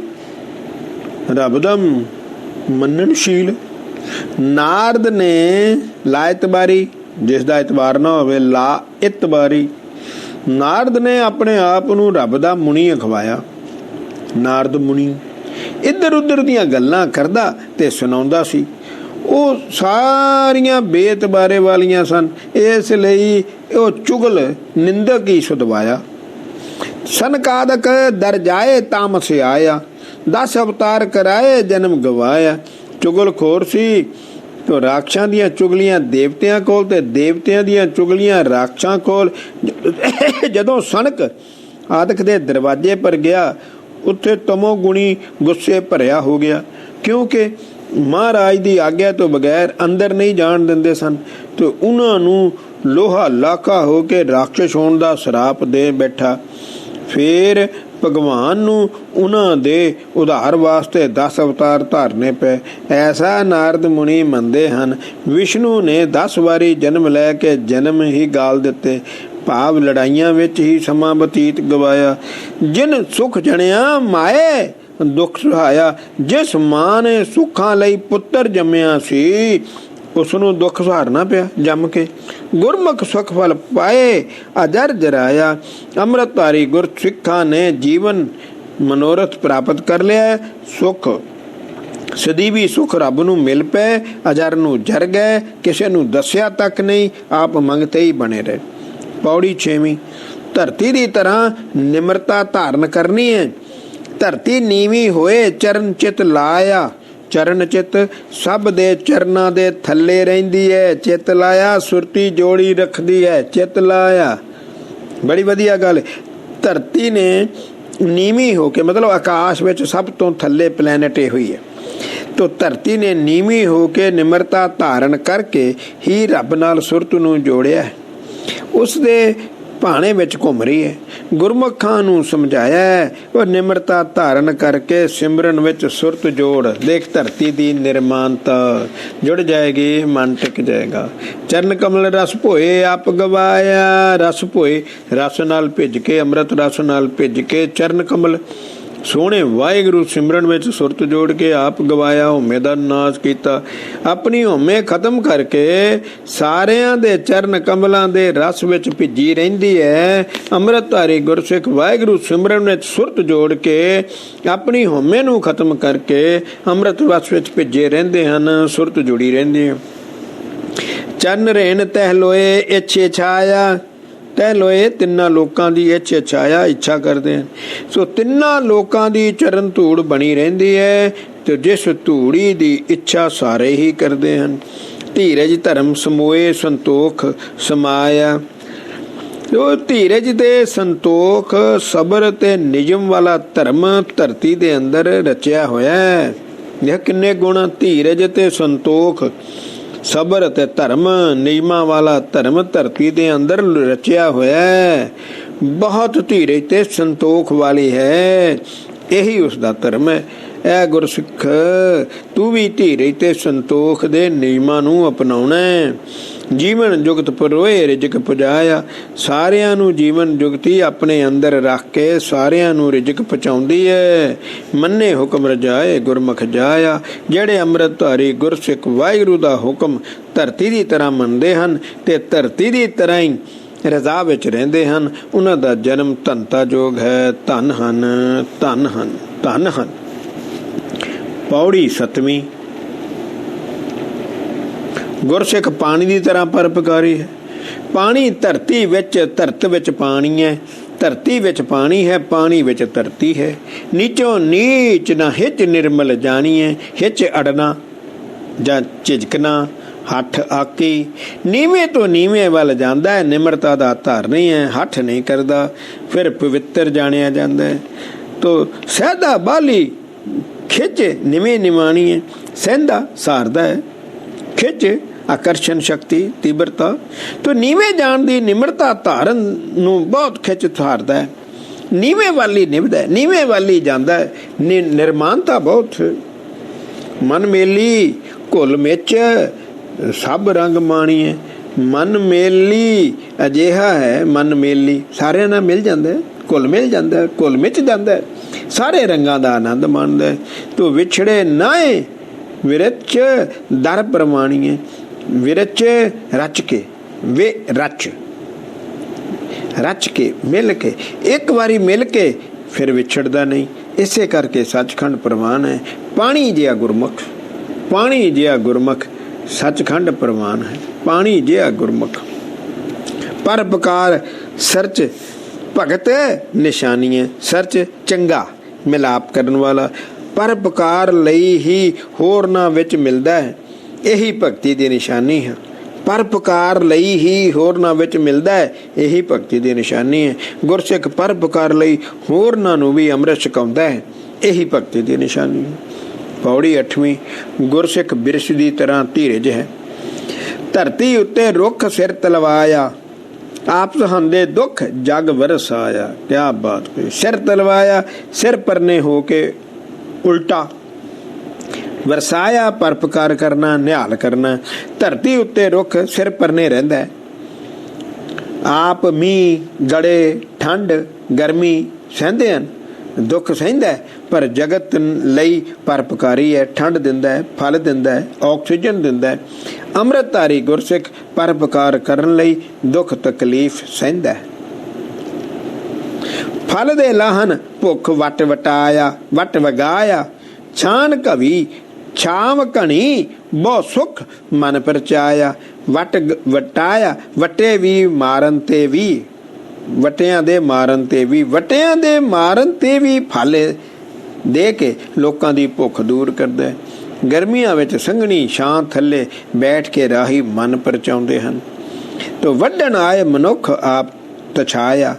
ਰੱਬ ਦਾ ਮੰਨਣਸ਼ੀਲ। ਨਾਰਦ ਨੇ ਲਾਇਤਬਾਰੀ, ਜਿਸ ਦਾ ਇਤਬਾਰ ਨਾ ਹੋਵੇ, ਲਾ ਇਤਬਾਰੀ। ਨਾਰਦ ਨੇ ਆਪਣੇ ਆਪ ਨੂੰ ਰੱਬ ਦਾ ਮੁਨੀ ਅਖਵਾਇਆ। ਨਾਰਦ ਮੁਨੀ ਇੱਧਰ ਉੱਧਰ ਦੀਆਂ ਗੱਲਾਂ ਕਰਦਾ ਤੇ ਸੁਣਾਉਂਦਾ ਸੀ। ਉਹ ਸਾਰੀਆਂ ਬੇਤਬਾਰੇ ਵਾਲੀਆਂ ਸਨ, ਇਸ ਲਈ ਉਹ ਚੁਗਲ ਨਿੰਦਕ ਹੀ ਸੁਧਵਾਇਆ। ਸਨਕਾਦਕ ਦਰ ਜਾਏ ਤਾਮਸ ਆਇਆ, 10 ਅਵਤਾਰ ਕਰਾਏ ਜਨਮ ਗਵਾਇਆ। ਚੁਗਲ ਖੋਰ ਸੀ, ਤੋ ਰਾਖਸ਼ਾਂ ਦੀਆਂ ਚੁਗਲੀਆਂ ਦੇਵਤਿਆਂ ਕੋਲ ਤੇ ਦੇਵਤਿਆਂ ਦੀਆਂ ਚੁਗਲੀਆਂ ਰਾਖਸ਼ਾਂ ਕੋਲ। ਜਦੋਂ ਸਨਕ ਆਦਿਕ ਦੇ ਦਰਵਾਜ਼ੇ ਪਰ ਗਿਆ, ਉੱਥੇ ਤਮੋ ਗੁਣੀ ਗੁੱਸੇ ਭਰਿਆ ਹੋ ਗਿਆ, ਕਿਉਂਕਿ ਮਹਾਰਾਜ ਦੀ ਆਗਿਆ ਤੋਂ ਬਗੈਰ ਅੰਦਰ ਨਹੀਂ ਜਾਣ ਦਿੰਦੇ ਸਨ। ਤੇ ਉਹਨਾਂ ਨੂੰ ਲੋਹਾ ਲਾਕਾ ਹੋ ਕੇ ਰਾਖਸ਼ ਹੋਣ ਦਾ ਸਰਾਪ ਦੇ ਬੈਠਾ। ਫਿਰ ਭਗਵਾਨ ਨੂੰ ਉਹਨਾਂ ਦੇ ਉਧਾਰ ਵਾਸਤੇ 10 ਅਵਤਾਰ ਧਾਰਨੇ ਪਏ। ਐਸਾ ਨਾਰਦ ਮੁਨੀ ਮੰਨਦੇ ਹਨ। ਵਿਸ਼ਨੂੰ ਨੇ 10 ਵਾਰੀ ਜਨਮ ਲੈ ਕੇ ਜਨਮ ਹੀ ਗਾਲ ਦਿੱਤੇ, ਭਾਵ ਲੜਾਈਆਂ ਵਿੱਚ ਹੀ ਸਮਾਂ ਬਤੀਤ ਗਵਾਇਆ। ਜਿਨ ਸੁਖ ਜਣਿਆ ਮਾਏ ਦੁੱਖ ਸੁਹਾਇਆ, ਜਿਸ ਮਾਂ ਨੇ ਸੁੱਖਾਂ ਲਈ ਪੁੱਤਰ ਜੰਮਿਆ ਸੀ ਉਸ ਨੂੰ ਦੁੱਖ ਸਹਾਰਨਾ ਪਿਆ ਜੰਮ ਕੇ। ਗੁਰਮੁਖ ਸੁਖ ਫਲ ਪਾਏ ਅਜਰ ਜਰਾਇਆ। ਅੰਮ੍ਰਿਤਧਾਰੀ ਗੁਰਸਿੱਖਾਂ ਨੇ ਜੀਵਨ ਮਨੋਰਥ ਪ੍ਰਾਪਤ ਕਰ ਲਿਆ। ਸੁਖ ਸਦੀਵੀ ਸੁਖ ਰੱਬ ਨੂੰ ਮਿਲ ਪਏ, ਅਜਰ ਨੂੰ ਜਰ ਗਏ, ਕਿਸੇ ਨੂੰ ਦੱਸਿਆ ਤੱਕ ਨਹੀਂ, ਆਪ ਮੰਗਤੇ ਹੀ ਬਣੇ ਰਹੇ। ਪੌੜੀ 6ਵੀਂ। ਧਰਤੀ ਦੀ ਤਰ੍ਹਾਂ ਨਿਮਰਤਾ ਧਾਰਨ ਕਰਨੀ ਹੈ। ਧਰਤੀ ਨੀਵੀਂ ਹੋਏ ਚਰਨ ਚਿਤ ਲਾਇਆ, ਚਰਨ ਚਿਤ ਸਭ ਦੇ ਚਰਨਾਂ ਦੇ ਥੱਲੇ ਰਹਿੰਦੀ ਹੈ। ਚਿੱਤ ਲਾਇਆ ਸੁਰਤੀ ਜੋੜੀ ਰੱਖਦੀ ਹੈ। ਚਿੱਤ ਲਾਇਆ, ਬੜੀ ਵਧੀਆ ਗੱਲ। ਧਰਤੀ ਨੇ ਨੀਵੀਂ ਹੋ ਕੇ, ਮਤਲਬ ਆਕਾਸ਼ ਵਿੱਚ ਸਭ ਤੋਂ ਥੱਲੇ ਪਲੈਨਟ ਇਹ ਹੋਈ ਹੈ। ਤੋ ਧਰਤੀ ਨੇ ਨੀਵੀਂ ਹੋ ਕੇ ਨਿਮਰਤਾ ਧਾਰਨ ਕਰਕੇ ਹੀ ਰੱਬ ਨਾਲ ਸੁਰਤ ਨੂੰ ਜੋੜਿਆ। ਉਸ ਦੇ ਭਾਣੇ ਵਿੱਚ ਘੁੰਮ ਰਹੀ ਹੈ। ਗੁਰਮੁਖਾਂ ਨੂੰ ਸਮਝਾਇਆ ਉਹ ਨਿਮਰਤਾ ਧਾਰਨ ਕਰਕੇ ਸਿਮਰਨ ਵਿੱਚ ਸੁਰਤ ਜੋੜ। ਦੇਖ ਧਰਤੀ ਦੀ ਨਿਰਮਾਨਤਾ ਜੁੜ ਜਾਏਗੀ, ਮਨ ਟਿਕ ਜਾਏਗਾ। ਚਰਨ ਕਮਲ ਰਸ ਭੋਏ ਆਪ ਗਵਾਇਆ। ਰਸ ਭੋਏ, ਰਸ ਨਾਲ ਭਿੱਜ ਕੇ, ਅੰਮ੍ਰਿਤ ਰਸ ਨਾਲ ਭਿੱਜ ਕੇ ਚਰਨ ਕਮਲ ਸੋਹਣੇ ਵਾਹਿਗੁਰੂ ਸਿਮਰਨ ਵਿੱਚ ਸੁਰਤ ਜੋੜ ਕੇ ਆਪ ਗਵਾਇਆ। ਹਉਮੈ ਦਾ ਨਾਸ਼ ਕੀਤਾ, ਆਪਣੀ ਹਉਮੈ ਖਤਮ ਕਰਕੇ ਸਾਰਿਆਂ ਦੇ ਚਰਨ ਕਮਲਾਂ ਦੇ ਰਸ ਵਿੱਚ ਭਿੱਜੀ ਰਹਿੰਦੀ ਹੈ। ਅੰਮ੍ਰਿਤਧਾਰੀ ਗੁਰਸਿੱਖ ਵਾਹਿਗੁਰੂ ਸਿਮਰਨ ਵਿੱਚ ਸੁਰਤ ਜੋੜ ਕੇ ਆਪਣੀ ਹਉਮੈ ਨੂੰ ਖਤਮ ਕਰਕੇ ਅੰਮ੍ਰਿਤ ਰਸ ਵਿੱਚ ਭਿੱਜੇ ਰਹਿੰਦੇ ਹਨ, ਸੁਰਤ ਜੁੜੀ ਰਹਿੰਦੀ ਹੈ। ਚਰਨ ਰੇਣ ਤਹਿ ਲੋਏ ਇੱਛੇ ਛਾਇਆ। ਤਹਿ ਲੋਏ ਤਿੰਨਾਂ ਲੋਕਾਂ ਦੀ ਇੱਛੇ ਛਾਇਆ, ਇੱਛਾ ਕਰਦੇ ਹਨ। ਸੋ ਤਿੰਨਾਂ ਲੋਕਾਂ ਦੀ ਚਰਨ ਧੂੜ ਬਣੀ ਰਹਿੰਦੀ ਹੈ ਤੇ ਜਿਸ ਧੂੜੀ ਦੀ ਇੱਛਾ ਸਾਰੇ ਹੀ ਕਰਦੇ ਹਨ। ਧੀਰਜ ਧਰਮ ਸਮੋਏ ਸੰਤੋਖ ਸਮਾਇਆ। ਉਹ ਧੀਰਜ ਤੇ ਸੰਤੋਖ, ਸਬਰ ਤੇ ਨਿਯਮ ਵਾਲਾ ਧਰਮ ਧਰਤੀ ਦੇ ਅੰਦਰ ਰਚਿਆ ਹੋਇਆ ਹੈ। ਇਹ ਕਿੰਨੇ ਗੁਣ, ਧੀਰਜ ਤੇ ਸੰਤੋਖ, ਸਬਰ ਤੇ ਧਰਮ, ਨਿਯਮਾਂ ਵਾਲਾ ਧਰਮ ਧਰਤੀ ਦੇ ਅੰਦਰ ਰਚਿਆ ਹੋਇਆ ਹੈ। ਬਹੁਤ ਧੀਰਜ ਤੇ ਸੰਤੋਖ ਵਾਲੀ ਹੈ, ਇਹੀ ਉਸ ਦਾ ਧਰਮ ਹੈ। ਐ ਗੁਰਸਿੱਖ, ਤੂੰ ਵੀ ਧੀਰਜ ਤੇ ਸੰਤੋਖ ਦੇ ਨਿਯਮਾਂ ਨੂੰ ਅਪਣਾਉਣਾ ਹੈ। ਜੀਵਨ ਜੁਗਤ ਪਰੋਏ ਰਿਜਕ ਪੁਜਾਇਆ। ਸਾਰਿਆਂ ਨੂੰ ਜੀਵਨ ਜੁਗਤੀ ਆਪਣੇ ਅੰਦਰ ਰੱਖ ਕੇ ਸਾਰਿਆਂ ਨੂੰ ਰਿਜਕ ਪਹੁੰਚਾਉਂਦੀ ਹੈ। ਮੰਨੇ ਹੁਕਮ ਰਜਾਏ ਗੁਰਮੁਖ ਜਾਇਆ। ਜਿਹੜੇ ਅੰਮ੍ਰਿਤਧਾਰੀ ਗੁਰਸਿੱਖ ਵਾਹਿਗੁਰੂ ਦਾ ਹੁਕਮ ਧਰਤੀ ਦੀ ਤਰ੍ਹਾਂ ਮੰਨਦੇ ਹਨ ਤੇ ਧਰਤੀ ਦੀ ਤਰ੍ਹਾਂ ਹੀ ਰਜ਼ਾ ਵਿੱਚ ਰਹਿੰਦੇ ਹਨ, ਉਹਨਾਂ ਦਾ ਜਨਮ ਧਨਤਾ ਜੋਗ ਹੈ। ਧਨ ਹਨ, ਧਨ ਹਨ, ਧਨ ਹਨ। ਪੌੜੀ ਸਤਵੀਂ। ਗੁਰਸਿੱਖ ਪਾਣੀ ਦੀ ਤਰ੍ਹਾਂ ਪਰਉਪਕਾਰੀ ਹੈ। ਪਾਣੀ ਧਰਤੀ ਵਿੱਚ, ਧਰਤ ਵਿੱਚ ਪਾਣੀ ਹੈ, ਧਰਤੀ ਵਿੱਚ ਪਾਣੀ ਹੈ, ਪਾਣੀ ਵਿੱਚ ਧਰਤੀ ਹੈ। ਨੀਚੋਂ ਨੀਚ ਨਾ ਹਿੱਚ ਨਿਰਮਲ ਜਾਣੀਏ। ਹਿੱਚ ਅੜਨਾ ਜਾਂ ਝਿਜਕਣਾ, ਹੱਠ ਆਕੀ। ਨੀਵੇਂ ਤੋਂ ਨੀਵੇਂ ਵੱਲ ਜਾਂਦਾ ਹੈ, ਨਿਮਰਤਾ ਦਾ ਧਾਰ ਨਹੀਂ ਹੈ, ਹੱਠ ਨਹੀਂ ਕਰਦਾ, ਫਿਰ ਪਵਿੱਤਰ ਜਾਣਿਆ ਜਾਂਦਾ ਹੈ। ਤੋ ਸਹਿਦਾ ਬਾਲੀ ਖਿੱਚ ਨਿਵੇਂ ਨਿਵਾਣੀ ਹੈ। ਸਹਿੰਦਾ ਸਾਰਦਾ ਹੈ, ਖਿੱਚ ਆਕਰਸ਼ਣ ਸ਼ਕਤੀ, ਤੀਬਰਤਾ। ਤੋ ਨੀਵੇਂ ਜਾਣ ਦੀ ਨਿਮਰਤਾ ਧਾਰਨ ਨੂੰ ਬਹੁਤ ਖਿੱਚ ਧਾਰਦਾ ਹੈ। ਨੀਵੇਂ ਵਾਲੀ ਨਿਭਦਾ ਹੈ, ਨੀਵੇਂ ਵਾਲੀ ਜਾਂਦਾ ਹੈ। ਨਿਰਮਾਨਤਾ ਬਹੁਤ। ਮਨ ਮੇਲੀ ਘੁਲ ਮਿਚ ਸਭ ਰੰਗ ਮਾਣੀਏ। ਮਨ ਮੇਲੀ ਅਜਿਹਾ ਹੈ, ਮਨ ਮੇਲੀ ਸਾਰਿਆਂ ਨਾਲ ਮਿਲ ਜਾਂਦਾ ਹੈ, ਘੁਲ ਮਿਲ ਜਾਂਦਾ ਹੈ, ਘੁਲ ਮਿਚ ਜਾਂਦਾ ਹੈ, ਸਾਰੇ ਰੰਗਾਂ ਦਾ ਆਨੰਦ ਮਾਣਦਾ ਹੈ। ਤੋ ਵਿਛੜੇ ਨਾਏ ਵਿਰਚ ਦਰ ਪ੍ਰਮਾਣੀਏ। ਵਿਰਚ ਰਚ ਕੇ, ਵੇ ਰਚ, ਰਚ ਕੇ, ਮਿਲ ਕੇ, ਇੱਕ ਵਾਰੀ ਮਿਲ ਕੇ ਫਿਰ ਵਿਛੜਦਾ ਨਹੀਂ। ਇਸੇ ਕਰਕੇ ਸੱਚਖੰਡ ਪ੍ਰਵਾਨ ਹੈ। ਪਾਣੀ ਜਿਹਾ ਗੁਰਮੁਖ, ਪਾਣੀ ਜਿਹਾ ਗੁਰਮੁਖ ਸੱਚਖੰਡ ਪ੍ਰਵਾਨ ਹੈ। ਪਾਣੀ ਜਿਹਾ ਗੁਰਮੁਖ ਪਰਉਪਕਾਰ ਸਰਚ ਭਗਤ ਨਿਸ਼ਾਨੀ ਹੈ। ਸਰਚ ਚੰਗਾ ਮਿਲਾਪ ਕਰਨ ਵਾਲਾ, ਪਰਉਪਕਾਰ ਲਈ ਹੀ ਹੋਰਨਾਂ ਵਿੱਚ ਮਿਲਦਾ ਹੈ। ਇਹੀ ਭਗਤੀ ਦੀ ਨਿਸ਼ਾਨੀ ਹੈ। ਪਰਉਪਕਾਰ ਲਈ ਹੀ ਹੋਰਨਾਂ ਵਿੱਚ ਮਿਲਦਾ ਹੈ, ਇਹੀ ਭਗਤੀ ਦੀ ਨਿਸ਼ਾਨੀ ਹੈ। ਗੁਰਸਿੱਖ ਪਰਉਪਕਾਰ ਲਈ ਹੋਰਨਾਂ ਨੂੰ ਵੀ ਅੰਮ੍ਰਿਤ ਛਕਾਉਂਦਾ ਹੈ, ਇਹੀ ਭਗਤੀ ਦੀ ਨਿਸ਼ਾਨੀ ਹੈ। ਪੌੜੀ 8ਵੀਂ। ਗੁਰਸਿੱਖ ਬਿਰਛ ਦੀ ਤਰ੍ਹਾਂ ਧੀਰਜ ਹੈ। ਧਰਤੀ ਉੱਤੇ ਰੁੱਖ ਸਿਰ ਤਲਵਾਇਆ। ਆਪ ਸਹਾਂਦੇ ਦੁੱਖ ਜਗ ਵਰਸਾਇਆ। ਕਿਆ ਬਾਤ ਹੋਈ। ਸਿਰ ਤਲਵਾਇਆ, ਸਿਰ ਪਰਨੇ ਹੋ ਕੇ ਉਲਟਾ ਵਰਸਾਇਆ, ਪਰਉਪਕਾਰ ਕਰਨਾ, ਨਿਹਾਲ ਕਰਨਾ। ਧਰਤੀ ਉੱਤੇ ਰੁੱਖ ਸਿਰ ਪਰਨੇ ਰਹਿੰਦਾ ਹੈ। ਆਪ ਮੀਂਹ ਗੜੇ ਠੰਡ ਗਰਮੀ ਸਹਿੰਦੇ ਹਨ, ਦੁੱਖ ਸਹਿੰਦਾ ਹੈ, ਪਰ ਜਗਤ ਲਈ ਪਰਉਪਕਾਰੀ ਹੈ। ਠੰਡ ਦਿੰਦਾ ਹੈ, ਫਲ ਦਿੰਦਾ ਹੈ, ਆਕਸੀਜਨ ਦਿੰਦਾ ਹੈ। ਅੰਮ੍ਰਿਤਧਾਰੀ ਗੁਰਸਿੱਖ ਪਰਉਪਕਾਰ ਕਰਨ ਲਈ ਦੁੱਖ ਤਕਲੀਫ ਸਹਿੰਦਾ ਹੈ। ਫਲ ਦੇ ਲਾਹਨ ਭੁੱਖ ਵਟ ਵਟਾਇਆ, ਵਟ ਵਗਾਇਆ। ਛਾਨ ਕਵੀ ਛਾਮ ਘਣੀ ਬਹੁ ਸੁਖ ਮਨ ਪਰਚਾਇਆ। ਵਟ ਵਟਾਇਆ, ਵਟੇ ਵੀ ਮਾਰਨ ਤੇ ਵੀ, ਵਟਿਆਂ ਦੇ ਮਾਰਨ ਤੇ ਵੀ, ਵਟਿਆਂ ਦੇ ਮਾਰਨ ਤੇ ਵੀ ਫਲ ਦੇ ਕੇ ਲੋਕਾਂ ਦੀ ਭੁੱਖ ਦੂਰ ਕਰਦਾ ਹੈ। ਗਰਮੀਆਂ ਵਿੱਚ ਸੰਘਣੀ ਛਾਂ ਥੱਲੇ ਬੈਠ ਕੇ ਰਾਹੀ ਮਨ ਪਰਚਾਉਂਦੇ ਹਨ। ਤੋ ਵੱਢਣ ਆਏ ਮਨੁੱਖ ਆਪ ਤਛਾਇਆ,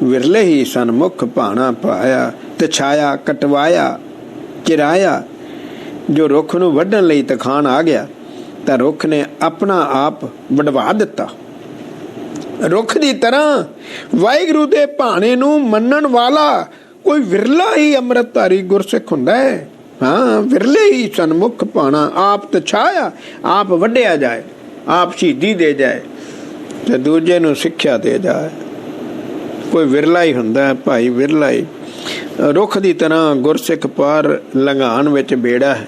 ਵਿਰਲੇ ਹੀ ਸਨਮੁਖ ਭਾਣਾ ਪਾਇਆ। ਤਛਾਇਆ ਕਟਵਾਇਆ ਚਿਰਾਇਆ। ਜੋ ਰੁੱਖ ਨੂੰ ਵੱਢਣ ਲਈ ਤਖਾਣ ਆ ਗਿਆ ਤਾਂ ਰੁੱਖ ਨੇ ਆਪਣਾ ਆਪ ਵਢਵਾ ਦਿੱਤਾ। ਰੁੱਖ ਦੀ ਤਰ੍ਹਾਂ ਵਾਹਿਗੁਰੂ ਦੇ ਭਾਣੇ ਨੂੰ ਮੰਨਣ ਵਾਲਾ ਕੋਈ ਵਿਰਲਾ ਹੀ ਅੰਮ੍ਰਿਤਧਾਰੀ ਗੁਰਸਿੱਖ ਹੁੰਦਾ ਹੈ। ਹਾਂ, ਵਿਰਲੇ ਹੀ ਸਨਮੁਖ ਭਾਣਾ ਆਪ ਤਛਾਇਆ, ਆਪ ਵੱਢਿਆ ਜਾਏ, ਆਪ ਸ਼ਹੀਦੀ ਦੇ ਜਾਏ ਤੇ ਦੂਜੇ ਨੂੰ ਸਿੱਖਿਆ ਦੇ ਜਾਏ। ਕੋਈ ਵਿਰਲਾ ਹੀ ਹੁੰਦਾ ਭਾਈ, ਵਿਰਲਾ ਹੀ। ਰੁੱਖ ਦੀ ਤਰ੍ਹਾਂ ਗੁਰਸਿੱਖ ਪਾਰ ਲੰਘਾਣ ਵਿੱਚ ਬੇੜਾ ਹੈ,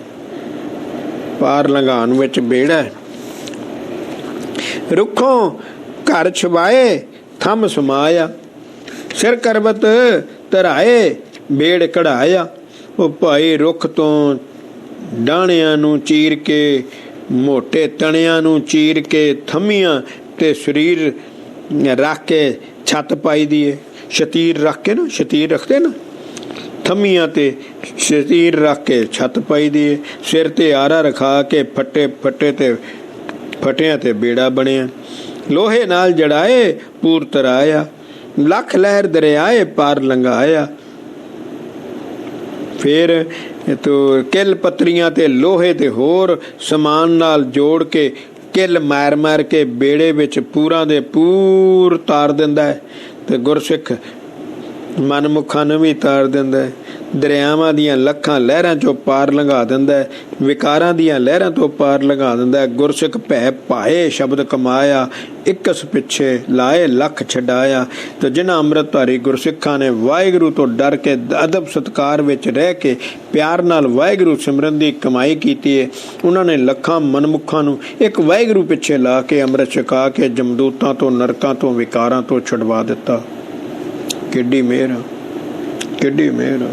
ਪਾਰ ਲੰਘਾਣ ਵਿੱਚ ਬੇੜਾ ਹੈ। ਰੁੱਖੋਂ ਘਰ ਛਵਾਏ ਥੰਮ ਸਮਾਇਆ, ਸਿਰ ਕਰਬਤ ਧਰਾਏ ਬੇੜ ਕਢਾਇਆ। ਉਹ ਭਾਈ ਰੁੱਖ ਤੋਂ ਡਾਹਣਿਆਂ ਨੂੰ ਚੀਰ ਕੇ, ਮੋਟੇ ਤਣਿਆਂ ਨੂੰ ਚੀਰ ਕੇ ਥੰਮੀਆਂ ਤੇ ਸਰੀਰ ਰੱਖ ਕੇ ਛੱਤ ਪਾਈ ਦੀ ਏ। ਸ਼ਤੀਰ ਰੱਖ ਕੇ ਨਾ, ਸ਼ਤੀਰ ਰੱਖਦੇ ਨਾ, ਥੰਮੀਆਂ ਤੇ ਸ਼ਤੀਰ ਰੱਖ ਕੇ ਛੱਤ ਪਾਈ ਦੀ ਏ। ਸਿਰ ਤੇ ਆਰਾ ਰਖਾ ਕੇ ਫਟਿਆਂ ਤੇ ਬੇੜਾ ਬਣਿਆ। ਲੋਹੇ ਨਾਲ ਜੜਾਏ ਪੂਰ ਤਰਾਇਆ, ਲੱਖ ਲਹਿਰ ਦਰਿਆਏ ਪਾਰ ਲੰਘਾਇਆ। ਫਿਰ ਤੋ ਕਿੱਲ ਪੱਤਰੀਆਂ ਤੇ ਲੋਹੇ ਤੇ ਹੋਰ ਸਮਾਨ ਨਾਲ ਜੋੜ ਕੇ ਕਿੱਲ ਮਾਰ ਕੇ ਬੇੜੇ ਵਿੱਚ ਪੂਰਾਂ ਦੇ ਪੂਰ ਤਾਰ ਦਿੰਦਾ ਹੈ। ਤੇ ਗੁਰਸਿੱਖ ਮਨਮੁਖਾਂ ਨੂੰ ਵੀ ਤਾਰ ਦਿੰਦਾ ਹੈ। ਦਰਿਆਵਾਂ ਦੀਆਂ ਲੱਖਾਂ ਲਹਿਰਾਂ ਚੋਂ ਪਾਰ ਲੰਘਾ ਦਿੰਦਾ ਹੈ, ਵਿਕਾਰਾਂ ਦੀਆਂ ਲਹਿਰਾਂ ਤੋਂ ਪਾਰ ਲੰਘਾ ਦਿੰਦਾ ਹੈ। ਗੁਰਸਿੱਖ ਭੈ ਭਾਏ ਸ਼ਬਦ ਕਮਾਇਆ, ਇਕਸ ਪਿੱਛੇ ਲਾਏ ਲੱਖ ਛਡਾਇਆ। ਤੇ ਜਿਨ੍ਹਾਂ ਅੰਮ੍ਰਿਤਧਾਰੀ ਗੁਰਸਿੱਖਾਂ ਨੇ ਵਾਹਿਗੁਰੂ ਤੋਂ ਡਰ ਕੇ ਅਦਬ ਸਤਿਕਾਰ ਵਿੱਚ ਰਹਿ ਕੇ ਪਿਆਰ ਨਾਲ ਵਾਹਿਗੁਰੂ ਸਿਮਰਨ ਦੀ ਕਮਾਈ ਕੀਤੀ ਹੈ, ਉਹਨਾਂ ਨੇ ਲੱਖਾਂ ਮਨਮੁਖਾਂ ਨੂੰ ਇੱਕ ਵਾਹਿਗੁਰੂ ਪਿੱਛੇ ਲਾ ਕੇ ਅੰਮ੍ਰਿਤ ਛਕਾ ਕੇ ਜਮਦੂਤਾਂ ਤੋਂ, ਨਰਕਾਂ ਤੋਂ, ਵਿਕਾਰਾਂ ਤੋਂ ਛੁਡਵਾ ਦਿੱਤਾ। ਕਿੱਡੀ ਮਿਹਰ, ਕਿੱਡੀ ਮਿਹਰ।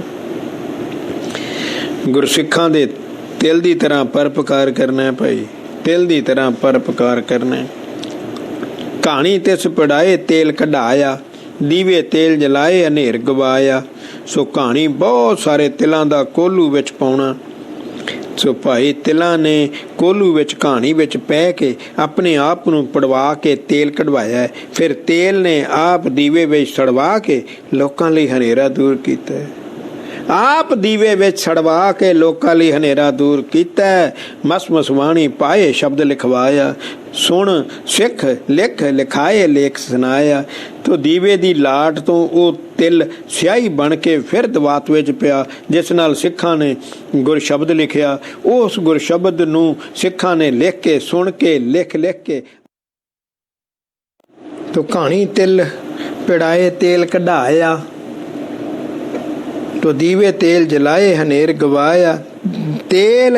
ਗੁਰਸਿੱਖਾਂ ਦੇ ਤਿਲ ਦੀ ਤਰ੍ਹਾਂ ਪਰਪਕਾਰ ਕਰਨਾ ਭਾਈ, ਤਿਲ ਦੀ ਤਰ੍ਹਾਂ ਪਰਪਕਾਰ ਕਰਨਾ। ਕਹਾਣੀ ਤਿਸ ਪੜਾਏ ਤੇਲ ਕਢਾਇਆ, ਦੀਵੇ ਤੇਲ ਜਲਾਏ ਹਨੇਰ ਗਵਾਇਆ। ਸੋ ਕਹਾਣੀ ਬਹੁਤ ਸਾਰੇ ਤਿਲਾਂ ਦਾ ਕੋਲੂ ਵਿੱਚ ਪਾਉਣਾ। ਸੋ ਭਾਈ ਤਿਲਾਂ ਨੇ ਕੋਲੂ ਵਿੱਚ ਕਹਾਣੀ ਵਿੱਚ ਪੈ ਕੇ ਆਪਣੇ ਆਪ ਨੂੰ ਪੜਵਾ ਕੇ ਤੇਲ ਕਢਵਾਇਆ। ਫਿਰ ਤੇਲ ਨੇ ਆਪ ਦੀਵੇ ਵਿੱਚ ਸੜਵਾ ਕੇ ਲੋਕਾਂ ਲਈ ਹਨੇਰਾ ਦੂਰ ਕੀਤਾ। ਆਪ ਦੀਵੇ ਵਿੱਚ ਸੜਵਾ ਕੇ ਲੋਕਾਂ ਲਈ ਹਨੇਰਾ ਦੂਰ ਕੀਤਾ। ਮਸ ਵਾਣੀ ਪਾਏ ਸ਼ਬਦ ਲਿਖਵਾਇਆ, ਸੁਣ ਸਿੱਖ ਲਿਖ ਲਿਖਾਏ ਲੇਖ ਸੁਣਾਇਆ। ਤੋ ਦੀਵੇ ਦੀ ਲਾਟ ਤੋਂ ਉਹ ਤਿਲ ਸਿਆਹੀ ਬਣ ਕੇ ਫਿਰ ਦਵਾਤ ਵਿੱਚ ਪਿਆ, ਜਿਸ ਨਾਲ ਸਿੱਖਾਂ ਨੇ ਗੁਰ ਸ਼ਬਦ ਲਿਖਿਆ। ਉਸ ਗੁਰ ਸ਼ਬਦ ਨੂੰ ਸਿੱਖਾਂ ਨੇ ਲਿਖ ਕੇ, ਸੁਣ ਕੇ, ਲਿਖ ਕੇ ਤੋ ਕਹਾਣੀ ਤਿਲ ਪਿੜਾਏ ਤੇਲ ਕਢਾਇਆ। तो दीवे तेल जलाए हनेर गवाया। तेल